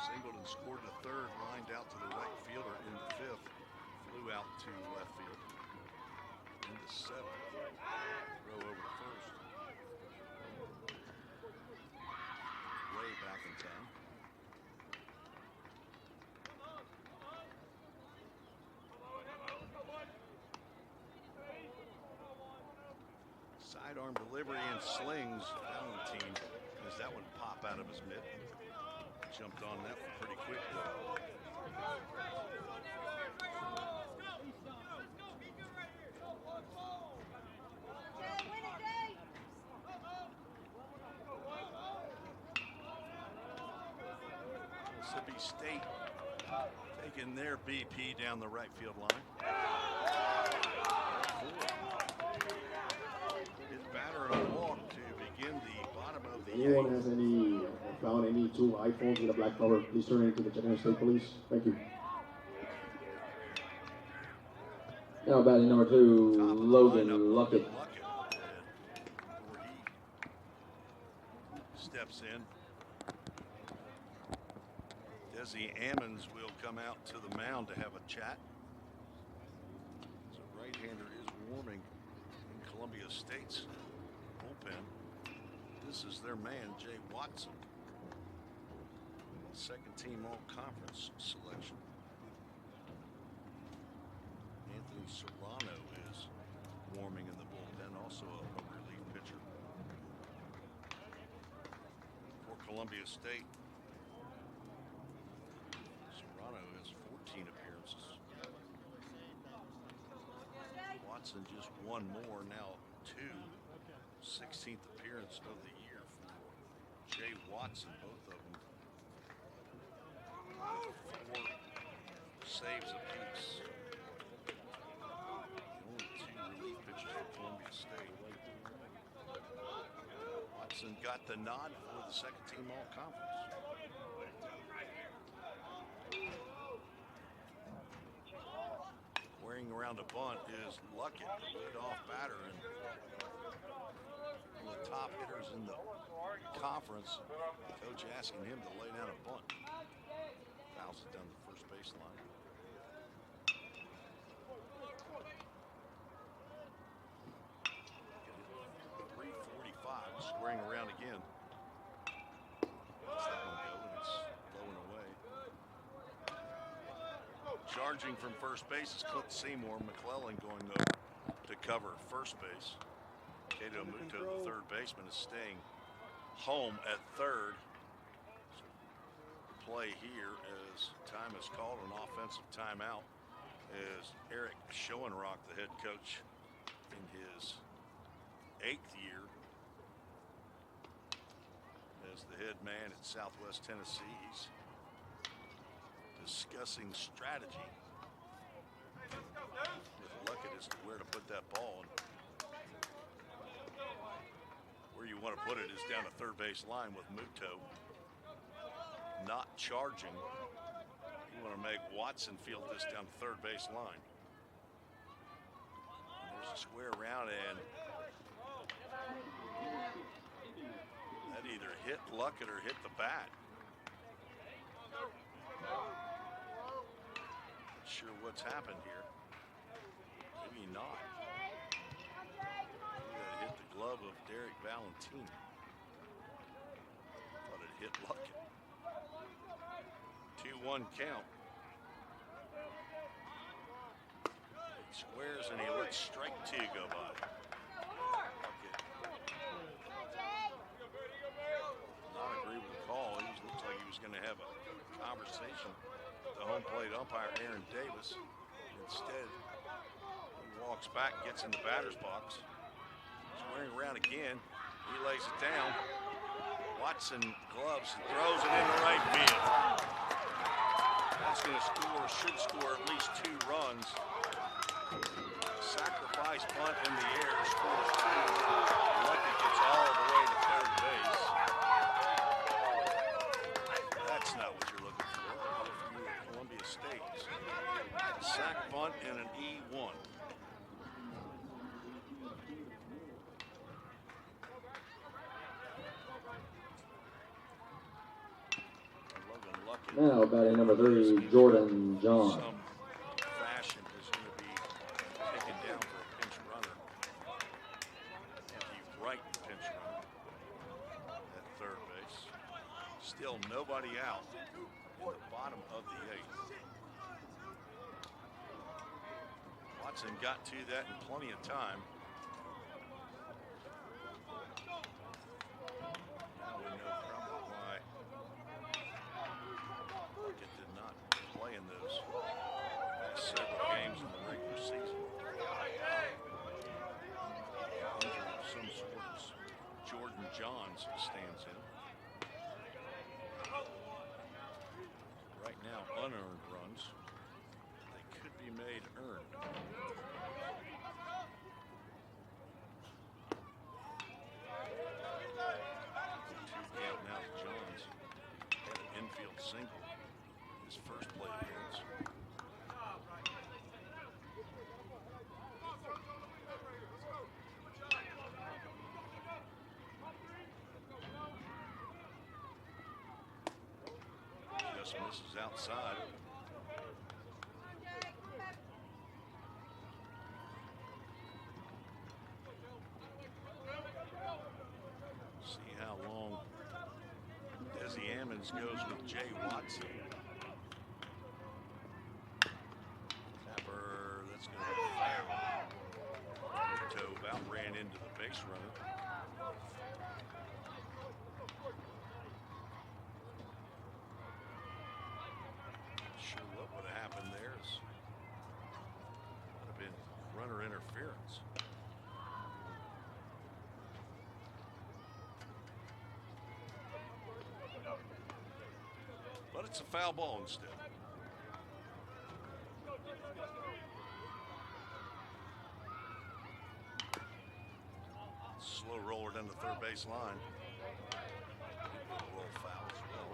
Singled and scored to third, lined out to the right fielder in the 5th, flew out to left field in the 7th, throw over to first. Way back in town. Sidearm delivery and slings. Valentine, does that one pop out of his mitt? Jumped on that one pretty quick though. Mississippi State taking their BP down the right field line. His batter and a walk to begin the bottom of the Anyone has found any 2 iPhones with a black cover, please turn it to the Chattanooga State Police. Thank you. Now batting number 2, Logan Luckett. Steps in. Desi Ammons will come out to the mound to have a chat. So right-hander is warming in Columbia State's bullpen. This is their man, Jay Watson. Second team all-conference selection. Anthony Serrano is warming in the bullpen, also a relief pitcher for Columbia State. Serrano has 14 appearances. Watson just 1 more, now 2. 16th appearance of the year for Jay Watson, both of them. 4 saves apiece. Only 2 relief pitchers for Columbia State. Watson got the nod for the second team all-conference. Wearing around a bunt is Luckett, the leadoff batter, and one of the top hitters in the conference. Coach asking him to lay down a bunt. Fouls it down the first baseline. Charging from first base is Clint Seymour. McClellan going over to cover first base. Cato Muto, the third baseman, is staying home at third. So the play here as time is called, an offensive timeout, is Eric Schoenrock, the head coach in his 8th year as the head man at Southwest Tennessee. He's discussing strategy with Luckett as to where to put that ball, and where you want to put it is down the third base line with Muto not charging. You want to make Watson field this down the third base line. And there's a square around, and that either hit Luckett or hit the bat. Not sure what's happened here. Maybe not. Maybe that hit the glove of Derek Valentine. Thought it hit Luckett. 2-1 count. He squares and he lets strike 2 go by. Luckett. Not agree with the call. He looks like he was going to have a conversation with the home plate umpire, Aaron Davis. Instead, he walks back, gets in the batter's box. Squaring around again. He lays it down. Watson gloves and throws it into right field. That's going to score, should score at least 2 runs. Sacrifice bunt in the air, scores 2. Luckett gets all the way to third base. That's not what you're looking for if you're Columbia State. Sack bunt and an E1. Now batting number 3, Jordan John. Some fashion is going to be taken down for a pinch runner. The right pinch runner at third base. Still nobody out in the bottom of the 8th. Watson got to that in plenty of time. Now we know probably why Luckett did not play in those last several games in the regular season. Injury of some sort as Jordan Johns stands in. Right now, unearned runs. They could be made earned. 2 count now to Johns. Had an infield single. His first plate appearance. Just misses outside. See how long Desi Ammons goes with Jay Watson. Tapper, that's going to be foul. Muto about ran into the base runner. Sure what would have happened there is would have been runner interference. But it's a foul ball instead. Slow roller down the third base line. Roll foul as well.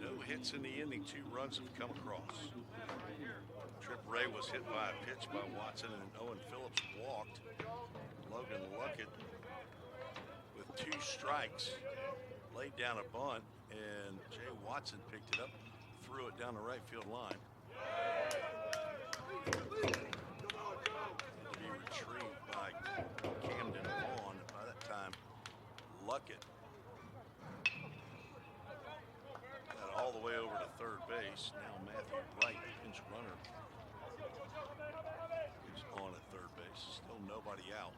No hits in the inning, 2 runs have come across. Trip Ray was hit by a pitch by Watson, and Owen Phillips walked. Logan Luckett with 2 strikes laid down a bunt, and Jay Watson picked it up, threw it down the right field line. To be retrieved by Camden Vaughn. By that time, Luckett got all the way over to third base. Now Matthew Wright, pinch runner, is on at third base. Still nobody out.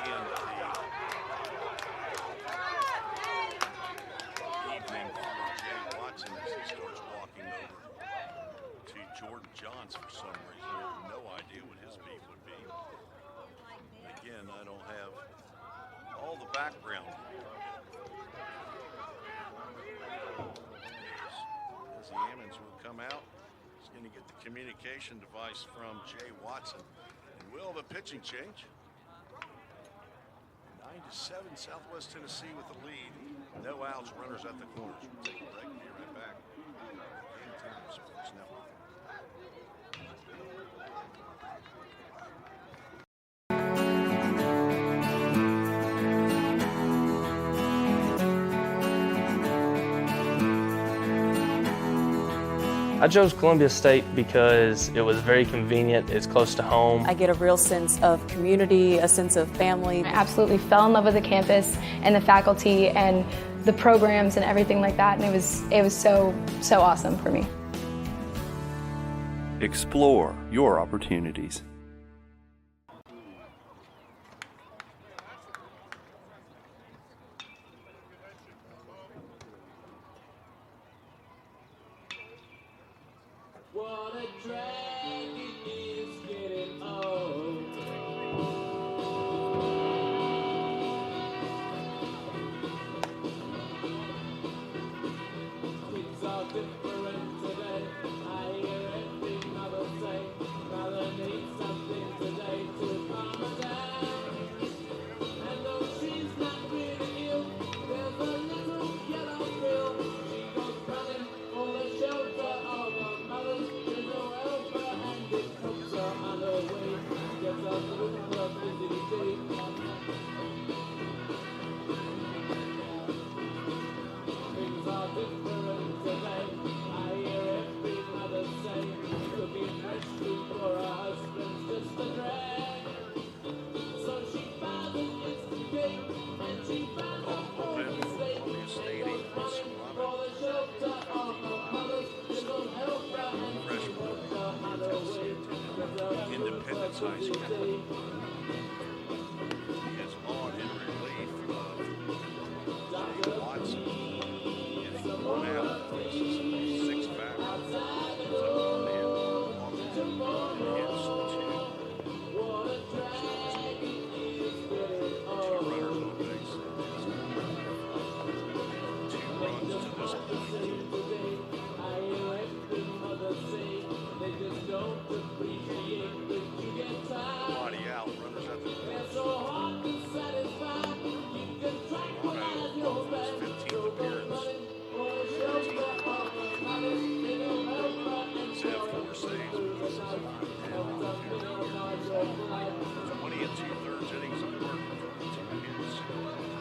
And the evening for Jay Watson as he starts walking over to Jordan Johns for some reason. I have no idea what his beef would be. Again, I don't have all the background. As the Ammons will come out, he's going to get the communication device from Jay Watson. And we'll have a pitching change. 9-7 Southwest Tennessee with the lead. No outs, runners at the corners. We'll take a break and be right back. Game Time Sports Network. I chose Columbia State because it was very convenient, it's close to home. I get a real sense of community, a sense of family. I absolutely fell in love with the campus and the faculty and the programs and everything like that, and it was so awesome for me. Explore your opportunities. What a drag it is getting old. Things are different today. I hear every mother say, mother needs something today to calm her down. And though she's not really ill, there's a little yellow pill. She goes running for the shelter of her mother's little helper, and it helps her on her way. Gets her through her busy day. Things are different today. I hear every mother say, cooking fresh food for her husband's just a drag. So she buys an instant cake, and she buys a whole steak. She goes running for the shelter of her mother's little helper, and she helps her on her way. Gets her through Independence her High busy School. day. He is on in relief of Jay Watson. Getting one out, faces 6 back. Comes up on the end, walks in, hits 2 runners on base. 2 runs to this point. Nobody out, runners at the corners. Mono his 15th appearance. He's had 4 saves, but this is a 20 and 2/3 innings of work,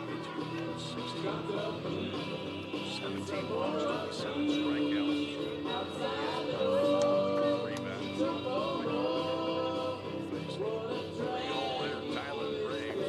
22 hits, 16, 17 walks, 27 strikeouts. 3 batters. 3-hole hitter Tyler Graves.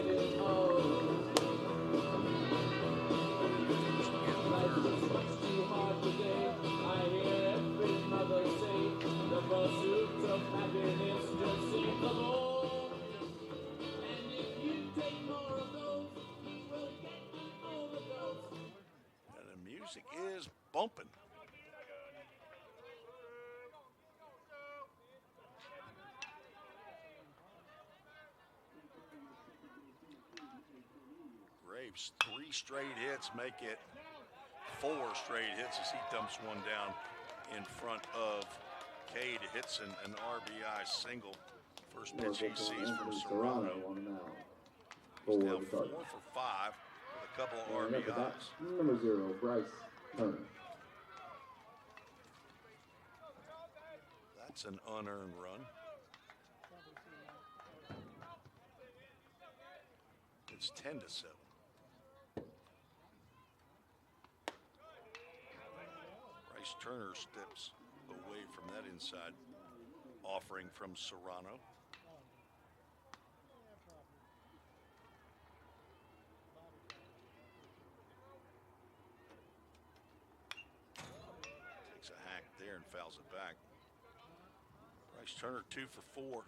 And the music is bumping. Graves, 3 straight hits make it 4 straight hits as he dumps one down in front of Cade Hitson, an RBI single. First pitch he sees from Serrano. He's now 4 for 5 with a couple of RBIs. Number 0, Bryce Turner. That's an unearned run. It's 10-7. Bryce Turner steps away from that inside offering from Serrano. Takes a hack there and fouls it back. Bryce Turner 2 for 4.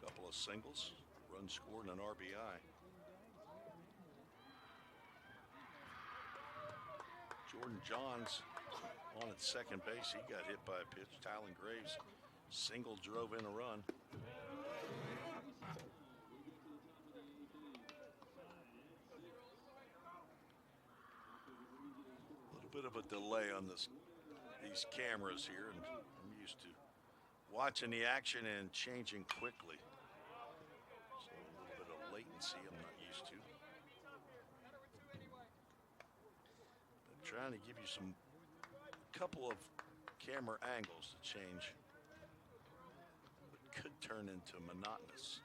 Couple of singles, run scored, and an RBI. Jordan Johns on at second base. He got hit by a pitch. Tylen Graves single drove in a run. A little bit of a delay on these cameras here, and I'm used to watching the action and changing quickly. So a little bit of latency I'm not used to. But trying to give you some couple of camera angles to change what could turn into monotonous.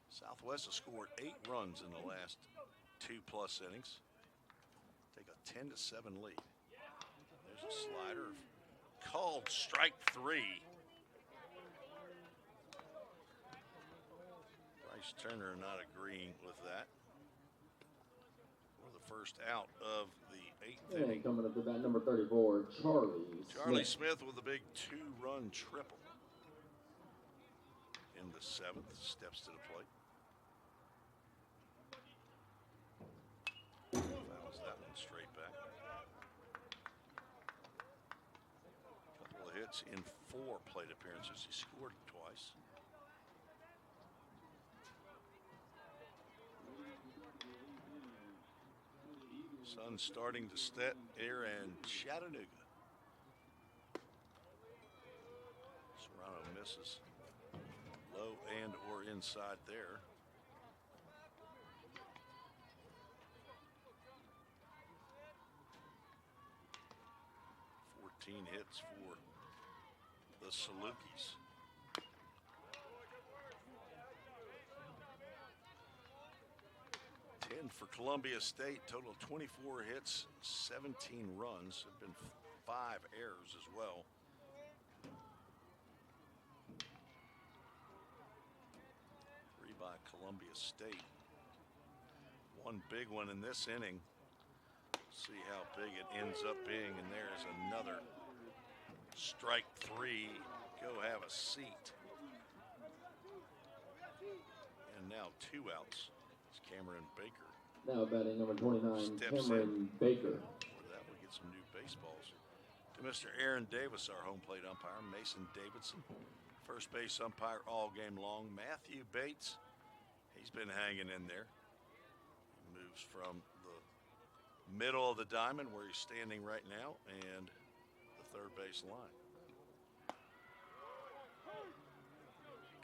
Southwest has scored 8 runs in the last 2+ innings. Take a 10-7 lead. There's a slider called strike 3. Bryce Turner not agreeing with that. For the first out of the 8th inning. Coming up to bat, number 34, Charlie Smith with a big 2-run triple. In the 7th, steps to the plate. Fouls that one straight back. Couple of hits in 4 plate appearances. He scored twice. Sun starting to set here in Chattanooga. Serrano misses low and or inside there. Hits for the Salukis. For Columbia State, total of 24 hits, 17 runs. Have been 5 errors as well. Three by Columbia State. One big one in this inning. See how big it ends up being, and there's another strike 3. Go have a seat. And now 2 outs. It's Cameron Baker. Now batting number 29, Steps Cameron Baker. For that, we get some new baseballs. To Mr. Aaron Davis, our home plate umpire. Mason Davidson, first base umpire all game long. Matthew Bates, he's been hanging in there. He moves from the middle of the diamond where he's standing right now and the third base line.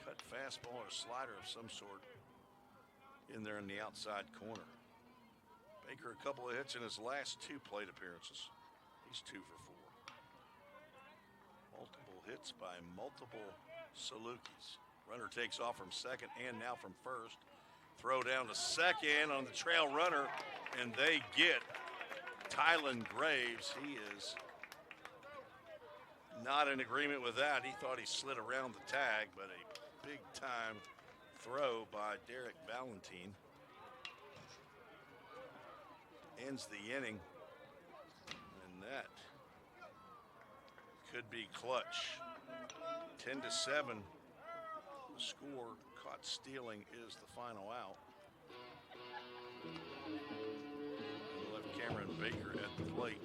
Cut fastball or slider of some sort in there in the outside corner. Baker, a couple of hits in his last 2 plate appearances. He's 2 for 4. Multiple hits by multiple Salukis. Runner takes off from second and now from first. Throw down to second on the trail runner, and they get Tylen Graves. He is not in agreement with that. He thought he slid around the tag, but a big-time throw by Derek Valentine ends the inning, and that could be clutch. 10-7. The score. Caught stealing is the final out. We left Cameron Baker at the plate.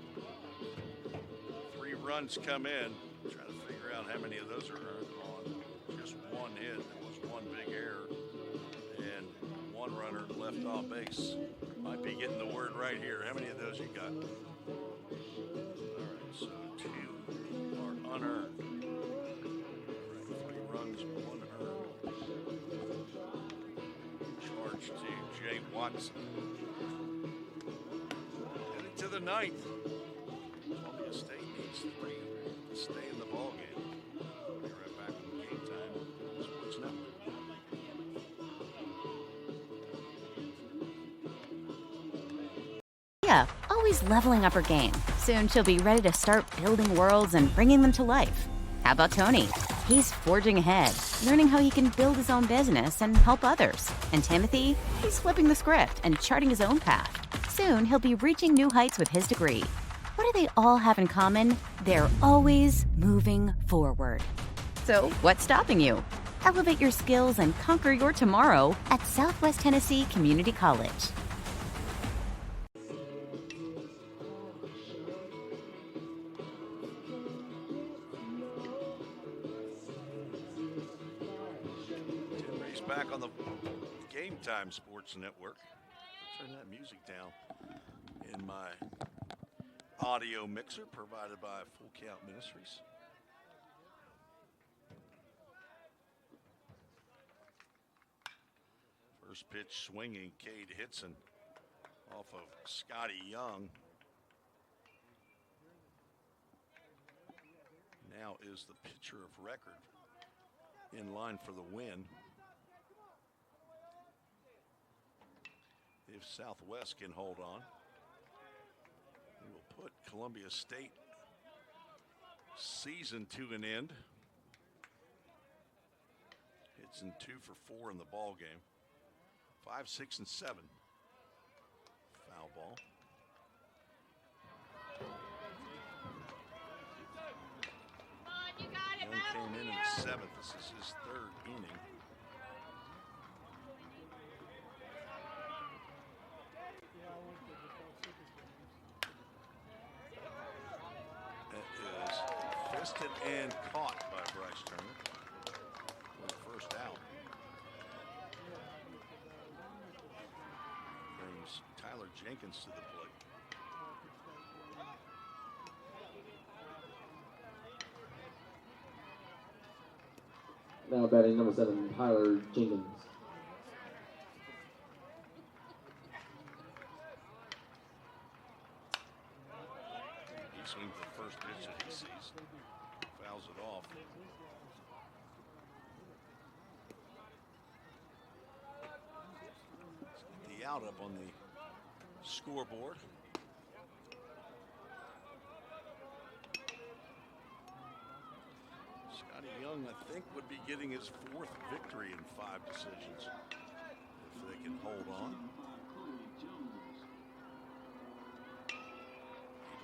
3 runs come in. Trying to figure out how many of those are earned on just 1 hit. There was 1 big error and 1 runner left on base. Might be getting the word right here. How many of those you got? All right, so 2 are unearned. 3 runs, 1 earned. Charge to Jay Watson. Headed to the 9th. Columbia State needs 3 to stay in the ballgame. We'll be right back with Game Time Sports Network. Columbia, always leveling up her game. Soon she'll be ready to start building worlds and bringing them to life. How about Tony? He's forging ahead, learning how he can build his own business and help others. And Timothy? He's flipping the script and charting his own path. Soon he'll be reaching new heights with his degree. What do they all have in common? They're always moving forward. So, what's stopping you? Elevate your skills and conquer your tomorrow at Southwest Tennessee Community College. Tim Reese back on the Game Time Sports Network. Turn that music down in my audio mixer provided by Full Count Ministries. First pitch swinging, Cade Hitson off of Scotty Young. Now is the pitcher of record in line for the win. If Southwest can hold on, we will put Columbia State season to an end. It's in 2 for 4 in the ball game. 5, 6, and 7. Foul ball. Young came in the 7th. This is his 3rd inning. That is fisted and caught by Bryce Turner for the first out. Brings Tyler Jenkins to the plate. Now batting number 7, Tyler Jenkins. He swings the first pitch that he sees, fouls it off. The out up on the scoreboard. Scotty Young, I think, would be getting his 4th victory in 5 decisions if they can hold on. He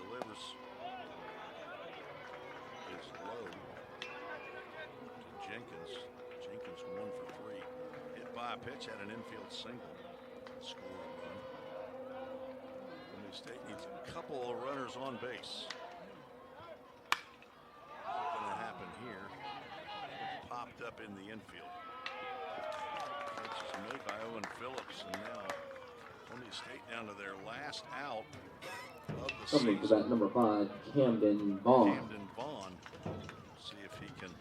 delivers his low to Jenkins. Jenkins 1 for 3. Hit by a pitch, had an infield single. Score a run. Columbia State needs a couple of runners on base. Not going to happen here. Popped up in the infield. Pitch is made by Owen Phillips, and now Columbia State down to their last out of the Coming to season. bat number 5, Camden Vaughn. Camden Vaughn. See if he can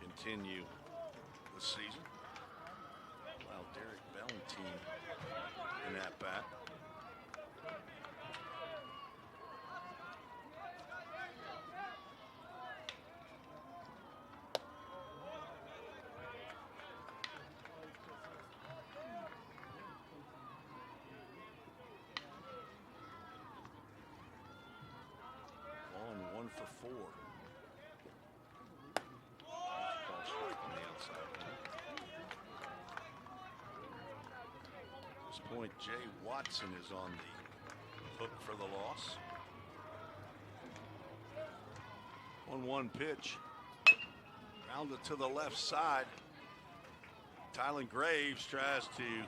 continue the season. Allow Derek Valentine in that bat. Vaughn 1 for 4. Ball strike on the outside. At this point, Jay Watson is on the hook for the loss. 1-1 pitch. Rounded to the left side. Tylen Graves tries to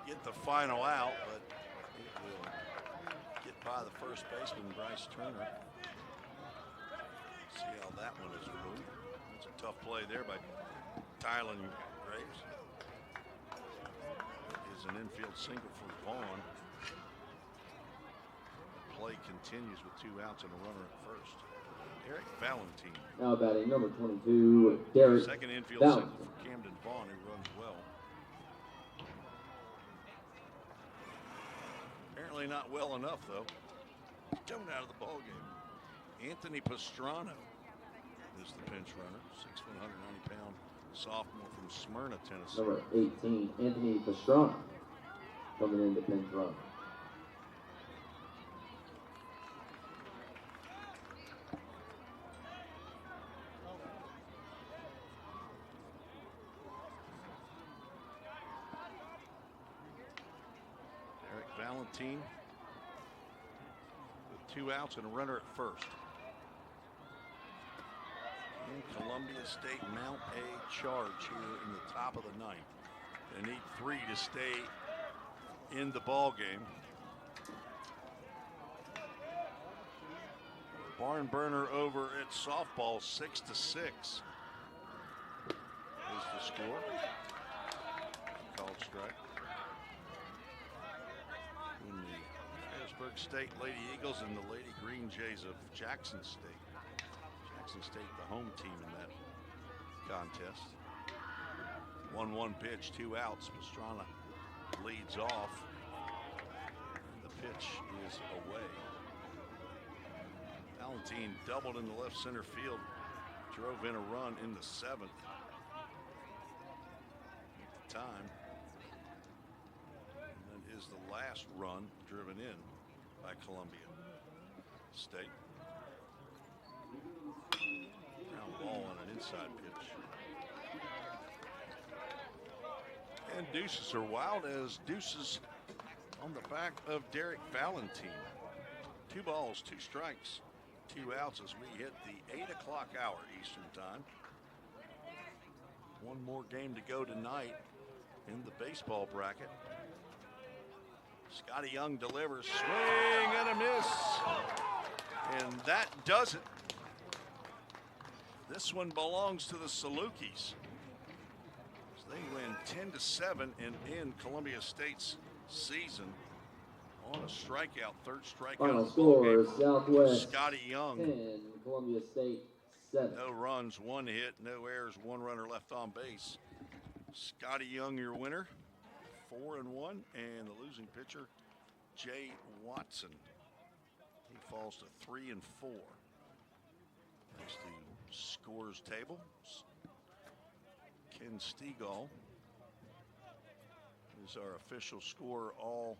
get the final out, but it will get by the first baseman, Bryce Turner. See how that one is ruled. It's a tough play there by Tylen Graves. Is an infield single for Vaughn. The play continues with 2 outs and a runner at first. Derek Valentine. Now batting number 22, Derek Second infield Valentine. single for Camden Vaughn, who runs well. Apparently not well enough, though. Coming out of the ball game. Anthony Pastrana is the pinch runner. 6', 190-pound sophomore from Smyrna, Tennessee. Number 18, Anthony Pastrana, coming in the pinch run. Valentine with 2 outs and a runner at first. And Columbia State mount a charge here in the top of the ninth. They need 3 to stay in the ball game. Barn burner over at softball, 6-6 is the score. Called strike. In the Harrisburg State Lady Eagles and the Lady Green Jays of Jackson State. Jackson State, the home team in that contest. 1-1 pitch, 2 outs. Pastrana leads off. And the pitch is away. Valentine doubled in the left center field, drove in a run in the 7th. At the time, and that is the last run driven in by Columbia State. Ground ball on an inside pitch. And deuces are wild as deuces on the back of Derek Valentine. 2 balls, 2 strikes, 2 outs as we hit the 8 o'clock hour Eastern time. One more game to go tonight in the baseball bracket. Scotty Young delivers, swing and a miss. And that does it. This one belongs to the Salukis. They win 10-7 and end Columbia State's season on a strikeout, 3rd strikeout. Final score, Southwest Scotty Young. 10, Columbia State 7. No runs, 1 hit, no errors, 1 runner left on base. Scotty Young, your winner, 4-1, and the losing pitcher, Jay Watson. He falls to 3-4. Next to scores table, Ken Stegall is our official scorer all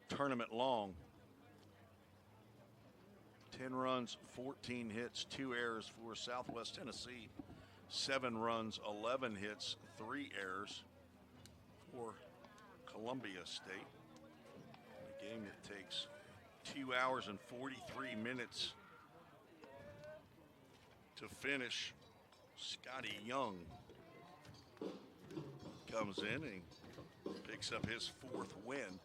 tournament long. 10 runs, 14 hits, 2 errors for Southwest Tennessee. 7 runs, 11 hits, 3 errors for Columbia State. A game that takes 2 hours and 43 minutes to finish. Scotty Young comes in and picks up his 4th win.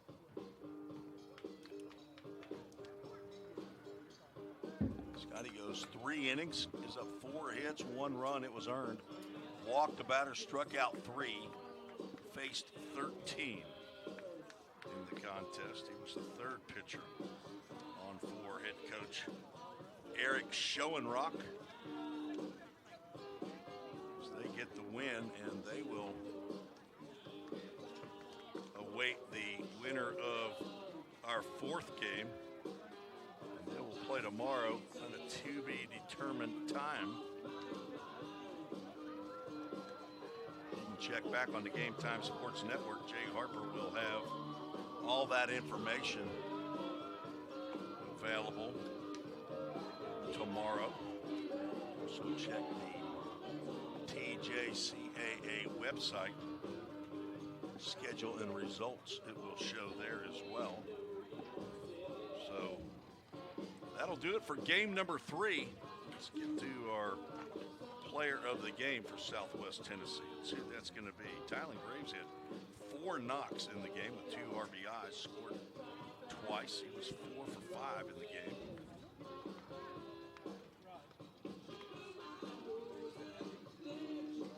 Scotty goes 3 innings, is up 4 hits, 1 run, it was earned. Walked the batter, struck out 3, faced 13 in the contest. He was the 3rd pitcher on for head coach Eric Schoenrock. As they get the win, and they will await the winner of our 4th game. They will play tomorrow at a to-be-determined time. You can check back on the Game Time Sports Network. Jay Harper will have all that information available tomorrow. Also check the TJCAA website. Schedule and results, it will show there as well. So that'll do it for game number 3. Let's get to our player of the game for Southwest Tennessee. Let's see who that's going to be. Tylen Graves had 4 knocks in the game with 2 RBIs, scored twice. He was 4 for 5 in the game.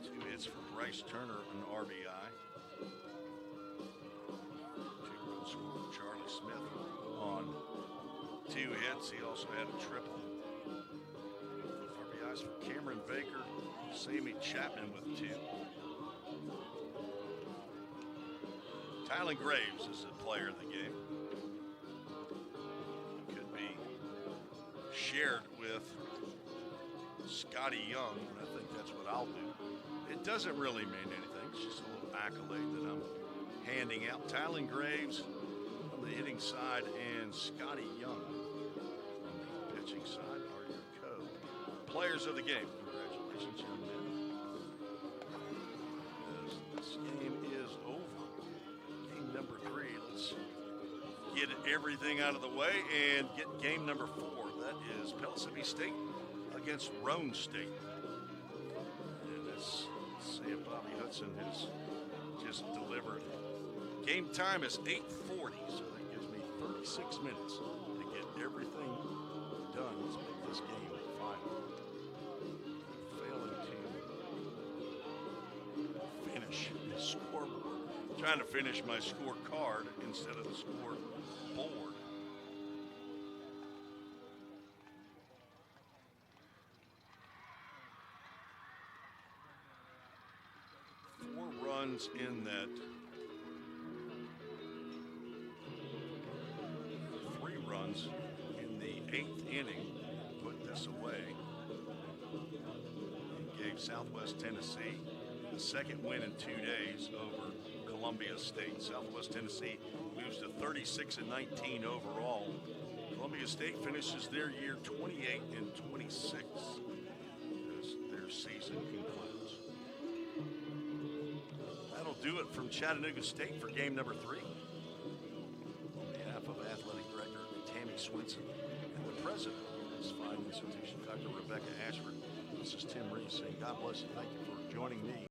Two hits for Bryce Turner, an RBI. 2-run score for Charlie Smith on 2 hits. He also had a triple. RBIs for Cameron Baker, Sammy Chapman with 2. Tylen Graves is the player of the game. Could be shared with Scotty Young, and I think that's what I'll do. It doesn't really mean anything. It's just a little accolade that I'm handing out. Tylen Graves on the hitting side and Scotty Young on the pitching side are your co-players of the game. Congratulations, young men. As this game is over, game number 3, let's get everything out of the way and get game number 4. That is Pellissippi State against Roan State. And let's see if Bobby Hudson has just delivered. Game time is 8:40, so that gives me 36 minutes to get everything done. Let's make this game final. Failing to finish the scoreboard. Trying to finish my scorecard instead of the scoreboard. Four runs in that. 3 runs in the 8th inning put this away. And gave Southwest Tennessee the second win in 2 days over Columbia State. Southwest Tennessee moves to 36-19 overall. Columbia State finishes their year 28-26 as their season concludes. That'll do it from Chattanooga State for game number 3. On behalf of Athletic Director Tammy Swinson and the President of this fine institution, Dr. Rebecca Ashford, this is Tim Reese saying God bless you. Thank you for joining me.